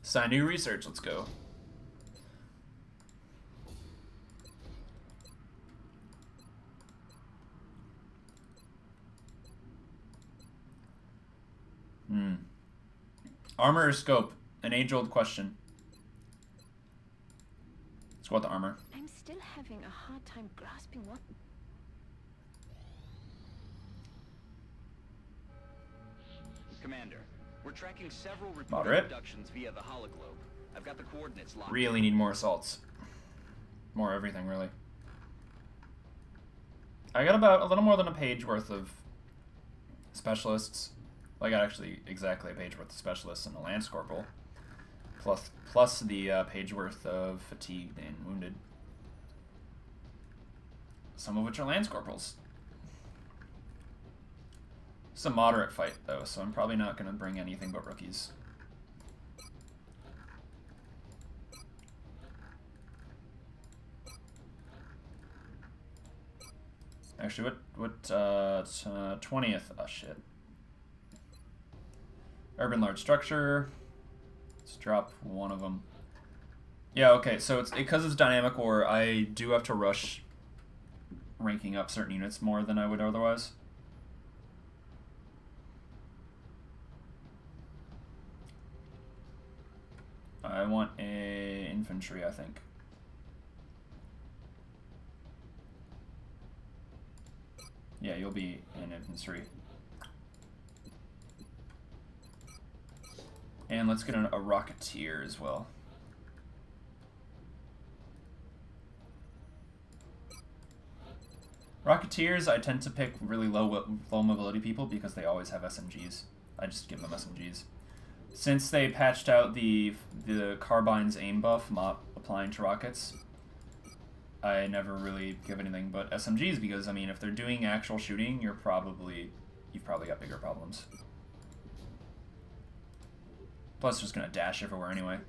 Sign new research. Let's go. Armor or scope? An age-old question. Let's go with the armor. I'm still having a hard time grasping what... Commander, we're tracking several reported Moderate. abductions via the hologlobe. I've got the coordinates locked. Really need more assaults. More everything, really. I got about a little more than a page worth of specialists. Well, I got actually exactly a page worth of specialists and a Lance Corporal. Plus the page worth of fatigued and wounded. Some of which are Lance Corporals. It's a moderate fight, though, so I'm probably not going to bring anything but rookies. Actually, what 20th? Oh, shit. Urban large structure. Let's drop one of them. Yeah, okay, so it's because it's dynamic war, I do have to rush ranking up certain units more than I would otherwise. I want a infantry, I think. Yeah, you'll be in infantry. And let's get a Rocketeer as well. Rocketeers, I tend to pick really low mobility people because they always have SMGs. I just give them SMGs. Since they patched out the carbine's aim buff applying to rockets, I never really give anything but SMGs because, I mean, if they're doing actual shooting, you've probably got bigger problems. Plus, just gonna dash everywhere anyway.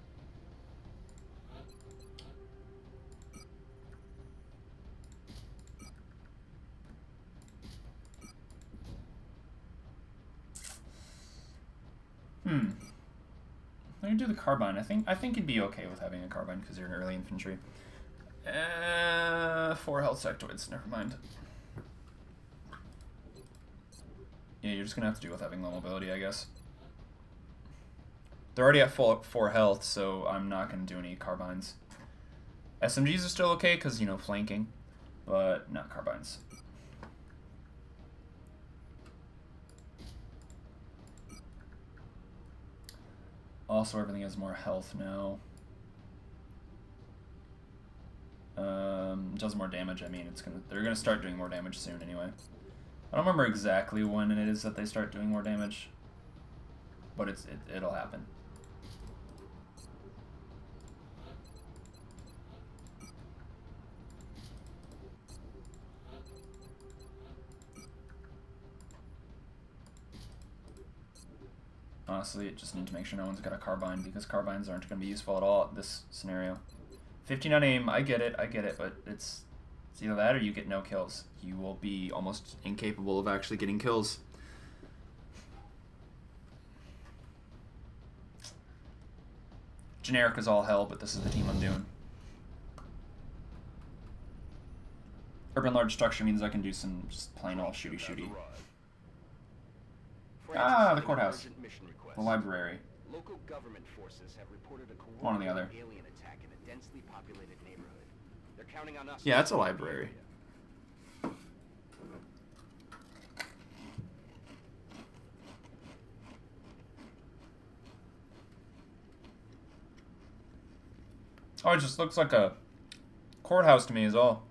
I can do the carbine. I think you'd be okay with having a carbine because you're an early infantry. 4 health sectoids. Never mind. Yeah, you're just gonna have to deal with having low mobility, I guess. They're already at 4 health, so I'm not gonna do any carbines. SMGs are still okay because, you know, flanking, but not carbines. Also, everything has more health now. Does more damage. I mean, they're gonna start doing more damage soon anyway. I don't remember exactly when it is that they start doing more damage, but it'll happen. honestly. Just need to make sure no one's got a carbine, because carbines aren't going to be useful at all at this scenario. 15 on aim, I get it, but it's either that or you get no kills. You will be almost incapable of actually getting kills. Generic is all hell, but this is the team I'm doing. Urban large structure means I can do some just plain old shooty. Ah, the courthouse. The library. Local government forces have reported a one or the other. alien attack in a densely populated neighborhood. They're counting on us. Yeah, it's a library. Oh, it just looks like a courthouse to me is all.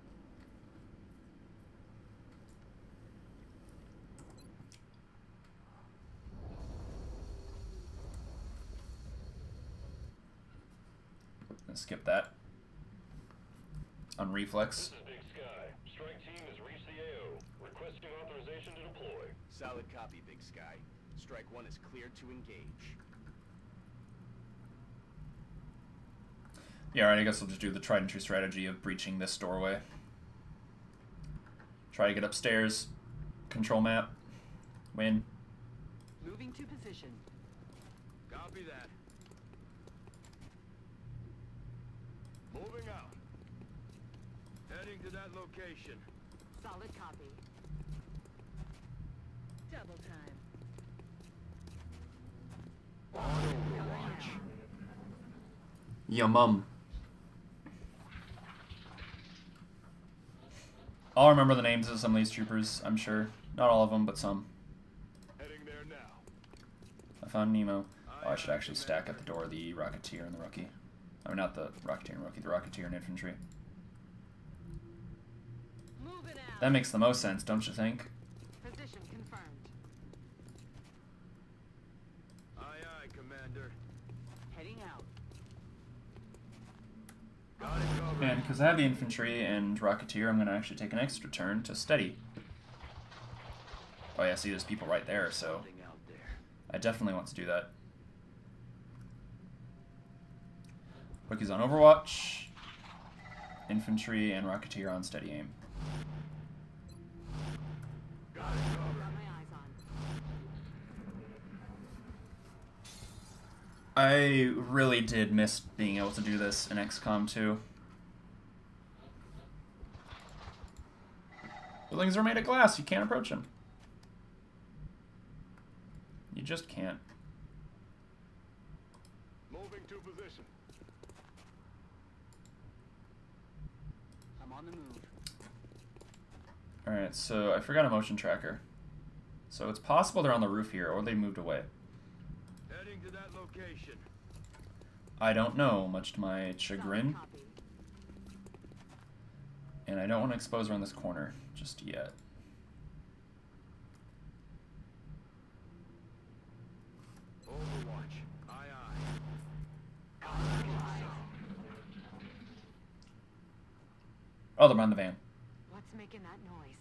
Let's skip that. On reflex. This is Big Sky. Strike team has reached the AO. Requesting authorization to deploy. Solid copy, Big Sky. Strike 1 is cleared to engage. Yeah, alright, I guess I'll just do the tried and true strategy of breaching this doorway. Try to get upstairs. Control map. Win. Moving to position. Copy that. Moving out. Heading to that location. Solid copy. Double time. Watch. Yeah, mum. I'll remember the names of some of these troopers, I'm sure. Not all of them, but some. Heading there now. I found Nemo. Oh, I should actually stack at the door the Rocketeer and the Rookie. I mean, not the Rocketeer and Rookie, the Rocketeer and Infantry. Moving out. That makes the most sense, don't you think? Position confirmed. Aye, aye, Commander. Heading out. Got it covered. And because I have the Infantry and Rocketeer, I'm going to actually take an extra turn to steady. Oh yeah, see, there's people right there, so Something out there. I definitely want to do that. Rookie's on Overwatch. Infantry and Rocketeer on steady aim. Got it covered. Got my eyes on. I really did miss being able to do this in XCOM 2. Buildings are made of glass, you can't approach them. You just can't. Moving to position. I'm on the move. Alright, so I forgot a motion tracker. So it's possible they're on the roof here, or they moved away. Heading to that location. I don't know, much to my chagrin. Solid copy. And I don't want to expose around this corner just yet. Overwatch. Aye, aye. Oh, they're behind the van. What's making that noise?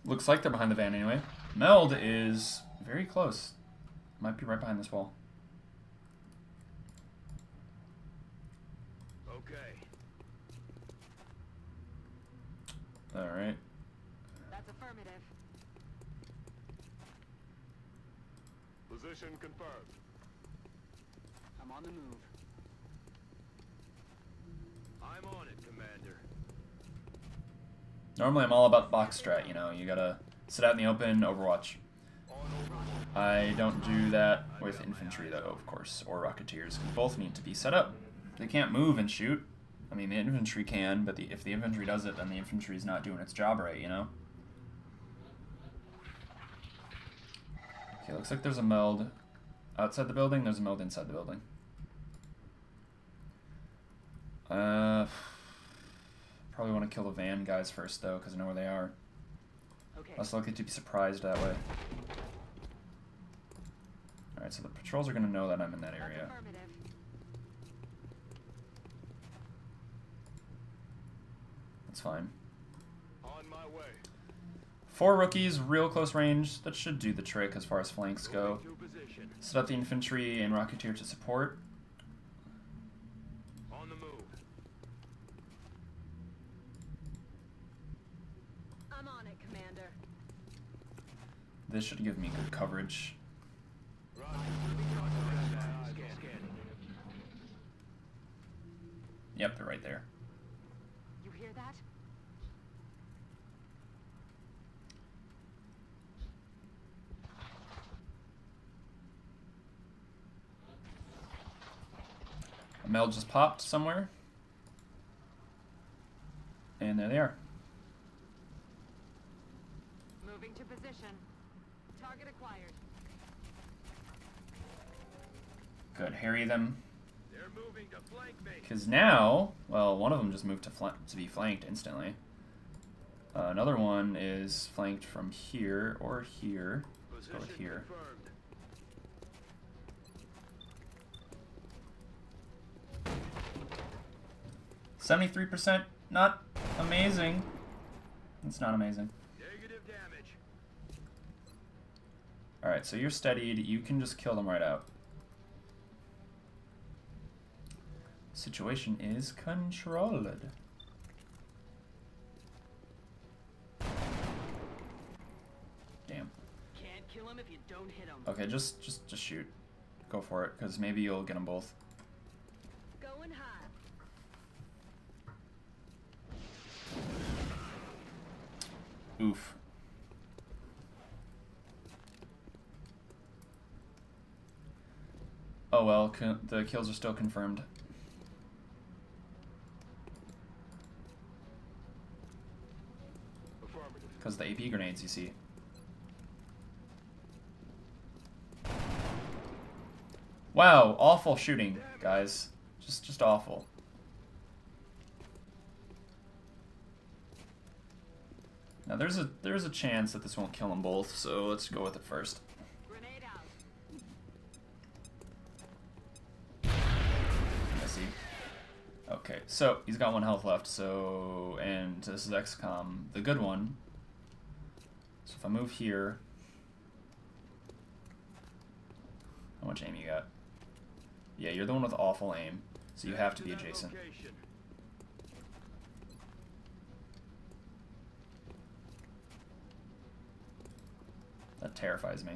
Looks like they're behind the van anyway. Meld is very close. Might be right behind this wall. Okay. Alright. That's affirmative. Position confirmed. I'm on the move. I'm on it, Commander. Normally I'm all about box strat, you know. You gotta sit out in the open, Overwatch. I don't do that with infantry, though, of course, or Rocketeers. Both need to be set up. They can't move and shoot. I mean, the infantry can, but if the infantry does it, then the infantry is not doing its job right, you know? Okay, looks like there's a meld outside the building. There's a meld inside the building. Probably want to kill the van guys first, though, because I know where they are. Okay. Less likely to be surprised that way. Alright, so the patrols are going to know that I'm in that area. That's affirmative. That's fine. On my way. 4 rookies, real close range. That should do the trick as far as flanks go. Set up the infantry and Rocketeer to support. On the move. I'm on it, Commander. This should give me good coverage. Yep, they're right there. You hear that? A Mel just popped somewhere. And there they are. Moving to position. Target acquired. Good, harry them. They're moving to flank me. Because now, well, one of them just moved to be flanked instantly. Another one is flanked from here or here. Let's go with here. Confirmed. 73%, not amazing. It's not amazing. Negative damage. Alright, so you're steadied. You can just kill them right out. Situation is controlled. Damn. Can't kill him if you don't hit him. Okay, just shoot. Go for it, because maybe you'll get them both. Going high. Oof. Oh well, the kills are still confirmed. Because the AP grenades, you see. Wow, awful shooting, guys. Just awful. Now there's a chance that this won't kill them both, so let's go with it first. Grenade out. I see. Okay, so he's got 1 health left, so, and this is Xcom, the good one. So if I move here, how much aim you got? Yeah, you're the one with awful aim, so you have to be adjacent. That terrifies me.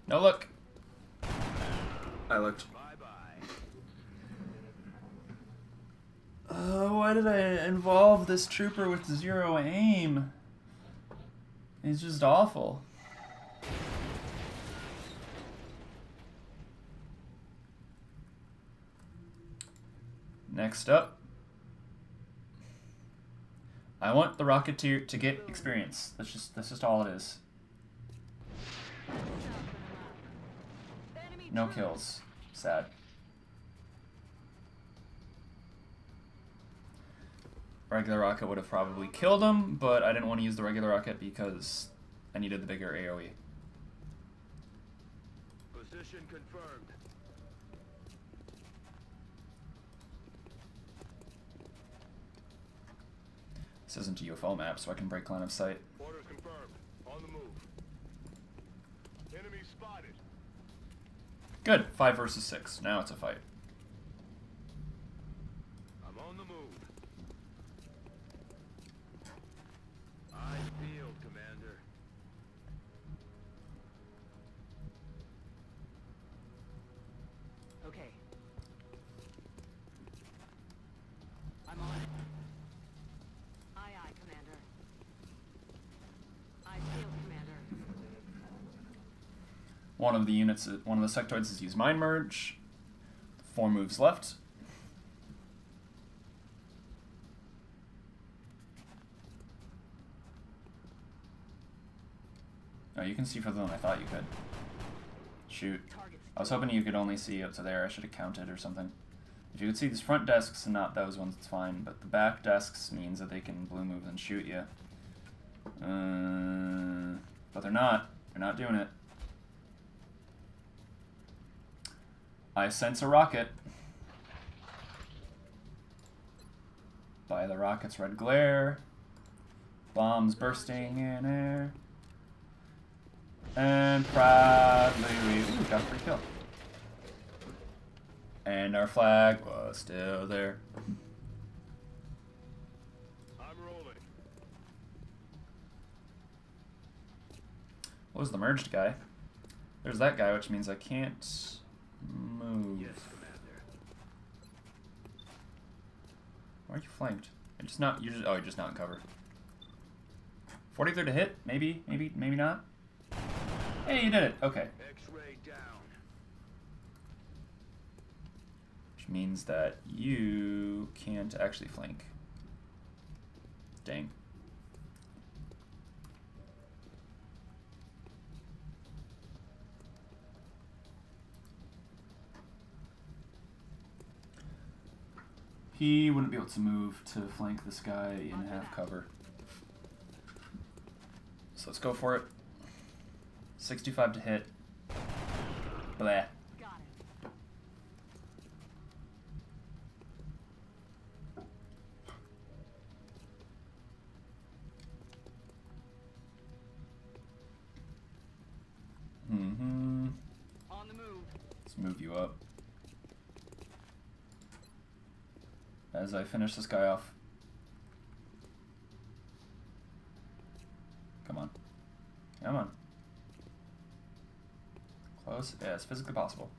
No, look! I looked. Why did I involve this trooper with 0 aim? He's just awful. Next up, I want the Rocketeer to get experience. That's just all it is. No kills. Sad. Regular rocket would have probably killed him, but I didn't want to use the regular rocket because I needed the bigger AoE. Position confirmed. This isn't a UFO map, so I can break line of sight. Orders confirmed. On the move. Enemy spotted. Good. 5 versus 6. Now it's a fight. I'm on the move. Eyes peeled, Commander. Okay. I'm on it. Aye, aye, Commander. I feel, Commander. One of the units, one of the sectoids has used Mind Merge. 4 moves left. Oh, you can see further than I thought you could. Shoot. I was hoping you could only see up to there. I should have counted or something. If you could see these front desks and not those ones, it's fine. But the back desks means that they can blue move and shoot you. But they're not. They're not doing it. I sense a rocket. By by the rocket's red glare. Bombs bursting in air. And proudly we got a free kill. And our flag was still there. I'm rolling. What was the merged guy? There's that guy, which means I can't move. Yes, Commander. Why are you flanked? You're just not. You're just not in cover. 43 to hit? Maybe not. Hey, you did it. Okay. X-ray down. Which means that you can't actually flank. Dang. He wouldn't be able to move to flank this guy in half cover. So let's go for it. 65 to hit. Blah. Got it. Mm-hmm. On the move. Let's move you up. As I finish this guy off. Come on. Come on. Close? Yeah, it's physically possible.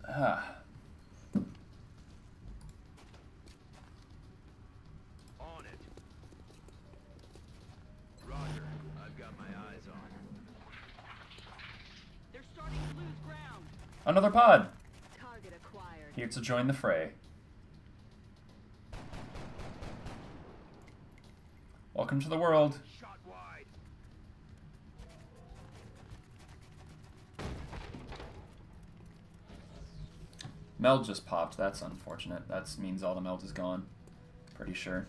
Ah. On it. Roger. I've got my eyes on. They're starting to lose ground. Another pod! Target acquired. Here to join the fray. Welcome to the world. Shot wide. Meld just popped. That's unfortunate. That means all the meld is gone. Pretty sure.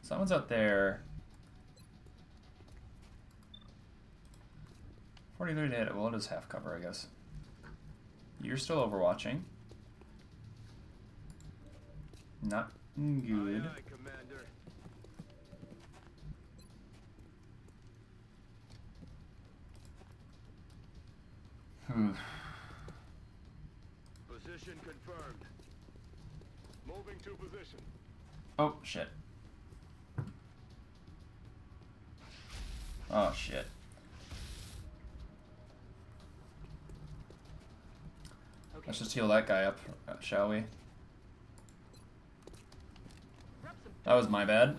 Someone's out there. 43 to hit. Well, it is half cover, I guess. You're still overwatching. Not good. Aye, aye, Commander. Position confirmed. Moving to position. Oh, shit. Oh, shit. Okay. Let's just heal that guy up, shall we? That was my bad.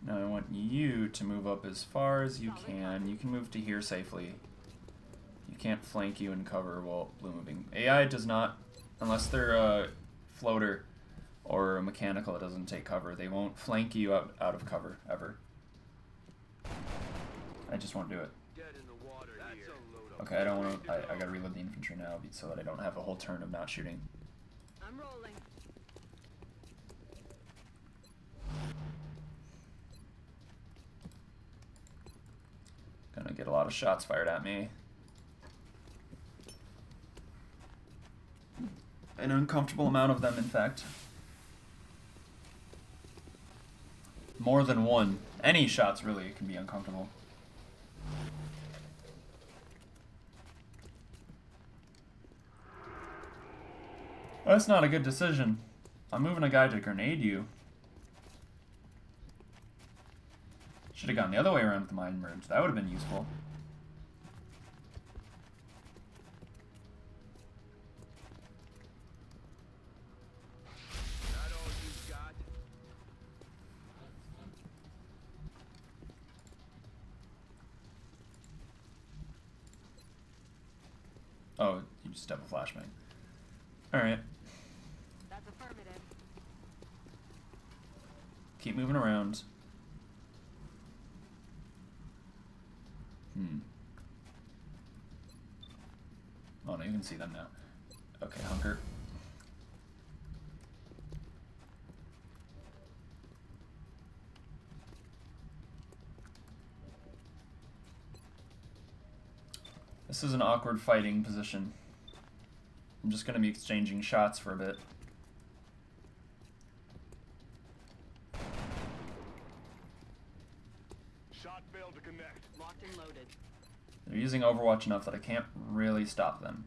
Now I want you to move up as far as you can. You can move to here safely. You can't flank you and cover while blue moving. AI does not, unless they're a floater or a mechanical, it doesn't take cover. They won't flank you out of cover, ever. I just won't do it. Dead in the water here. Okay, I don't want to. I gotta reload the infantry now so that I don't have a whole turn of not shooting. I'm rolling. Gonna get a lot of shots fired at me. An uncomfortable amount of them, in fact. More than one. Any shots, really, can be uncomfortable. That's not a good decision. I'm moving a guy to grenade you. Should have gone the other way around with the mine merge. That would have been useful. Not all you've got. Oh, you just double flashbang. Alright. That's affirmative. Keep moving around. Oh no, you can see them now. Okay, hunker. This is an awkward fighting position. I'm just going to be exchanging shots for a bit. Shot failed to connect. Locked and loaded. They're using Overwatch enough that I can't really stop them.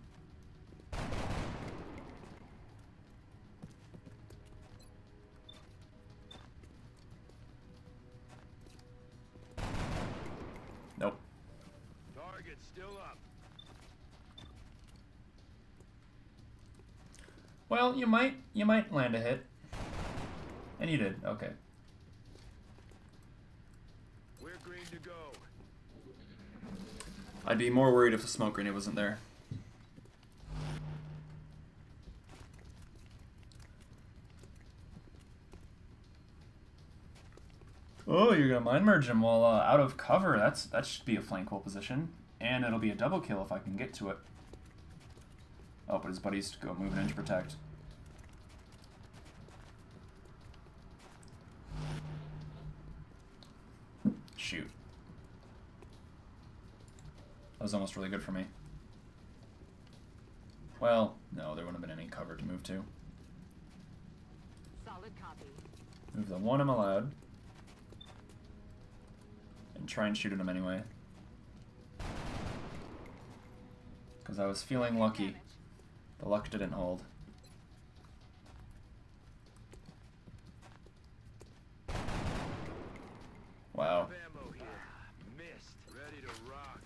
Nope. Target still up. Well, you might land a hit. And you did. Okay. We're green to go. I'd be more worried if the smoke grenade wasn't there. Oh, you're gonna mind merge him while out of cover. That should be a flankable position, and it'll be a double kill if I can get to it. Oh, but his buddies go move an inch protect. Shoot. That was almost really good for me. Well, no, there wouldn't have been any cover to move to. Solid copy. Move the one I'm allowed. And try and shoot at him anyway. Because I was feeling lucky. The luck didn't hold. Wow. Ready to rock.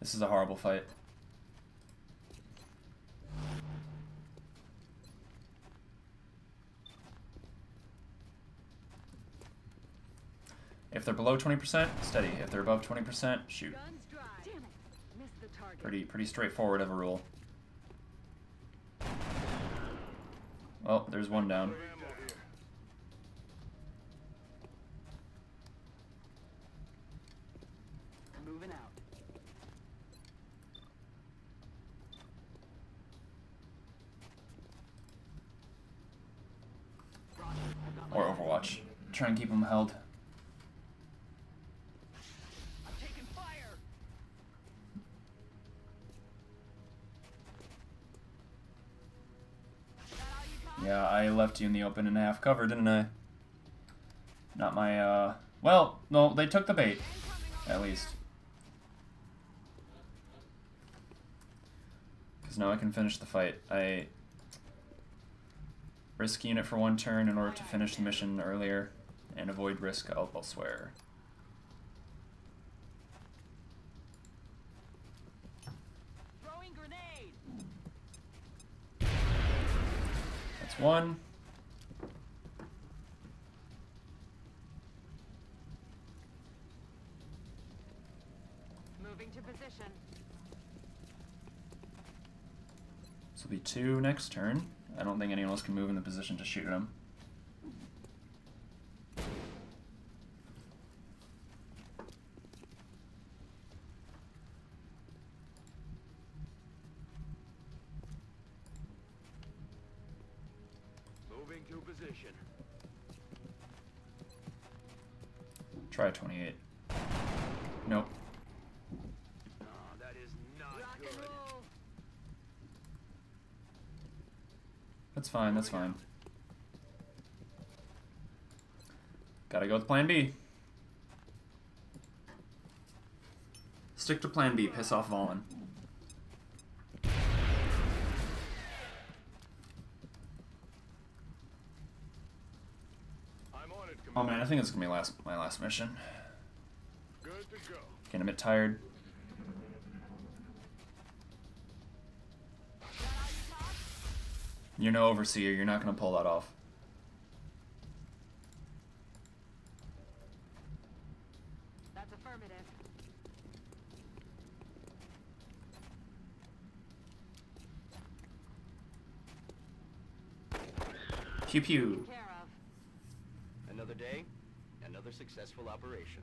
This is a horrible fight. If they're below 20%, steady. If they're above 20%, shoot. Guns dry. Damn it. Missed the target. Pretty straightforward of a rule. Well, there's one down. Moving out. Or Overwatch. Try and keep them held. I'm taking fire. Yeah, I left you in the open and half cover, didn't I? Not my, well, no, they took the bait. At least. Because now I can finish the fight. I risk unit for one turn in order to finish the mission earlier and avoid risk elsewhere. Throwing grenade. That's one. Moving to position. This will be two next turn. I don't think anyone else can move in the position to shoot at him. Moving to position. Try 28. Nope. Oh, that is not Rock and good. roll. That's fine, that's fine. Gotta go with plan B. Stick to plan B, piss off Vaughn. I'm on it, Oh Commander. man, I think it's gonna be my last mission. Good to go. Getting a bit tired. You're no overseer, you're not gonna pull that off. That's affirmative. Pew pew. Care of. Another day, another successful operation.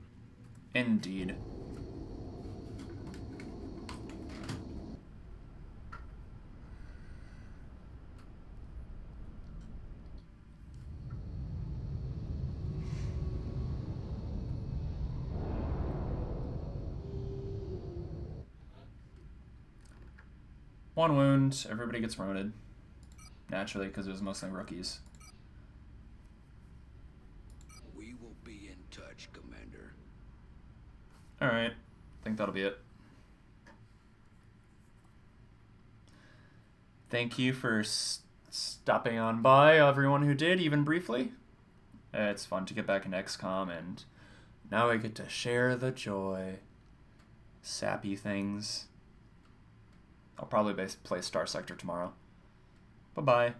Indeed. 1 wound. Everybody gets wounded. Naturally, because it was mostly rookies. We will be in touch, Commander. Alright. I think that'll be it. Thank you for stopping on by, everyone who did, even briefly. It's fun to get back in XCOM, and now I get to share the joy. Sappy things. I'll probably play Star Sector tomorrow. Bye-bye.